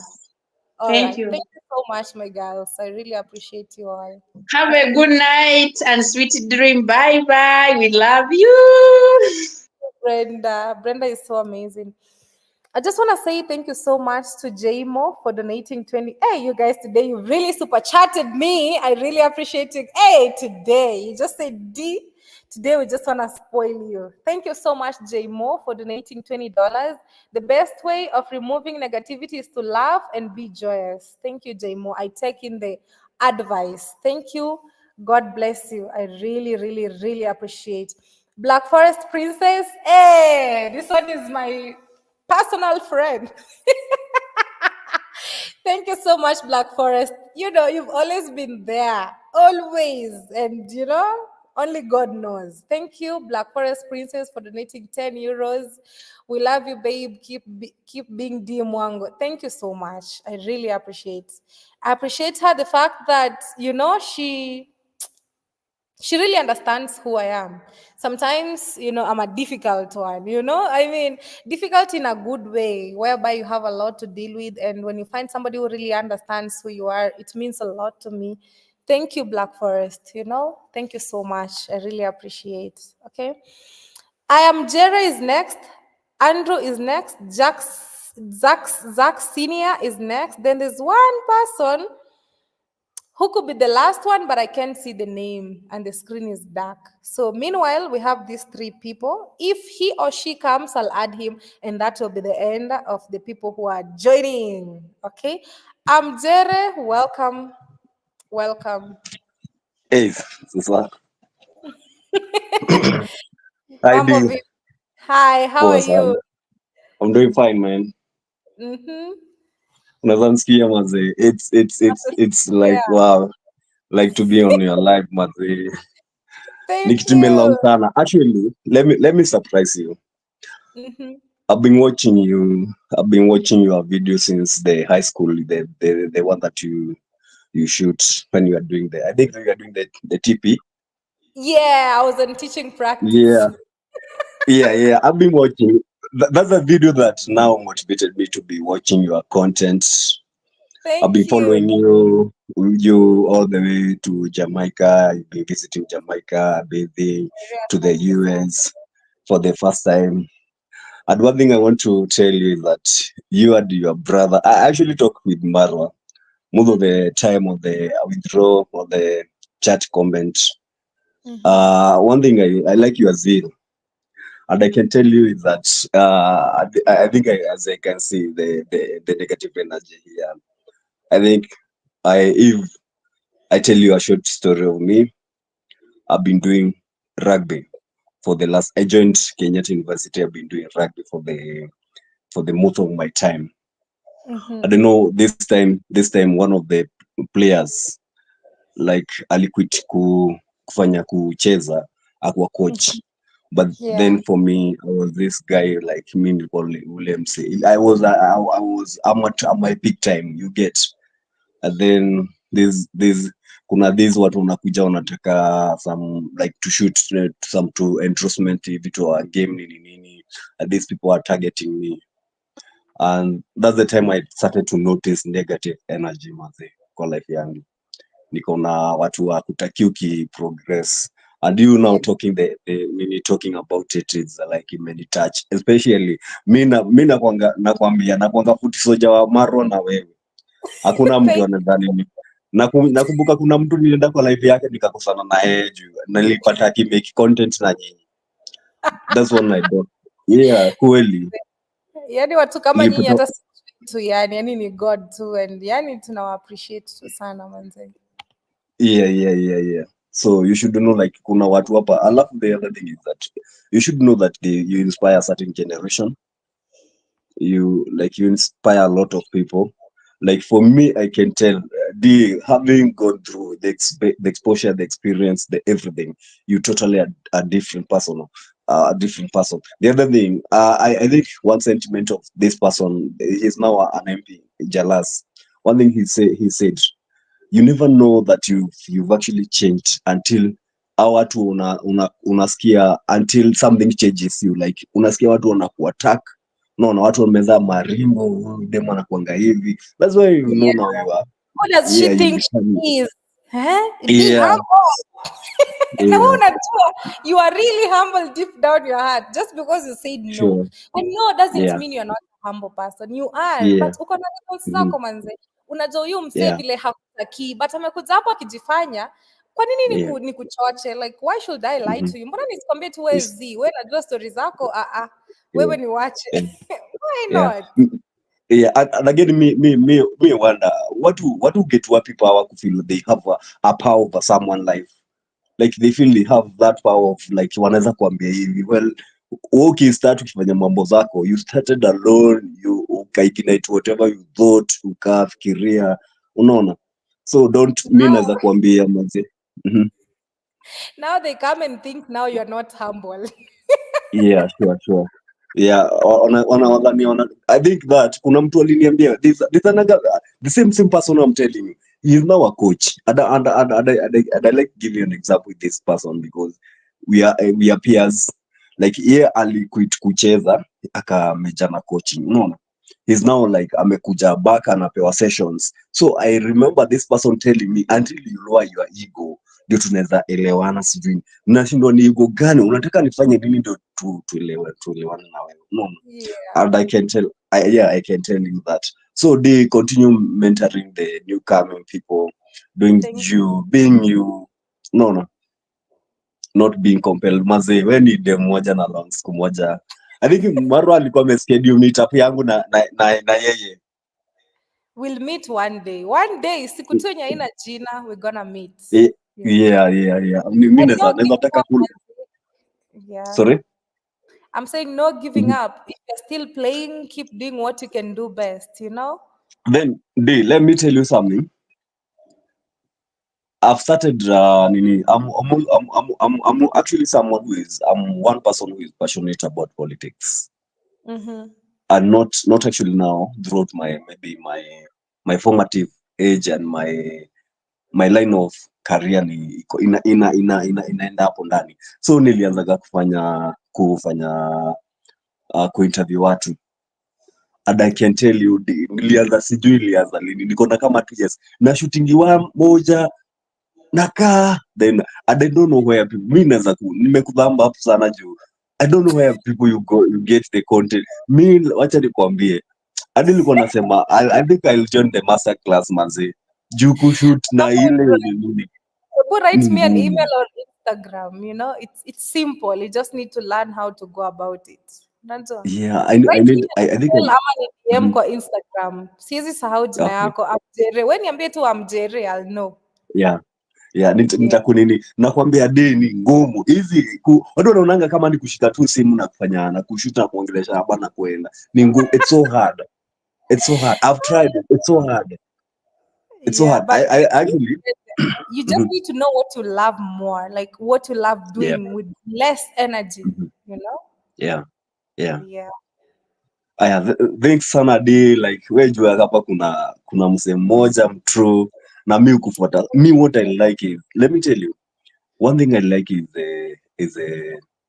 All Thank right. you. Thank you so much, my girls. I really appreciate you all. Have a good night and sweet dream. Bye bye. We love you. Brenda is so amazing. I just want to say thank you so much to JMO for donating 20. Hey, you guys, today you really super chatted me. I really appreciate it. Hey, today you just said D. Today we just want to spoil you. Thank you so much, JMO, for donating $20. The best way of removing negativity is to laugh and be joyous. Thank you, JMO. I take in the advice. Thank you. God bless you. I really, really, really appreciate. Black Forest Princess. Hey, this one is my personal friend. Thank you so much, Black Forest. You know, you've always been there, always. And, you know, only God knows. Thank you, Black Forest Princess, for donating 10 euros. We love you, babe. Keep being D Mwango. Thank you so much. I really appreciate. I appreciate her, the fact that, you know, she really understands who I am. Sometimes, you know, I'm a difficult one, you know? I mean, difficult in a good way, whereby you have a lot to deal with. And when you find somebody who really understands who you are, it means a lot to me. Thank you, Black Forest, you know? Thank you so much. I really appreciate. Okay. I am Jerry is next. Andrew is next. Zach Senior is next. Then there's one person who could be the last one, but I can't see the name and the screen is dark. So meanwhile, we have these three people. If he or she comes, I'll add him, and that will be the end of the people who are joining. Okay. Jere, welcome. Welcome. Hey, Sasa. Hi, Mambo D. vipi? Hi, how Poa are sana. you? I'm doing fine, man. Mm-hmm. Unaweza nisikia mazee. It's like Yeah. wow, like to be on your live mazee. Thank Nikitumia long you. sana. Actually, let me surprise you. Mm-hmm. I've been watching you. I've been watching your video since the high school, the one that you shoot when you are doing I think you are doing the TP. Yeah, I was on teaching practice. Yeah. Yeah. I've been watching. That's a video that now motivated me to be watching your content. I've been Thank you. following you all the way to Jamaica. You've been visiting Jamaica, bathing to the US for the first time. And one thing I want to tell you is that you and your brother, I actually talk with Marwa most of the time on the withdraw or the chat comment. One thing I like your zeal. And I can tell you is that I think as I can see the negative energy here. I think if I tell you a short story of me, I've been doing rugby for the last. I joined Kenyatta University. I've been doing rugby for the most of my time. Mm-hmm. I don't know this time one of the players like aliquit kufanya kucheza akuwa coach. But Yeah. then for me, I was this guy like me ule mse. I'm at my peak time, you get. And then there's kuna this watu wanakuja wanataka some like to shoot some to endorsement vitu wa game nini, and these people are targeting me, and that's the time I started to notice negative energy maze kwa life yangu. Niko na watu wa kutaki ukiprogress, and you now talking talking about it is like imeni touch, especially mi nakwambia futi soja wa Maro na wewe hakuna mtu anadhani. Nakumbuka kuna mtu nilienda kwa live yake nikakosana na yeye juu nilipata akimake content na nyinyi. That's one I got. Yeah, kweli. Yani watu kama nyinyi Nilipata hata tu yani ni God tu, and yani tunawa appreciate tu sana manze. Yeah. So you should know like kuna watu hapa. I love the other thing is that you should know that you inspire a certain generation. You inspire a lot of people. Like for me, I can tell having gone through the exposure, the experience, the everything, you totally a different person. A different person. The other thing, I think one sentiment of this person, he's now an MP, Jalas. One thing he said, you never know that you've actually changed until au watu unasikia until something changes you, like unasikia watu wanakuattack, unaona watu wamezaa marimbo, demo anakuanga hivi, that's why you know now you are, Who does she yeah, you think become, she is? Be yeah, humble. Na yeah, wewe unajua you are really humble deep down your heart just because you said no. sure, And no doesn't yeah, mean you're not a humble person. You are, yeah, but uko na levels zako manze. Unajua huyu msee yeah, vile hakutaki, but amekuja hapo akijifanya. Kwa nini yeah, nikuchoche? Like why should I lie to you? Mbona nisikwambie tu wewe zi, wewe najua stories zako, wewe yeah, ni wache. yeah, Why yeah. not? Yeah, and again, me wonder what do get where people are feel they have a power over someone life, like they feel they have that power of like wanaweza kuambia hivi, well okay, start ukifanya mambo zako, you started alone, you ukaignite whatever you thought, ukafikiria, unaona, so don't mi naweza kuambia mzee. Now they come and think now you're not humble. Yeah, sure. Yeah, I think that kuna mtu aliniambia this another the same person I'm telling you, he's now a coach, and I like give you an example with this person because we are peers, like yeye aliquit kucheza akameja na coaching, unaona, he's now like amekuja back anapewa sessions, so I remember this person telling me until you lower your ego ndio tunaweza elewana, sijui nashindwa ni ego gani unataka nifanye nini ndio tuelewane na wewe, no. And I can tell I can tell you that, so they continue mentoring the new coming people, doing being you, no, not being compelled. Mazee we ni dem moja na long siku moja, I think Maro alikuwa ameschedule meetup yangu na yeye. We'll meet one day siku tu yenye haina jina, we're gonna meet. Yeah. Mimi naweza taka sorry, I'm saying no giving up. If you're still playing, keep doing what you can do best, you know. Then let me tell you something. I've started I'm actually someone I'm one person who is passionate about politics. And not actually now, throughout my formative age and my line of career ni inaenda hapo ndani, so nilianzaga kufanya kuinterview watu, and I can tell you nilianza lini, niko na kama 2 years na shooting moja nakaa, then I don't know where people, mimi naweza nimekudhamba hapo sana juu I don't know where people you get the content. Mimi wacha nikwambie, hadi nilikuwa nasema I think I'll join the master class manze, juu kushoot na ile nini. Write me an email or Instagram, you know, it's simple, you just need to learn how to go about it. Yeah, I think DM kwa Instagram, siwezi sahau jina yako, Amjere. Wewe niambie tu Amjere, I'll know. Yeah, nitakunini nakwambia deni ngumu hizi watu wanaonanga kama ni kushika tu simu na kufanya na kushuta na kuongelesha hapa na kuenda, ni ngumu. It's so hard, I've tried it. It's so hard. I actually you just need to know what you love more, like what you love doing with less energy, you know. Yeah. Thanks sana day, like wewe jua hapa kuna msee mmoja mtrue na mimi kufuata. Me what I like is, let me tell you, one thing I like is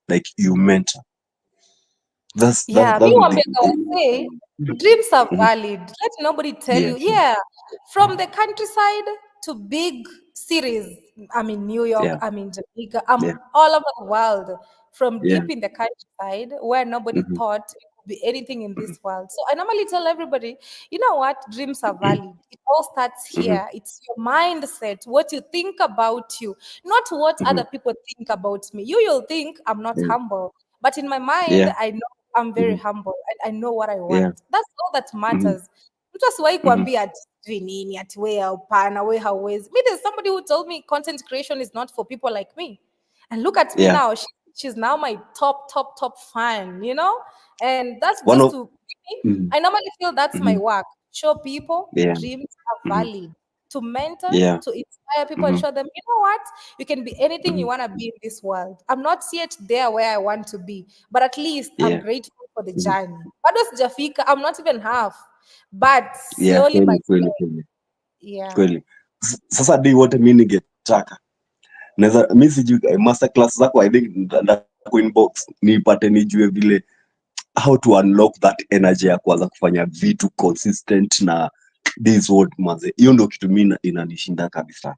like you mentor. That's me the say dreams are valid. Let nobody tell you. Yeah, from the countryside to big cities. I'm in New York. I'm in Jamaica. I'm all over the world. From deep in the countryside where nobody thought it could be anything in this world. So I normally tell everybody, you know what? Dreams are valid. It all starts here. It's your mindset, what you think about you, not what other people think about me. You'll think I'm not humble, but in my mind, I know I'm very humble and I know what I want. That's all that matters. Mtu asiwahi kuambia ati nini ati wewe hapana, wewe hauwezi. Me, there's somebody who told me content creation is not for people like me. And look at me now. She's now my top fan, you know? And that's just to me. I normally feel that's my work. Show people dreams are valid. To mentor, to inspire people and show them, you know what? You can be anything you want to be in this world. I'm not yet there where I want to be, but at least I'm grateful for the journey. Bado sijafika, I'm not even half. But slowly by slowly. Kweli. Sasa di wote mimi ningetaka naweza mi sijui master class zako I think ndako inbox nipate nijue vile how to unlock that energy ya kuanza kufanya vitu consistent na this word manze, hiyo ndio kitu mimi inanishinda kabisa.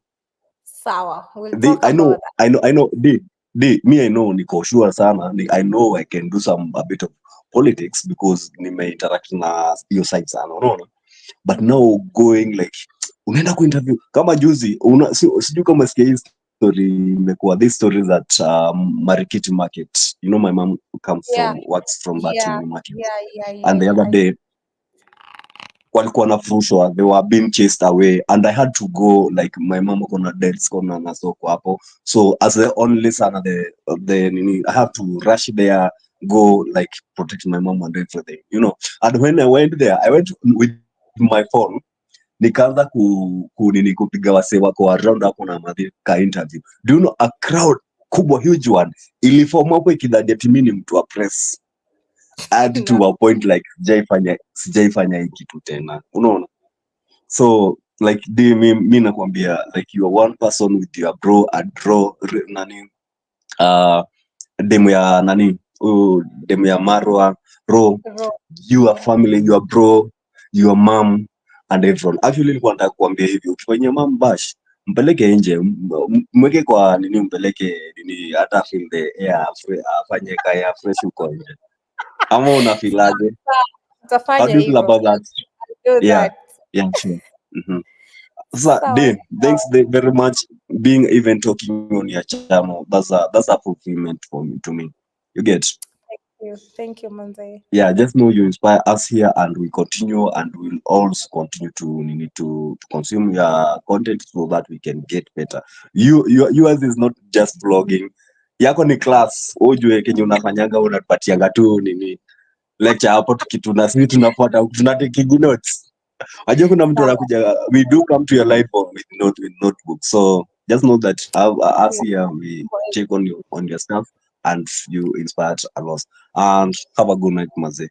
Sawa, we'll They, talk about that. I know, me I know niko sure sana, I know I can do a bit of politics because nimeinteract na hiyo side sana, unaona, but now going like unaenda kuinterview kama juzi sijui kama sikia hii story imekuwa this story that Marikiti market, you know my mom works from that market, and the other day walikuwa nafurushwa, they were being chased away and I had to go, like my mom kona desk kona na soko hapo, so as the only son of the nini, I have to rush there, go like protect my mom and everything, you know. And when I went there, I went with my phone, nikaanza kupiga wase wako around hapo na madhi ka interview. Do you know a crowd kubwa huge one iliform hapo ikidhani ati mimi ni mtu wa press, add to a point like sijaifanya hii kitu tena, unaona. So like mi nakwambia like you are one person with your bro and draw nani demu ya nani demu ya Marwa bro, your family, your bro, your mom and everyone. Actually nilikuwa nataka kuambia hivi, ukifanyia mom bash mpeleke nje, mweke kwa nini, mpeleke nini hata feel the air, afanye kaya fresh huko nje, ama unafilaje? How do you feel about that? Yeah, sure. So Dave, thanks very much being even talking on your channel. That's a fulfillment for me, to me. You get? Thank you, Manze. Yeah, just know you inspire us here, and we continue, and we'll also continue to consume your content so that we can get better. Yours is not just vlogging. Yako ni class. Ujue kenye unafanyanga unapatianga tu nini lecture hapo, tukituna sisi tunafuata tunatake notes. Ajua kuna mtu anakuja, we do come to your life with notebook, so just know that us here we check on your stuff and you inspired a lot, and have a good night, Maze.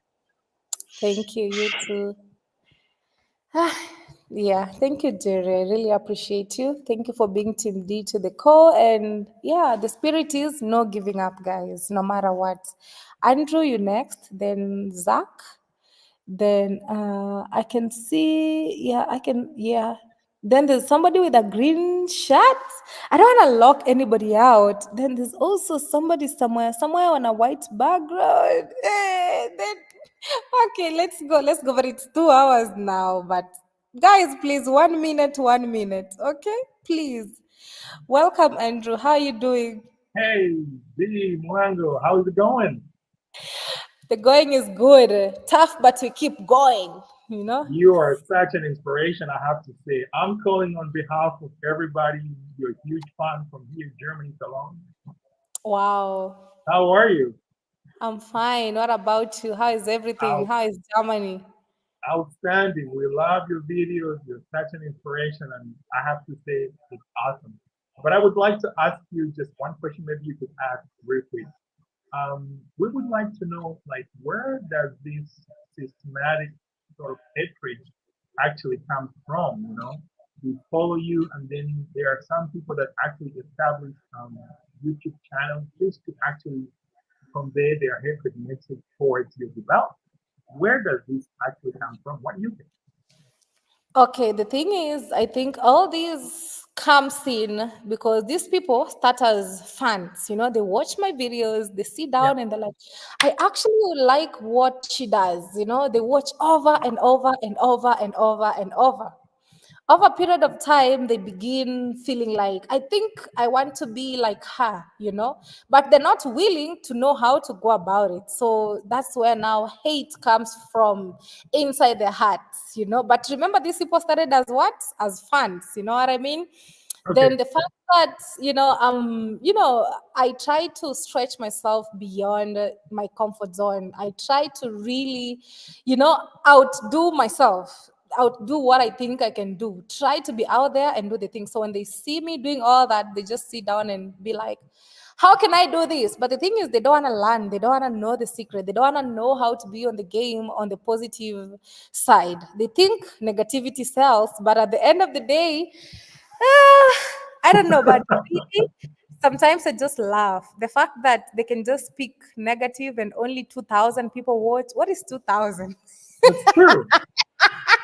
Thank you, you too. Yeah, thank you, Jerry. I really appreciate you. Thank you for being Team D to the core. And yeah, the spirit is no giving up, guys, no matter what. Andrew, you next, then Zach, then I can see, then there's somebody with a green shirt. I don't want to lock anybody out. Then there's also somebody somewhere on a white background. Then okay, let's go. But it's 2 hours now. But guys, please, 1 minute. Okay, please. Welcome, Andrew. How are you doing? Hey, D Mwango, how's it going? The going is good. Tough, but we keep going. You know? You are such an inspiration, I have to say. I'm calling on behalf of everybody. You're a huge fan from here, Germany, Salon. Wow. How are you? I'm fine. What about you? How is everything? How is Germany? Outstanding. We love your videos. You're such an inspiration, and I have to say it's awesome. But I would like to ask you just one question, maybe you could ask real quick. We would like to know, like, where does this systematic sort of hatred actually come from? You know, we follow you, and then there are some people that actually establish YouTube channels just to actually convey their hatred message towards your development. Where does this actually come from? What do you think? Okay, the thing is, I think all these comes in because these people start as fans, you know, they watch my videos, they sit down and they're like, I actually like what she does, you know, they watch over and over and over and over and over. Over a period of time, they begin feeling like, I think I want to be like her, you know, but they're not willing to know how to go about it. So that's where now hate comes from inside their hearts, you know. But remember, these people started as what? As fans, you know what I mean? Okay. Then the fact that, you know, I try to stretch myself beyond my comfort zone. I try to really, you know, outdo myself, outdo what I think I can do. Try to be out there and do the thing. So when they see me doing all that, they just sit down and be like, how can I do this? But the thing is, they don't want to learn. They don't want to know the secret. They don't want to know how to be on the game on the positive side. They think negativity sells, but at the end of the day, I don't know, but really, sometimes I just laugh. The fact that they can just speak negative and only 2,000 people watch. What is 2,000? That's true.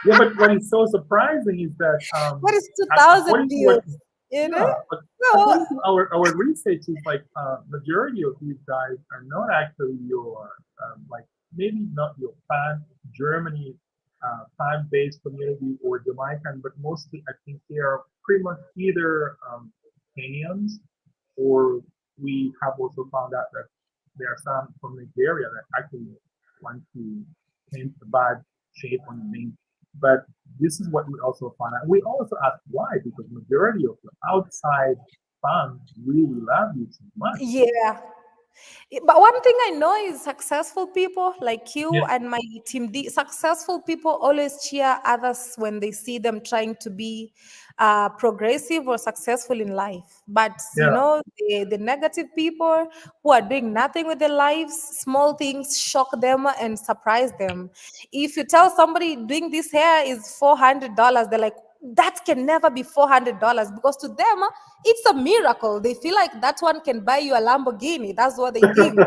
Yeah, but what is so surprising is that What is 2,000 according to what, views? You know? yeah, but So, according to our research is like majority of these guys are not actually your like maybe not your Germany fan-based community or Jamaican, but mostly I think they are pretty much either Kenyans, or we have also found out that there are some from Nigeria that actually want to paint a bad shape on the name. But this is what we also found out. We also asked why, because majority of the outside fans really love you so much. yeah. But one thing I know is successful people like you Yeah. and my team D, successful people always cheer others when they see them trying to be progressive or successful in life. But you Yeah. know, the negative people who are doing nothing with their lives, small things shock them and surprise them. If you tell somebody doing this hair is $400, they're like, that can never be $400 because to them it's a miracle. They feel like that one can buy you a Lamborghini. That's what they think.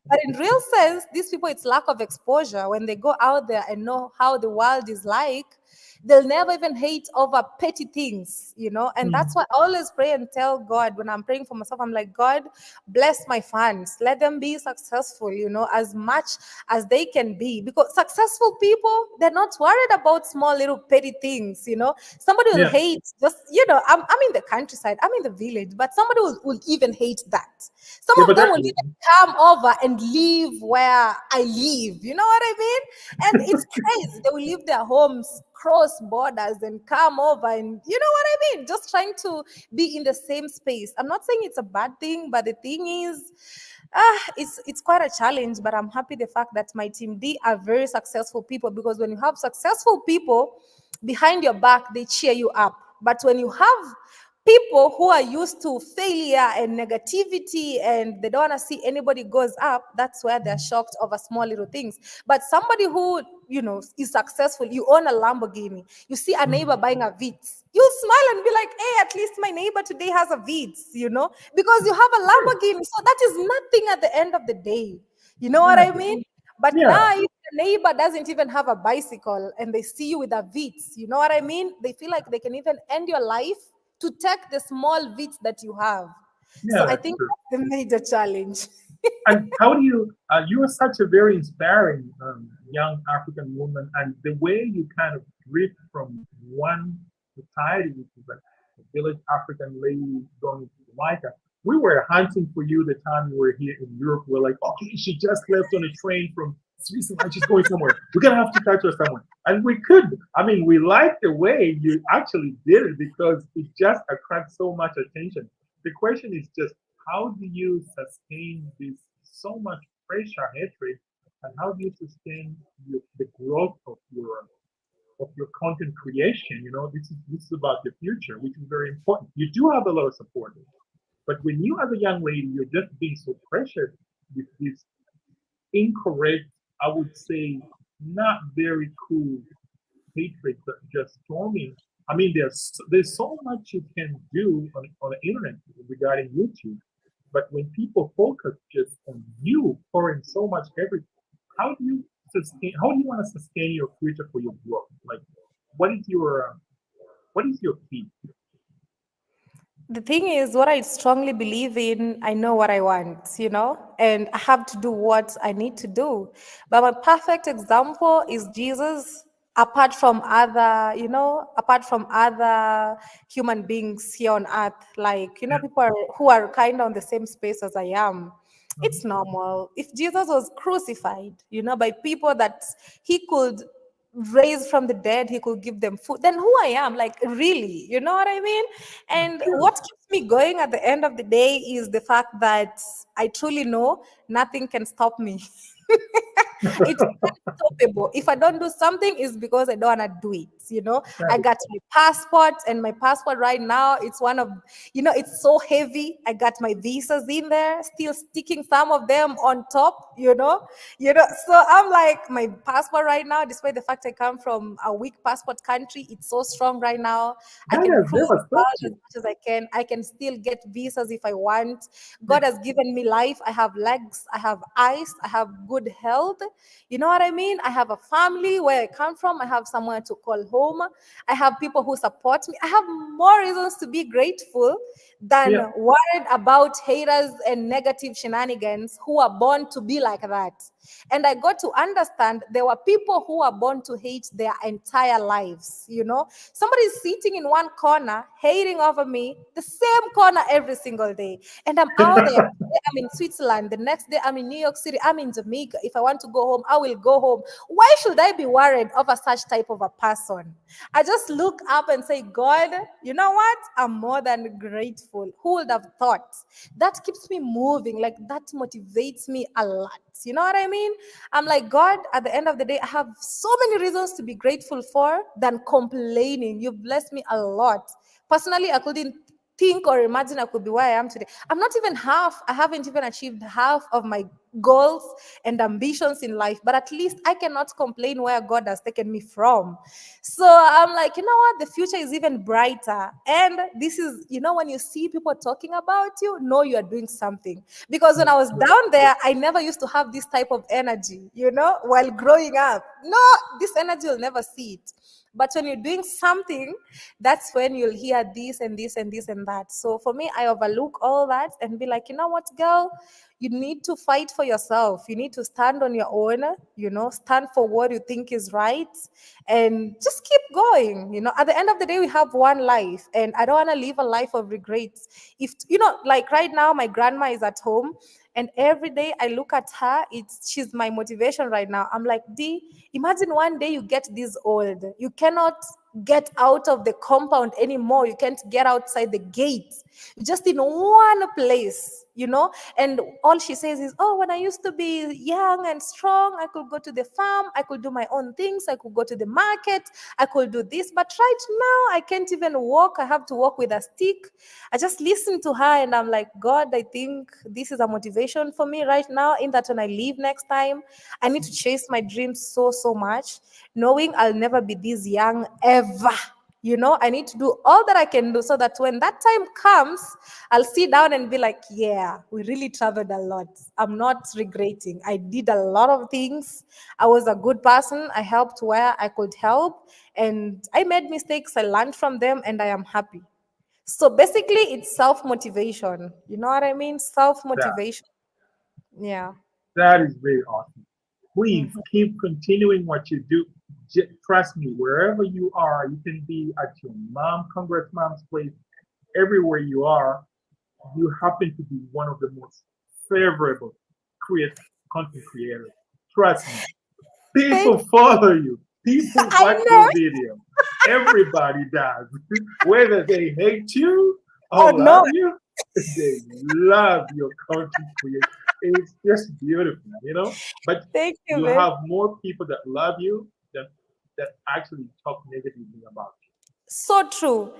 But in real sense, these people, it's lack of exposure. When they go out there and know how the world is like, they'll never even hate over petty things, you know. And that's why I always pray and tell God when I'm praying for myself, I'm like, God, bless my fans. Let them be successful, you know, as much as they can be. Because successful people, they're not worried about small little petty things, you know. Somebody will Yeah. hate just, you know, I'm in the countryside, I'm in the village, but somebody will even hate that. Some Yeah, of but them that, will even come over and live where I live. You know what I mean? And it's crazy. They will leave their homes, cross borders, and come over, and you know what I mean? Just trying to be in the same space. I'm not saying it's a bad thing, but the thing is, it's quite a challenge. But I'm happy the fact that my team D are very successful people, because when you have successful people behind your back, they cheer you up. But when you have people who are used to failure and negativity and they don't want to see anybody goes up, that's where they're shocked over small little things. But somebody who, you know, is successful, you own a Lamborghini, you see a neighbor buying a Vitz, you'll smile and be like, hey, at least my neighbor today has a Vitz, you know, because you have a Lamborghini. So that is nothing at the end of the day. You know what I mean? But Yeah. now, if the neighbor doesn't even have a bicycle and they see you with a Vitz, you know what I mean? They feel like they can even end your life to take the small Vitz that you have. Yeah, So I that's think true. that's the major challenge. And how do you are such a very inspiring young African woman, and the way you kind of drift from one society, which is like a village African lady going to Jamaica. We were hunting for you the time you were here in Europe. We're like, okay, she just left on a train from Switzerland, she's going somewhere, we're gonna have to catch her somewhere. And we could, I mean, we liked the way you actually did it, because it just attracts so much attention. The question is just, how do you sustain this so much pressure, hatred, and how do you sustain the growth of your content creation? You know, this is about the future, which is very important. You do have a lot of support, but when you as a young lady, you're just being so pressured with this incorrect, I would say, not very cool hatred that just storming. I mean, there's so much you can do on the internet regarding YouTube, but when people focus just on you pouring so much everything, how do you want to sustain your future for your growth? Like, what is your key? The thing is, what I strongly believe in, I know what I want, you know, and I have to do what I need to do. But my perfect example is Jesus, apart from other, you know, apart from other human beings here on earth, like, you know, people who are kind of on the same space as I am. It's normal. If Jesus was crucified, you know, by people that he could raise from the dead, he could give them food, then who I am, like, really, you know what I mean? And what keeps me going at the end of the day is the fact that I truly know nothing can stop me. It's unstoppable. If I don't do something, it's because I don't want to do it. You know, I got my passport, and my passport right now, it's one of, it's so heavy. I got my visas in there, still sticking some of them on top, So I'm like, my passport right now, despite the fact I come from a weak passport country, it's so strong right now. I That can has cruise the never world stopped as you. much as I can. I can still get visas if I want. God has given me life. I have legs, I have eyes, I have good health. You know what I mean? I have a family where I come from. I have somewhere to call home. I have people who support me. I have more reasons to be grateful than Yeah. worried about haters and negative shenanigans who are born to be like that. And I got to understand there were people who are born to hate their entire lives. Somebody's sitting in one corner hating over me, the same corner every single day. And I'm out there. Today I'm in Switzerland. The next day I'm in New York City. I'm in Jamaica. If I want to go home, I will go home. Why should I be worried over such type of a person? I just look up and say, God, you know what? I'm more than grateful. Who would have thought? That keeps me moving. Like, that motivates me a lot. You know what I mean? I'm like, God, at the end of the day, I have so many reasons to be grateful for than complaining. You've blessed me a lot. Personally, I couldn't think or imagine I could be where I am today. I haven't even achieved half of my goals and ambitions in life, but at least I cannot complain where God has taken me from. So I'm like, you know what? The future is even brighter. And this is, when you see people talking about you, know you are doing something. Because when I was down there, I never used to have this type of energy, while growing up. No, this energy will never see it. But when you're doing something, that's when you'll hear this and this and this and that. So for me, I overlook all that and be like, you know what, girl? You need to fight for yourself. You need to stand on your own, stand for what you think is right, and just keep going. At the end of the day, we have one life, and I don't want to live a life of regrets. If, like right now, my grandma is at home, and every day I look at her, she's my motivation right now. I'm like, D, imagine one day you get this old. You cannot get out of the compound anymore. You can't get outside the gate. You're just in one place, and all she says is, oh, when I used to be young and strong, I could go to the farm, I could do my own things, I could go to the market, I could do this. But right now, I can't even walk. I have to walk with a stick. I just listen to her and I'm like, God, I think this is a motivation for me right now, in that when I leave next time, I need to chase my dreams so, so much, knowing I'll never be this young ever. I need to do all that I can do so that when that time comes, I'll sit down and be like, yeah, we really traveled a lot. I'm not regretting. I did a lot of things. I was a good person. I helped where I could help. And I made mistakes. I learned from them and I am happy. So basically, it's self-motivation. You know what I mean? Self-motivation. Yeah. That is very awesome. Please keep continuing what you do. Trust me, wherever you are, you can be at your Congress mom's place, everywhere you are, you happen to be one of the most favorable content creators. Trust me. People follow you. People watch your video. Everybody does. Whether they hate you or love you, they love your content creation. It's just beautiful, But Thank you, you man. have more people that love you that actually talk negatively about you. So true.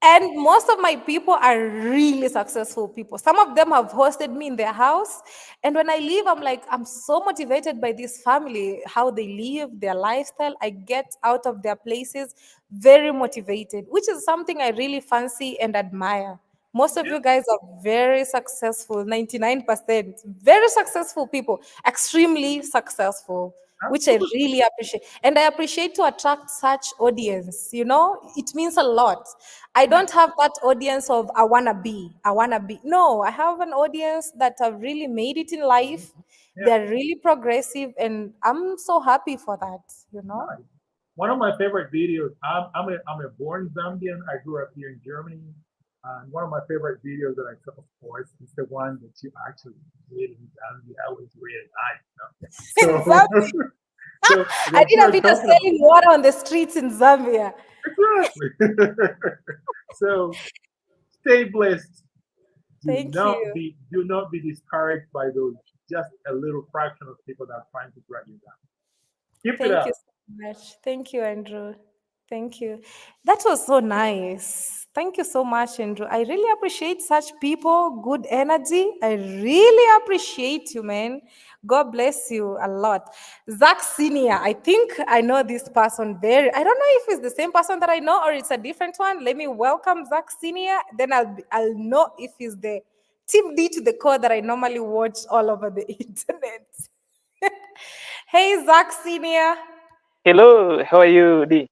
And most of my people are really successful people. Some of them have hosted me in their house. And when I leave, I'm like, I'm so motivated by this family, how they live, their lifestyle. I get out of their places very motivated, which is something I really fancy and admire. Most of you guys are very successful, 99%. Very successful people, extremely successful, which I really appreciate. And I appreciate to attract such audience, it means a lot. I don't have that audience of I wanna be. No, I have an audience that have really made it in life. They're really progressive, and I'm so happy for that, Nice. One of my favorite videos, I'm a born Zambian. I grew up here in Germany. And one of my favorite videos that I saw, of course, is the one that you actually did in Zambia. That was really nice. So I did a bit of selling water on the streets in Zambia. Exactly. So stay blessed. Thank you. Do not be discouraged by those just a little fraction of people that are trying to drag you down. Keep it Thank up. you so much. Thank you, Andrew. Thank you. That was so nice. Thank you so much, Andrew. I really appreciate such people, good energy. I really appreciate you, man. God bless you a lot. Zach Senior, I think I know this person very. I don't know if it's the same person that I know or it's a different one. Let me welcome Zach Senior. Then I'll know if he's the Team D to the core that I normally watch all over the internet. Hey, Zach Senior. Hello, how are you, D?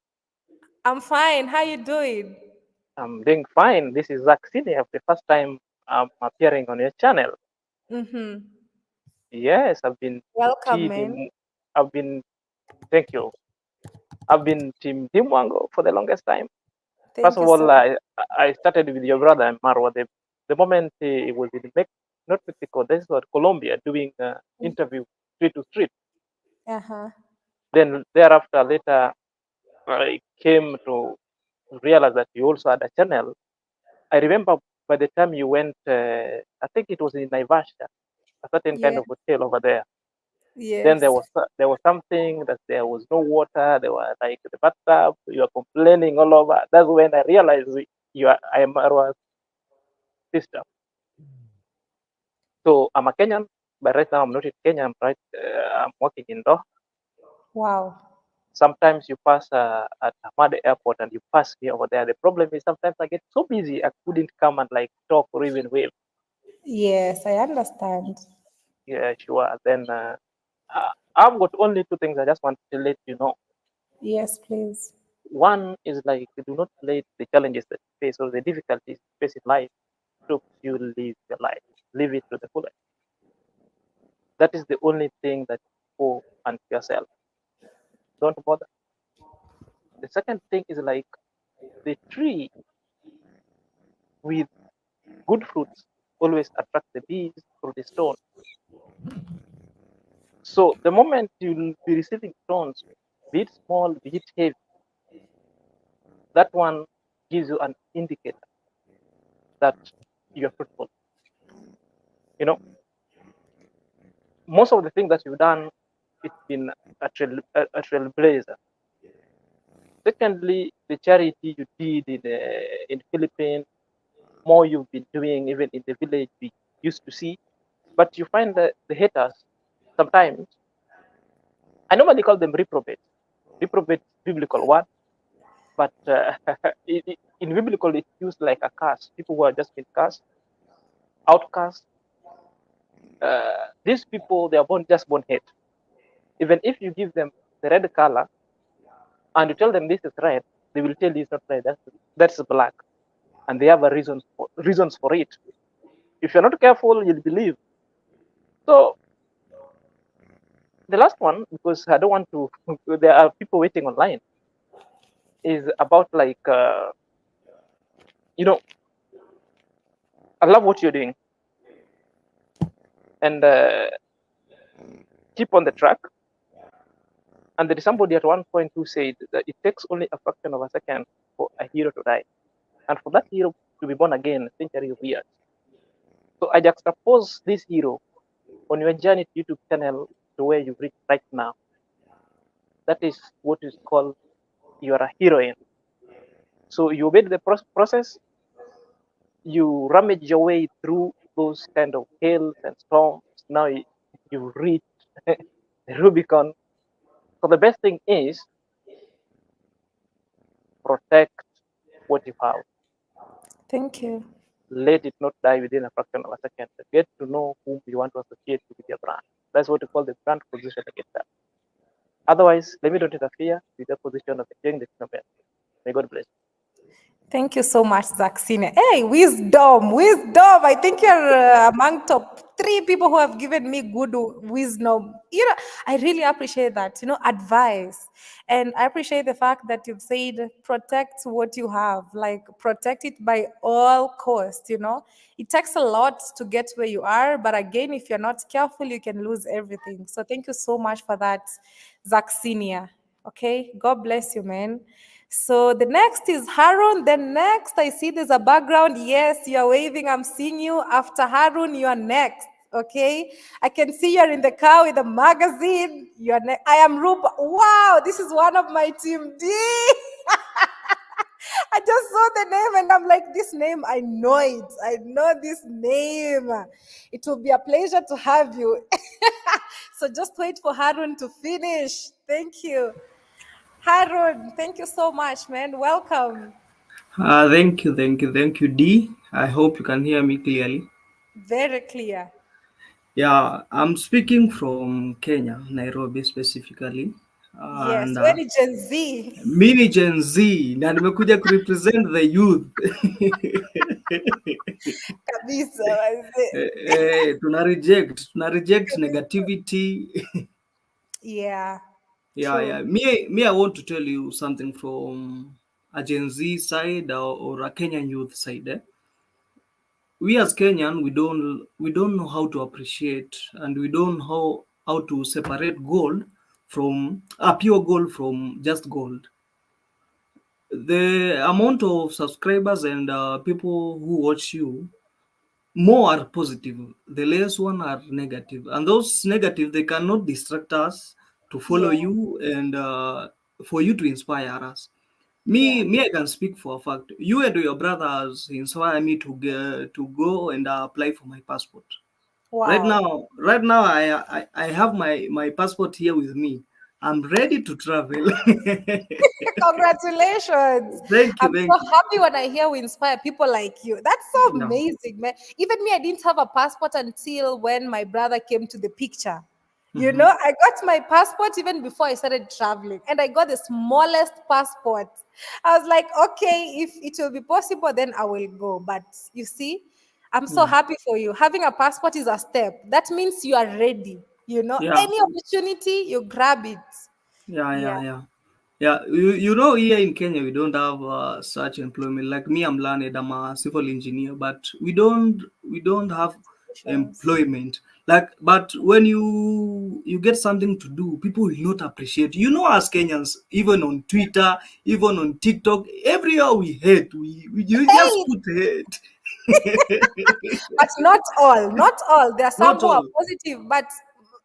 I'm fine. How you doing? I'm doing fine. This is Zach Senior. The first time I'm appearing on your channel. Mm-hmm. Yes, I've been Welcome, man. Thank you. I've been Team Dimwango for the longest time. Thank First of you so all, I started with your brother Marwa. The moment he was in not Mexico, this was Colombia, doing interview street to street. Uh-huh. Then thereafter, later, I came to realize that you also had a channel. I remember by the time you went, I think it was in Naivasha, a certain kind Yeah. of hotel over there. Yes. Then there was something that there was no water. There were like the bathtub. You were complaining all over. That's when I realized I am Marwa's sister. So I'm a Kenyan, but right now I'm not in Kenya. I'm working in Doha. Wow. Sometimes you pass at Hamad Airport and you pass me over there. The problem is sometimes I get so busy I couldn't come and like talk or even wave. Yes, I understand. Yeah, sure. Then I've got only two things I just want to let you know. Yes, please. One is like do not let the challenges that you face or the difficulties you face in life stop you live your life. Live it to the fullest. That is the only thing that you owe unto yourself. Don't bother. The second thing is like the tree with good fruits always attract the bees through the stone. So the moment you'll be receiving stones, be it small, be it heavy, that one gives you an indicator that you're fruitful. You know, most of the things that you've done, it's been a trailblazer. Secondly, the charity you did in Philippines, more you've been doing even in the village we used to see. But you find that the haters sometimes, I normally call them reprobates. Reprobate biblical word, but in biblical it's used like a curse. People who are just been cursed, outcast. These people, they are just born hate. Even if you give them the red color and you tell them this is red, they will tell you it's not red. That's black, and they have a reasons for it. If you're not careful, you'll believe. So the last one, because I don't want to, there are people waiting online, is about like you know, I love what you're doing, and keep on the track. And there is somebody at one point who said that it takes only a fraction of a second for a hero to die, and for that hero to be born again a century of years. So I juxtapose this hero on your journey to YouTube channel to where you've reached right now. That is what is called you are a heroine. So you obeyed the process, you rummage your way through those kind of hills and storms. Now you reach the Rubicon. So the best thing is protect what you have. Thank you. Let it not die within a fraction of a second. Get to know whom you want to associate with your brand. That's what we call the brand position against that. Otherwise, let me not interfere with the position of enjoying the kingdom. May God bless. Thank you so much, Zach Senior. Hey, wisdom. I think you're among top 3 people who have given me good wisdom. You know, I really appreciate that. You know, advice, and I appreciate the fact that you've said protect what you have. Like protect it by all costs. You know, it takes a lot to get where you are, but again, if you're not careful, you can lose everything. So thank you so much for that, Zach Senior. Okay, God bless you, man. So the next is Harun. Then next, I see there's a background. Yes, you're waving. I'm seeing you. After Harun, you're next. Okay. I can see you're in the car with a magazine. You're I am Rupa. Wow, this is one of my team D. I just saw the name and I'm like, this name, I know it. I know this name. It will be a pleasure to have you. So just wait for Harun to finish. Thank you. Harun, thank you so much, man. Welcome. Thank you, D. I hope you can hear me clearly. Very clear. Yeah, I'm speaking from Kenya, Nairobi specifically. Yes, And when Gen Z. mini Gen Z, na nimekuja represent the youth. Kabisa, wazee. Tuna reject negativity. Yeah. Yeah. Me, I want to tell you something from a Gen Z side or a Kenyan youth side. We as Kenyan, we don't know how to appreciate, and we don't know how to separate gold from pure gold from just gold. The amount of subscribers and people who watch you, more are positive, the less one are negative, and those negative, they cannot distract us to follow Yeah. you and for you to inspire us. Me, I can speak for a fact. You and your brothers inspire me to go and apply for my passport. Wow. Right now, I have my passport here with me. I'm ready to travel. Congratulations. Thank you. I'm so happy when I hear we inspire people like you. That's so amazing, man. Even me, I didn't have a passport until when my brother came to the picture. You know, I got my passport even before I started traveling, and I got the smallest passport. I was like, okay, if it will be possible, then I will go. But you see, I'm so happy for you. Having a passport is a step. That means you are ready. You know, Yeah. any opportunity, you grab it. Yeah. You know, here in Kenya, we don't have such employment. Like me, I'm learned. I'm a civil engineer, but we don't have employment. Like, but when you get something to do, people will not appreciate. You know, as Kenyans, even on Twitter, even on TikTok, everywhere we hate. We just put hate. But not all. Not all. There are some Not who are all. positive, but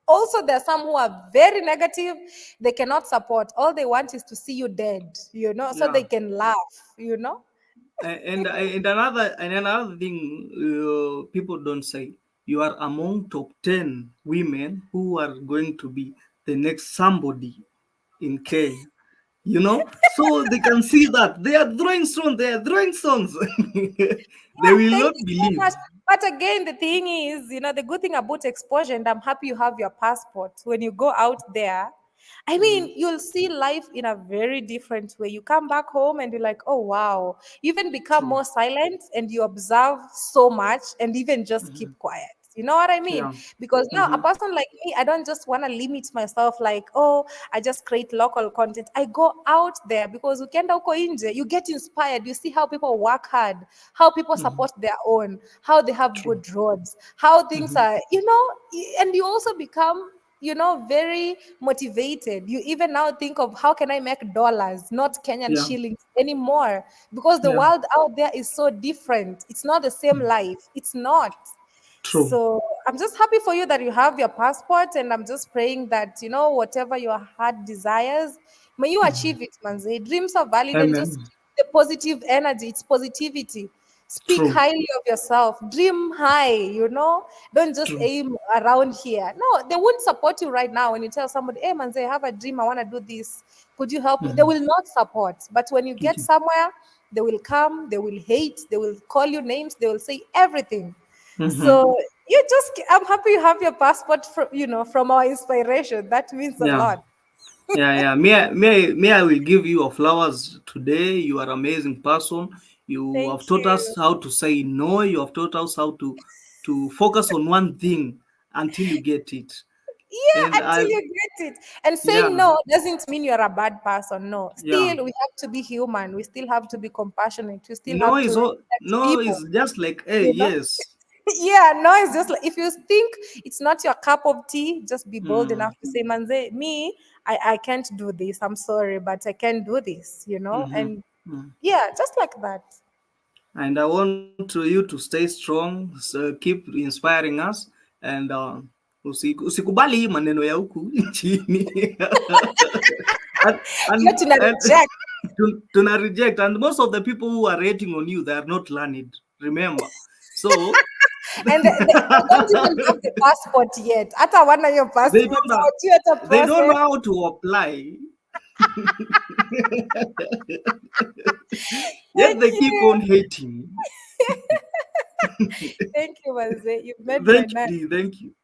also there are some who are very negative. They cannot support. All they want is to see you dead, you know, so Yeah. they can laugh, you know. And another thing people don't say, you are among top 10 women who are going to be the next somebody in Kenya. You know, so they can see that they are throwing stones. They are throwing stones. They will Thank not you so believe. much. But again, the thing is, you know, the good thing about exposure, and I'm happy you have your passport. When you go out there, I mean, you'll see life in a very different way. You come back home and you're like, oh, wow. You even become more silent and you observe so much and even just keep quiet. You know what I mean? Yeah. Because now a person like me, I don't just want to limit myself like, oh, I just create local content. I go out there because ukienda huko nje, you get inspired. You see how people work hard, how people support their own, how they have good roads, how things are, you know, and you also become, you know, very motivated. You even now think of how can I make dollars, not Kenyan Yeah. shillings anymore, because the Yeah. world out there is so different. It's not the same life. It's not. True. So I'm just happy for you that you have your passport, and I'm just praying that, you know, whatever your heart desires, may you achieve it, manze. Dreams are valid, and just Amen. keep the positive energy. It's positivity. Speak True. highly of yourself. Dream high, you know. Don't just True. aim around here. No, they won't support you right now when you tell somebody, hey, manze, I have a dream. I want to do this. Could you help me? They will not support. But when you get somewhere, they will come, they will hate, they will call you names, they will say everything. So you just, I'm happy you have your passport from, you know, from our inspiration. That means a Yeah. lot. Yeah. Me, I will give you a flowers today. You are amazing person. You have Thank taught us you. how to say no. You have taught us how to focus on one thing until you get it. Yeah, And until you get it. And yeah, saying no doesn't mean you're a bad person. No. yeah. Still, we have to be human. We still have to be compassionate. We still No have to is all. respect No people. is just like, hey, You know? yes. Yeah, no, it's just like if you think it's not your cup of tea, just be bold Mm. enough to say, Manze, me, I can't do this. I'm sorry, but I can do this, Mhm. And Mm. yeah, just like that. And I want you to stay strong, so keep inspiring us, and usikubali hii maneno ya huku nchini. and, You're and, to not and reject. to not reject. And most of the people who are rating on you, they are not learned. Remember, so And they don't even have the passport yet. Hata wana your they passport, don't know, hawajui hata they don't know process. how to apply. Yet Thank they keep you. on hating. Thank you, Manze. You've made my Thank night. you, thank you.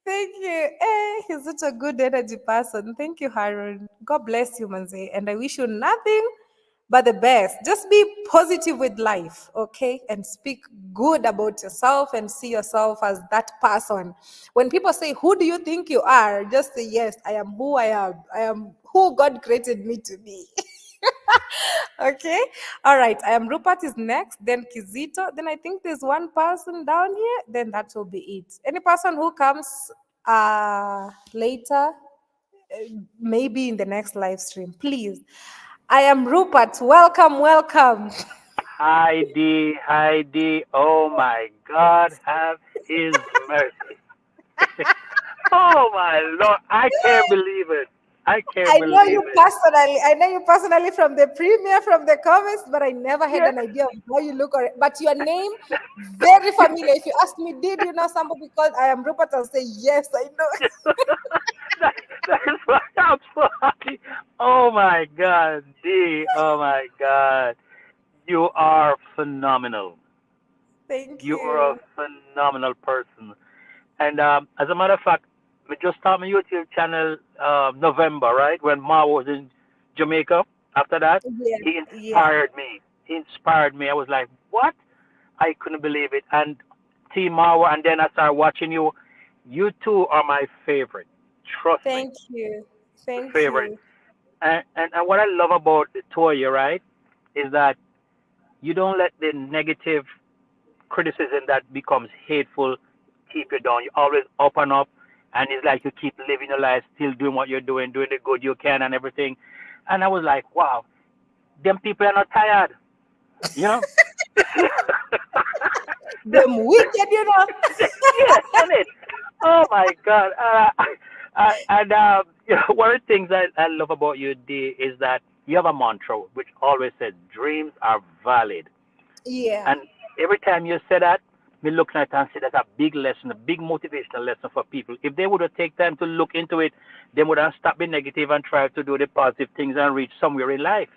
Thank you. He's such a good energy person. Thank you, Harun. God bless you, Manze. And I wish you nothing but the best. Just be positive with life, okay? And speak good about yourself and see yourself as that person. When people say, who do you think you are? Just say, yes, I am who I am. I am who God created me to be. Okay. All right. I am Rupert is next, then Kizito. Then I think there's one person down here. Then that will be it. Any person who comes later, maybe in the next live stream, please. I am Rupert. Welcome, welcome. Heidi, Heidi, oh my God, have His mercy. Oh my Lord, I can't believe it. I can't I know believe you it. personally. I know you personally from the premiere, from the comments, but I never had Yeah. an idea of how you look. But your name, very familiar. If you ask me, did you know somebody called I am Rupert? I'll say yes, I know. That is why I'm so happy. Oh my God, D, oh my God. You are phenomenal. Thank You are a you. phenomenal person. And as a matter of fact, we just started my YouTube channel November, right? When Ma was in Jamaica. After that, Yeah, he yeah. inspired me. He inspired me. I was like, what? I couldn't believe it. And Team Marwa, and then I started watching you. You two are my favorite. Trust me, Thank you. Thank favorite. you. And what I love about Toya, right, is that you don't let the negative criticism that becomes hateful keep you down. You're always up and up, and it's like you keep living your life, still doing what you're doing the good you can and everything. And I was like, wow, them people are not tired, you know? Them wicked, Yeah, and it. Oh my God. And you know, one of the things I love about you, D, is that you have a mantra which always says dreams are valid. Yeah. And every time you say that, me looking at it and say that's a big lesson, a big motivational lesson for people. If they would have take time to look into it, they would have stopped being negative and try to do the positive things and reach somewhere in life.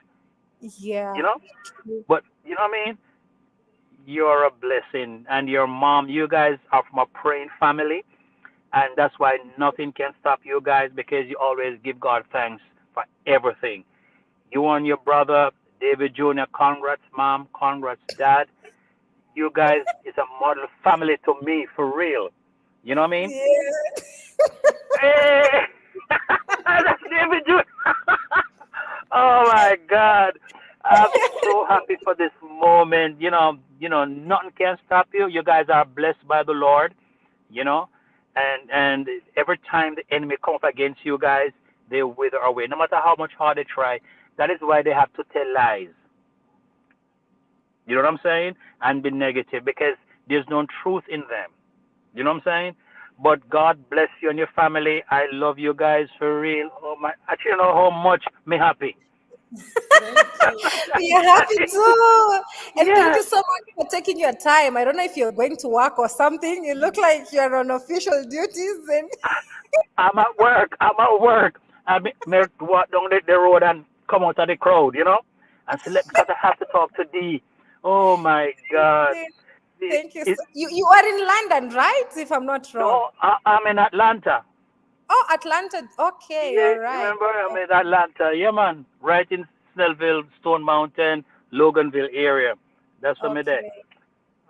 Yeah. You know? But you know what I mean? You're a blessing. And your mom, you guys are from a praying family. And that's why nothing can stop you guys because you always give God thanks for everything. You and your brother, David Jr., congrats, mom, congrats, dad. You guys is a model family to me, for real. You know what I mean? Yeah. Hey! That's David Jr. Oh my God. I'm so happy for this moment. Nothing can stop you. You guys are blessed by the Lord, you know. And every time the enemy comes against you guys, they wither away. No matter how much hard they try. That is why they have to tell lies. You know what I'm saying? And be negative because there's no truth in them. You know what I'm saying? But God bless you and your family. I love you guys for real. Oh my! I don't know how much me happy. We are happy too. And thank Yeah. you so much for taking your time. I don't know if you're going to work or something. You look like you're on official duties. And I'm at work. I'm at work. I may walk down the road and come out of the crowd, you know, and say, because I have to talk to D. Oh my God. thank you. It, You are in London, right? If I'm not wrong. no, I'm in Atlanta. Oh, Atlanta. Okay, Yeah, all right. remember I'm in Atlanta. Yeah, man. Right in Snellville, Stone Mountain, Loganville area. That's where I'm there. Okay.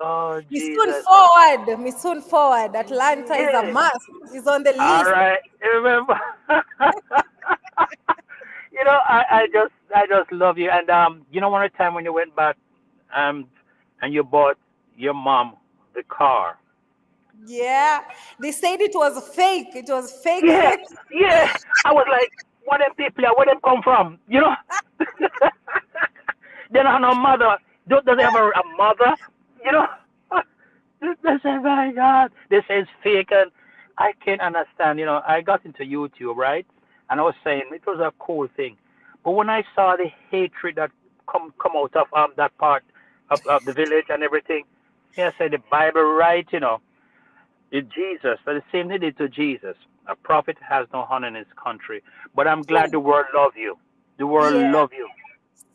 Oh, We soon Jesus. forward. We soon forward. Atlanta is a Yeah. must. It's on the All list. right. Remember. I just love you. And one time when you went back, and you bought your mom the car. Yeah, they said it was fake. It was fake. Yeah, Fake. yeah. I was like, what them people are, where them come from? You know? They don't have no mother. Does they have a mother? You know? They say, my God. They say it's fake, and I can't understand. You know, I got into YouTube, right? And I was saying it was a cool thing. But when I saw the hatred that come out of that part of the village and everything, yeah, I said the Bible right, you know. Jesus, but the same they did to Jesus. A prophet has no honor in his country. But I'm glad the world love you. The world Yeah, love you.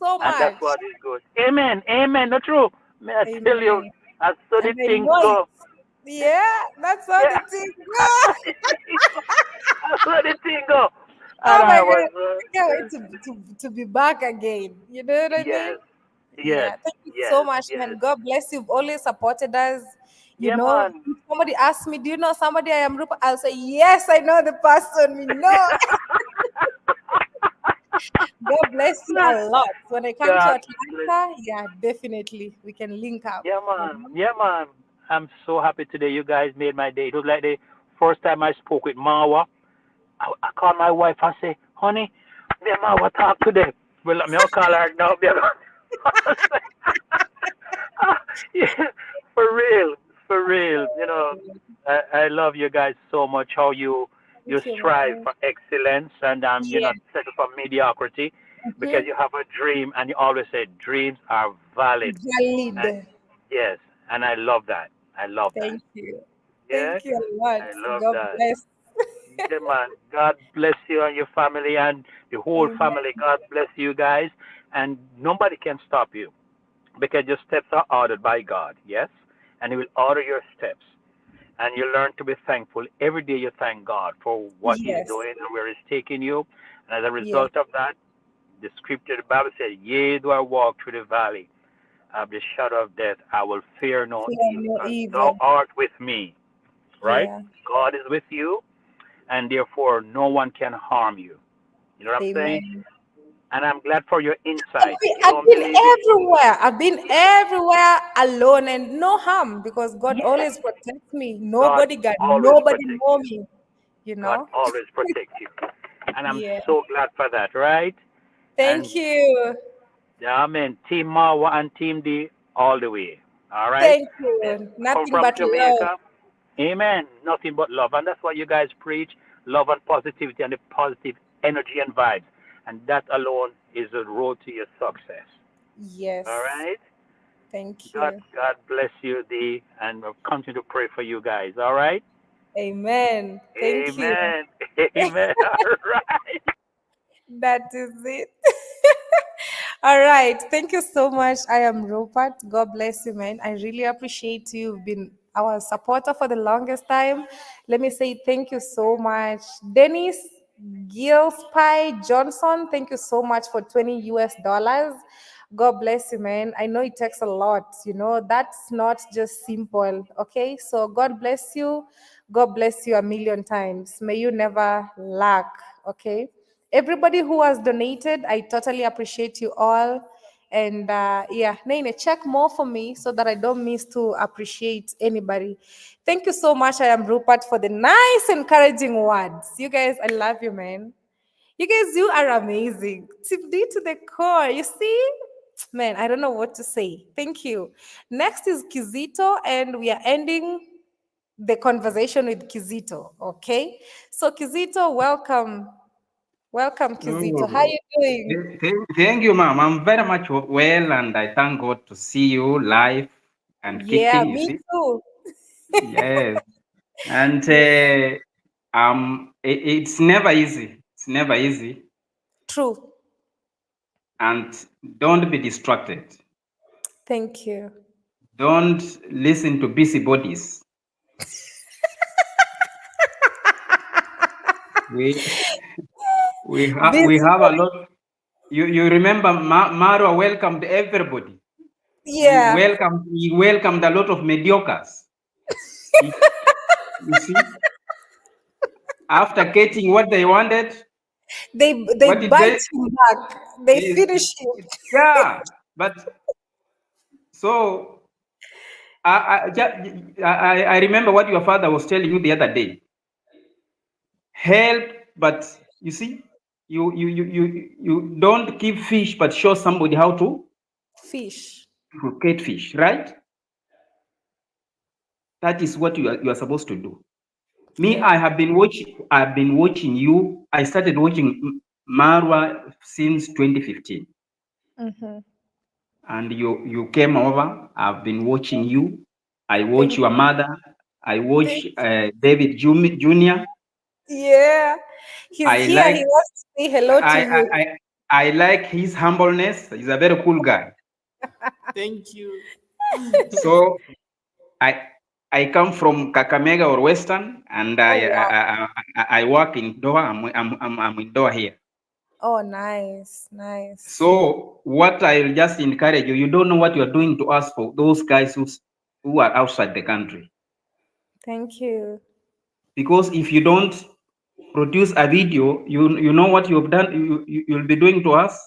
so And that's much. what is good. Amen. Amen. That's true. May I tell you, Amen. I saw the And I things know it. go. Yeah, that's how Yeah. the thing goes. I saw the thing go. Oh And my I God. was, I can't wait to be back again. You know what I mean? yes, yes, Yeah. Thank you so yes, much, yes. man. God bless you. You've always supported us. You Yeah, know, man. if somebody asks me, do you know somebody I am Rupa? I'll say, yes, I know the person. We know. God bless you a lot. When I come to God bless. Atlanta, yeah, definitely. We can link up. Yeah, man. Yeah, man. I'm so happy today. You guys made my day. It was like the first time I spoke with Marwa. I called my wife and say, honey, me and Marwa talk today. Well, let me call her now. Yeah, for real, for real. You know, I love you guys so much. How you Thank you, strive man. for excellence, and you're Yeah. not settled for mediocrity because Mhm. you have a dream, and you always say dreams are valid. And Valid. yes, and I love that. I love that. Thank you. Yeah, Thank you a lot. I love God that. bless. Yeah, man. God bless you and your family and the whole Amen. family. God bless you guys, and nobody can stop you because your steps are ordered by God. Yes, and He will order your steps. And you learn to be thankful. Every day you thank God for what He's Yes. doing and where He's taking you. And as a Yes. result of that, the scripture, the Bible says, yea, though I walk through the valley of the shadow of death, I will fear no Fear evil, no because thou evil. art with me. Right? Yeah. God is with you, and therefore no one can harm you. You know what I'm saying? Amen. And I'm glad for your insight. You I've don't been believe it. everywhere. I've been everywhere alone and no harm because God always protects me. God Nobody got always nobody protects know you. me. You God know? always protects you. And I'm Yeah. so glad for that, right? And Thank you. amen. Team Marwa and Team D all the way. All right? Thank you. Come Nothing from but love. Jamaica. Amen. Nothing but love. And that's what you guys preach, love and positivity and the positive energy and vibes. And that alone is the road to your success. Yes. All right? Thank God, you. God bless you, D, and we'll continue to pray for you guys. All right? Amen. Thank you. Amen. Amen. All right. That is it. All right. Thank you so much. I am Rupert. God bless you, man. I really appreciate you. You've been our supporter for the longest time. Let me say thank you so much. Dennis Gilspie Johnson, thank you so much for 20 US dollars. God bless you, man. I know it takes a lot, you know, that's not just simple. Okay. So God bless you. God bless you a million times. May you never lack. Okay. Everybody who has donated, I totally appreciate you all. And yeah, Nene, check more for me so that I don't miss to appreciate anybody. Thank you so much. I am Rupert for the nice, encouraging words. You guys, I love you, man. You guys, you are amazing. Tip D to the core. You see? Man, I don't know what to say. Thank you. Next is Kizito, and we are ending the conversation with Kizito. Okay. So, Kizito, welcome. Welcome, Kizito. How Oh, you doing? thank you, ma'am. I'm very much well, and I thank God to see you live and Yeah, kicking. You me see, too. yes, and it's never easy. It's never easy, True. and don't be distracted. Thank you. Don't listen to busybodies. We we have a Busybody. lot. You remember Maro welcomed everybody. Yeah. He welcomed a lot of mediocres. You see, after getting what they wanted, They what did bite they? him back. They Yes, finish him. yeah, but so I remember what your father was telling you the other day. Help, but you see, you don't keep fish, but show somebody how to Fish. get fish, right? That is what you are supposed to do. Me, Yeah. I've been watching you. I started watching Marwa since 2015. Mm-hmm. And you came over. I've been watching you. I watch Thank your mother. I watch David Jr. Yeah. He's I here. like He wants to say hello to you. I like his humbleness. He's a very cool guy. Thank you. So I come from Kakamega or Western, and I work in Doha. I'm in Doha here. Oh, nice. Nice. So what I'll just encourage you, you don't know what you're doing to us for those guys who are outside the country. Thank you. Because if you don't produce a video, you know what you've done, you'll be doing to us.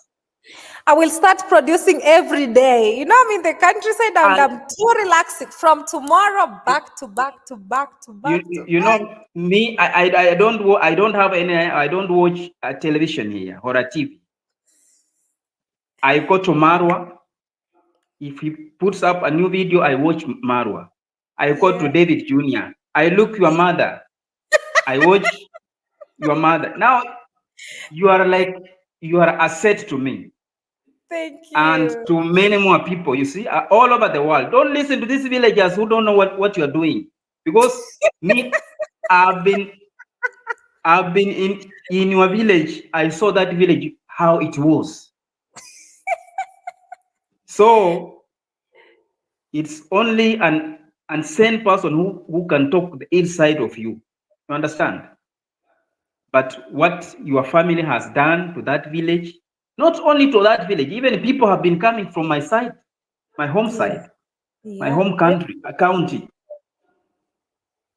I will start producing every day. You know, I'm in the countryside and I'm too relaxing. From tomorrow, back to back to back to back to You back. know me, I don't have any, I don't watch television here or a TV. I go to Marwa. If he puts up a new video, I watch Marwa. I go to David Jr. I look your mother. I watch your mother. Now you are asset to me. Thank you. And to many more people, you see, all over the world. Don't listen to these villagers who don't know what you're doing. Because me, I've been in your village. I saw that village, how it was. So it's only an insane person who can talk the inside of you. You understand? But what your family has done to that village, not only to that village, even people have been coming from my side, my home side, my home country, a county,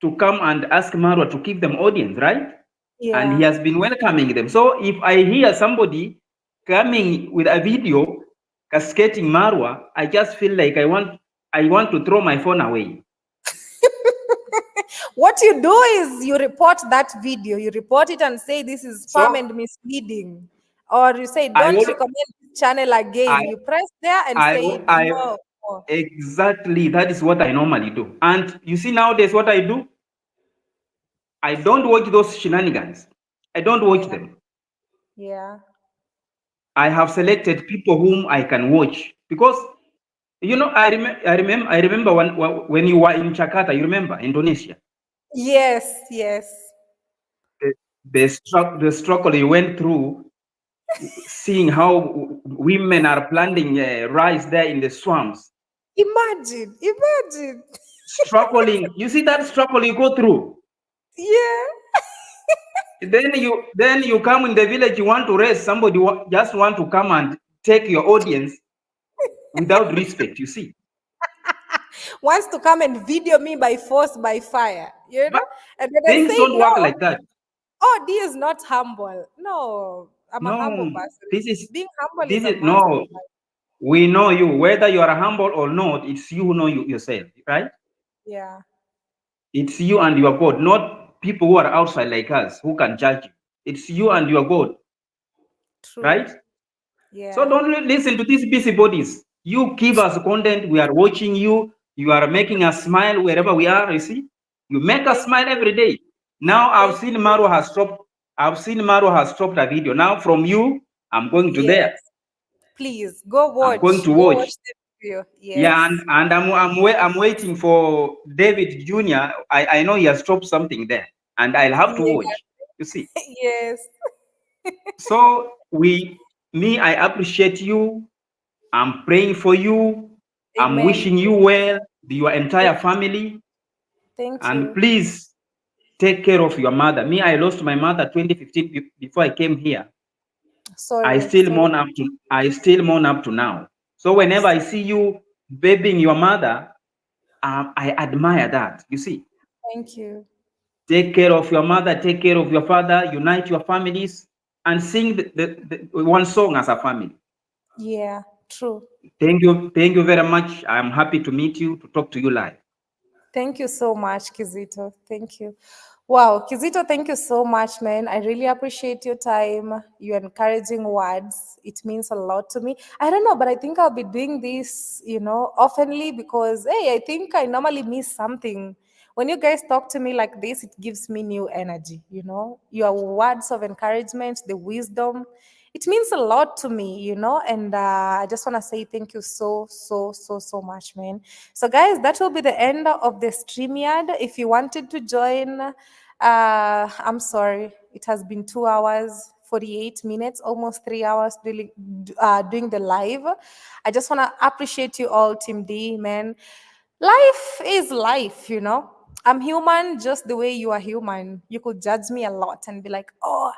to come and ask Marwa to give them audience, right? And he has been welcoming them. So if I hear somebody coming with a video cascading Marwa, I just feel like I want to throw my phone away. What you do is you report that video, you report it and say this is spam and misleading. Or you say I don't will- recommend this channel again. You press there and say no. Exactly, that is what I normally do. And you see nowadays what I do? I don't watch those shenanigans. I don't watch them. Yeah. I have selected people whom I can watch because, you know, I remember when you were in Jakarta. You remember Indonesia? Yes, yes. The struggle you went through, seeing how women are planting rice there in the swamps, Imagine. struggling. You see that struggle you go through. Yeah. Then you come in the village. You want to raise somebody. Just want to come and take your audience without respect. You see. Wants to come and video me by force, by fire. You know? And then I Things say don't no. work like that. Oh, D is not humble. No, I'm a humble No, person. this is Being humble this is a is must. no. We know you, whether you are humble or not. It's you who know yourself, right? Yeah. It's you and your God, not people who are outside like us who can judge you. It's you and your God, True. right? Yeah. So don't listen to these busybodies. You give us content. We are watching you. You are making us smile wherever we are. You see, you make us smile every day. Now I've seen Marwa has stopped. I've seen Marwa has stopped a video. Now from you, I'm going to there. Please go watch. I'm going to Go watch. watch the video. Yes. Yeah, and I'm waiting for David Jr. I know he has stopped something there, and I'll have to watch. You see. Yes. So I appreciate you. I'm praying for you. I'm Amen. wishing you well, your entire family. Thank And you. please take care of your mother. Me, I lost my mother 2015 before I came here. Sorry. I still mourn up to now. So whenever I see you babying your mother, I admire that. You see. Thank you. Take care of your mother, take care of your father, unite your families, and sing the one song as a family. Yeah. True. Thank you very much. I'm happy to meet you, to talk to you live. Thank you so much, Kizito. Thank you. Wow, Kizito, thank you so much, man. I really appreciate your time, your encouraging words. It means a lot to me. I don't know, but I think I'll be doing this, oftenly because, hey, I think I normally miss something. When you guys talk to me like this, it gives me new energy, Your words of encouragement, the wisdom, it means a lot to me, and I just want to say thank you so, so, so, so much, man. So, guys, that will be the end of the StreamYard. If you wanted to join, I'm sorry, it has been 2 hours, 48 minutes, almost 3 hours doing the live. I just want to appreciate you all, Team D, man. Life is life, I'm human just the way you are human. You could judge me a lot and be like, oh,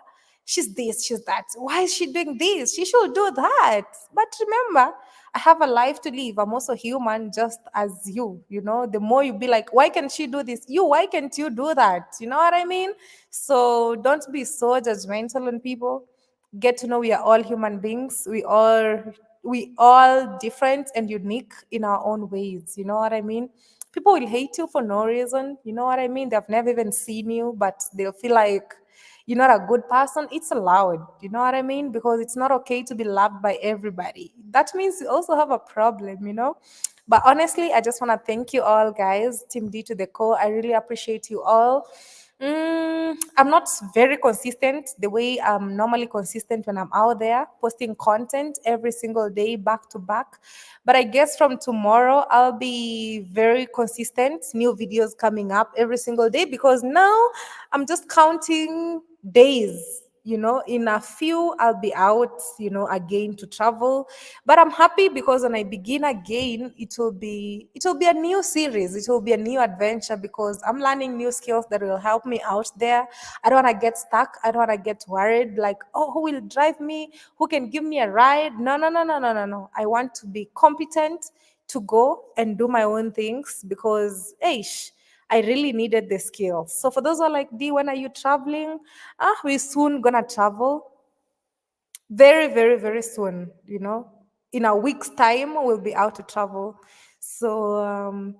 she's this, she's that. Why is she doing this? She should do that. But remember, I have a life to live. I'm also human just as you, The more you be like, why can't she do this? Why can't you do that? You know what I mean? So don't be so judgmental on people. Get to know we are all human beings. We all different and unique in our own ways. You know what I mean? People will hate you for no reason. You know what I mean? They've never even seen you, but they'll feel like you're not a good person. It's allowed. You know what I mean? Because it's not okay to be loved by everybody. That means you also have a problem, But honestly, I just want to thank you all, guys. Team D to the core. I really appreciate you all. I'm not very consistent the way I'm normally consistent when I'm out there posting content every single day back to back. But I guess from tomorrow, I'll be very consistent, new videos coming up every single day because now I'm just counting days. In a few, I'll be out, again to travel. But I'm happy because when I begin again, it will be a new series. It will be a new adventure because I'm learning new skills that will help me out there. I don't want to get stuck. I don't want to get worried like, oh, who will drive me? Who can give me a ride? No, no, no, no, no, no, no. I want to be competent to go and do my own things because, I really needed the skills. So for those who are like, D, when are you traveling? We're soon gonna travel. Very, very, very soon, In a week's time, we'll be out to travel. So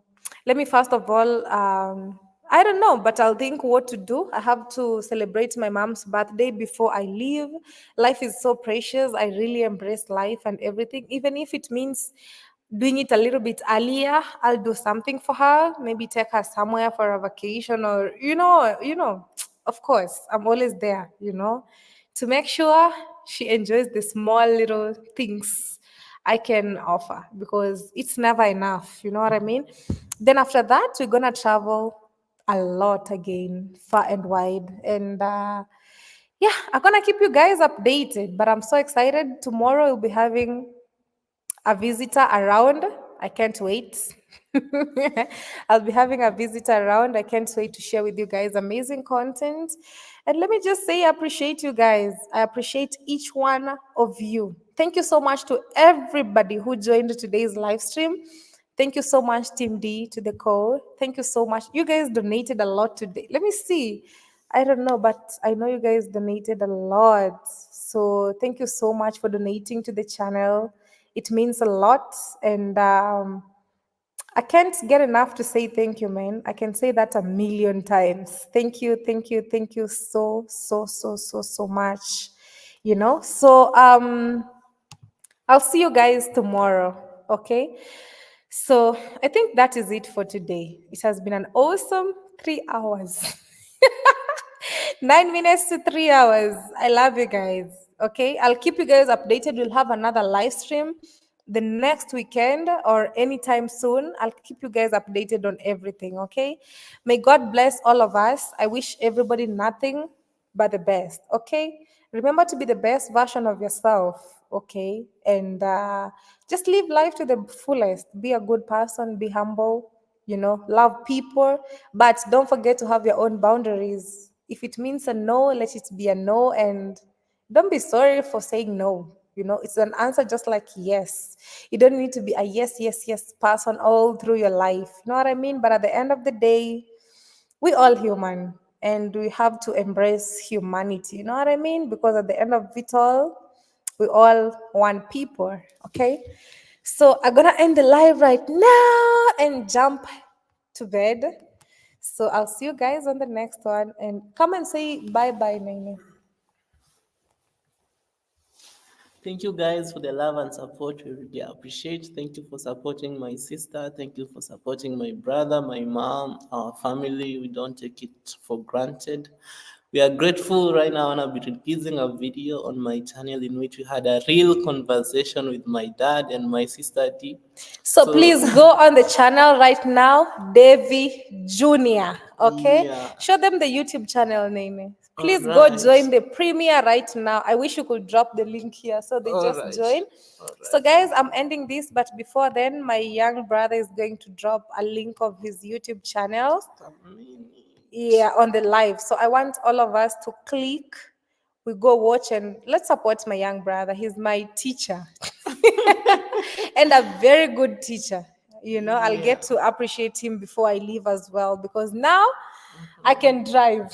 let me first of all, I don't know, but I'll think what to do. I have to celebrate my mom's birthday before I leave. Life is so precious. I really embrace life and everything, even if it means doing it a little bit earlier. I'll do something for her, maybe take her somewhere for a vacation or, of course, I'm always there, to make sure she enjoys the small little things I can offer because it's never enough. You know what I mean? Then after that, we're going to travel a lot again, far and wide. And yeah, I'm going to keep you guys updated, but I'm so excited. Tomorrow we'll be having a visitor around. I can't wait. I'll be having a visitor around. I can't wait to share with you guys amazing content. And let me just say, I appreciate you guys. I appreciate each one of you. Thank you so much to everybody who joined today's live stream. Thank you so much, Team D to the call. Thank you so much. You guys donated a lot today. Let me see. I don't know, but I know you guys donated a lot. So thank you so much for donating to the channel. It means a lot. And I can't get enough to say thank you, man. I can say that a million times. Thank you, thank you, thank you so, so, so, so, so much. So I'll see you guys tomorrow. Okay. So I think that is it for today. It has been an awesome 3 hours. 9 minutes to 3 hours. I love you guys. Okay. I'll keep you guys updated. We'll have another live stream the next weekend or anytime soon. I'll keep you guys updated on everything. Okay. May God bless all of us. I wish everybody nothing but the best. Okay. Remember to be the best version of yourself. Okay. And just live life to the fullest. Be a good person. Be humble. Love people. But don't forget to have your own boundaries. If it means a no, let it be a no. And don't be sorry for saying no. It's an answer just like yes. You don't need to be a yes, yes, yes person all through your life. You know what I mean? But at the end of the day, we all human and we have to embrace humanity. You know what I mean? Because at the end of it all, We all one people, okay? So I'm gonna end the live right now and jump to bed. So I'll see you guys on the next one, and come and say bye-bye, Nene. Thank you guys for the love and support. We really appreciate. Thank you for supporting my sister. Thank you for supporting my brother, my mom, our family. We don't take it for granted. We are grateful. Right now, I'll be releasing a video on my channel in which we had a real conversation with my dad and my sister D. So please go on the channel right now, Davy Jr. Okay? Yeah. Show them the YouTube channel, Nene. Please go Alright. join the premiere right now. I wish you could drop the link here so they just Alright. join. So guys, I'm ending this, but before then, my young brother is going to drop a link of his YouTube channel. Yeah, on the live. So I want all of us to click. We go watch and let's support my young brother. He's my teacher and a very good teacher. You know, I'll get to appreciate him before I leave as well, because now I can drive.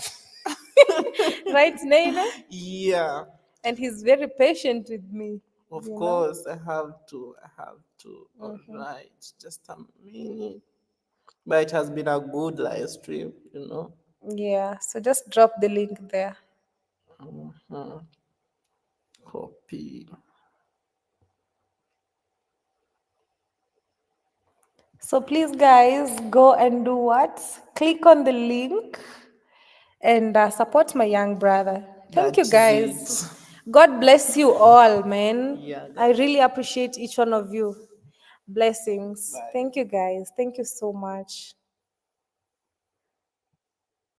Right, Nene? Yeah. And he's very patient with me. Of you know? course, I have to. Mhm. Alright, just a minute. But it has been a good live stream, you know. Yeah, so just drop the link there. Mhm. Copy. So please, guys, go and do what? Click on the link and support my young brother. Thank you, That's guys. it. God bless you all, man. Yeah, I really appreciate each one of you. Blessings. Thank you, guys. Thank you so much.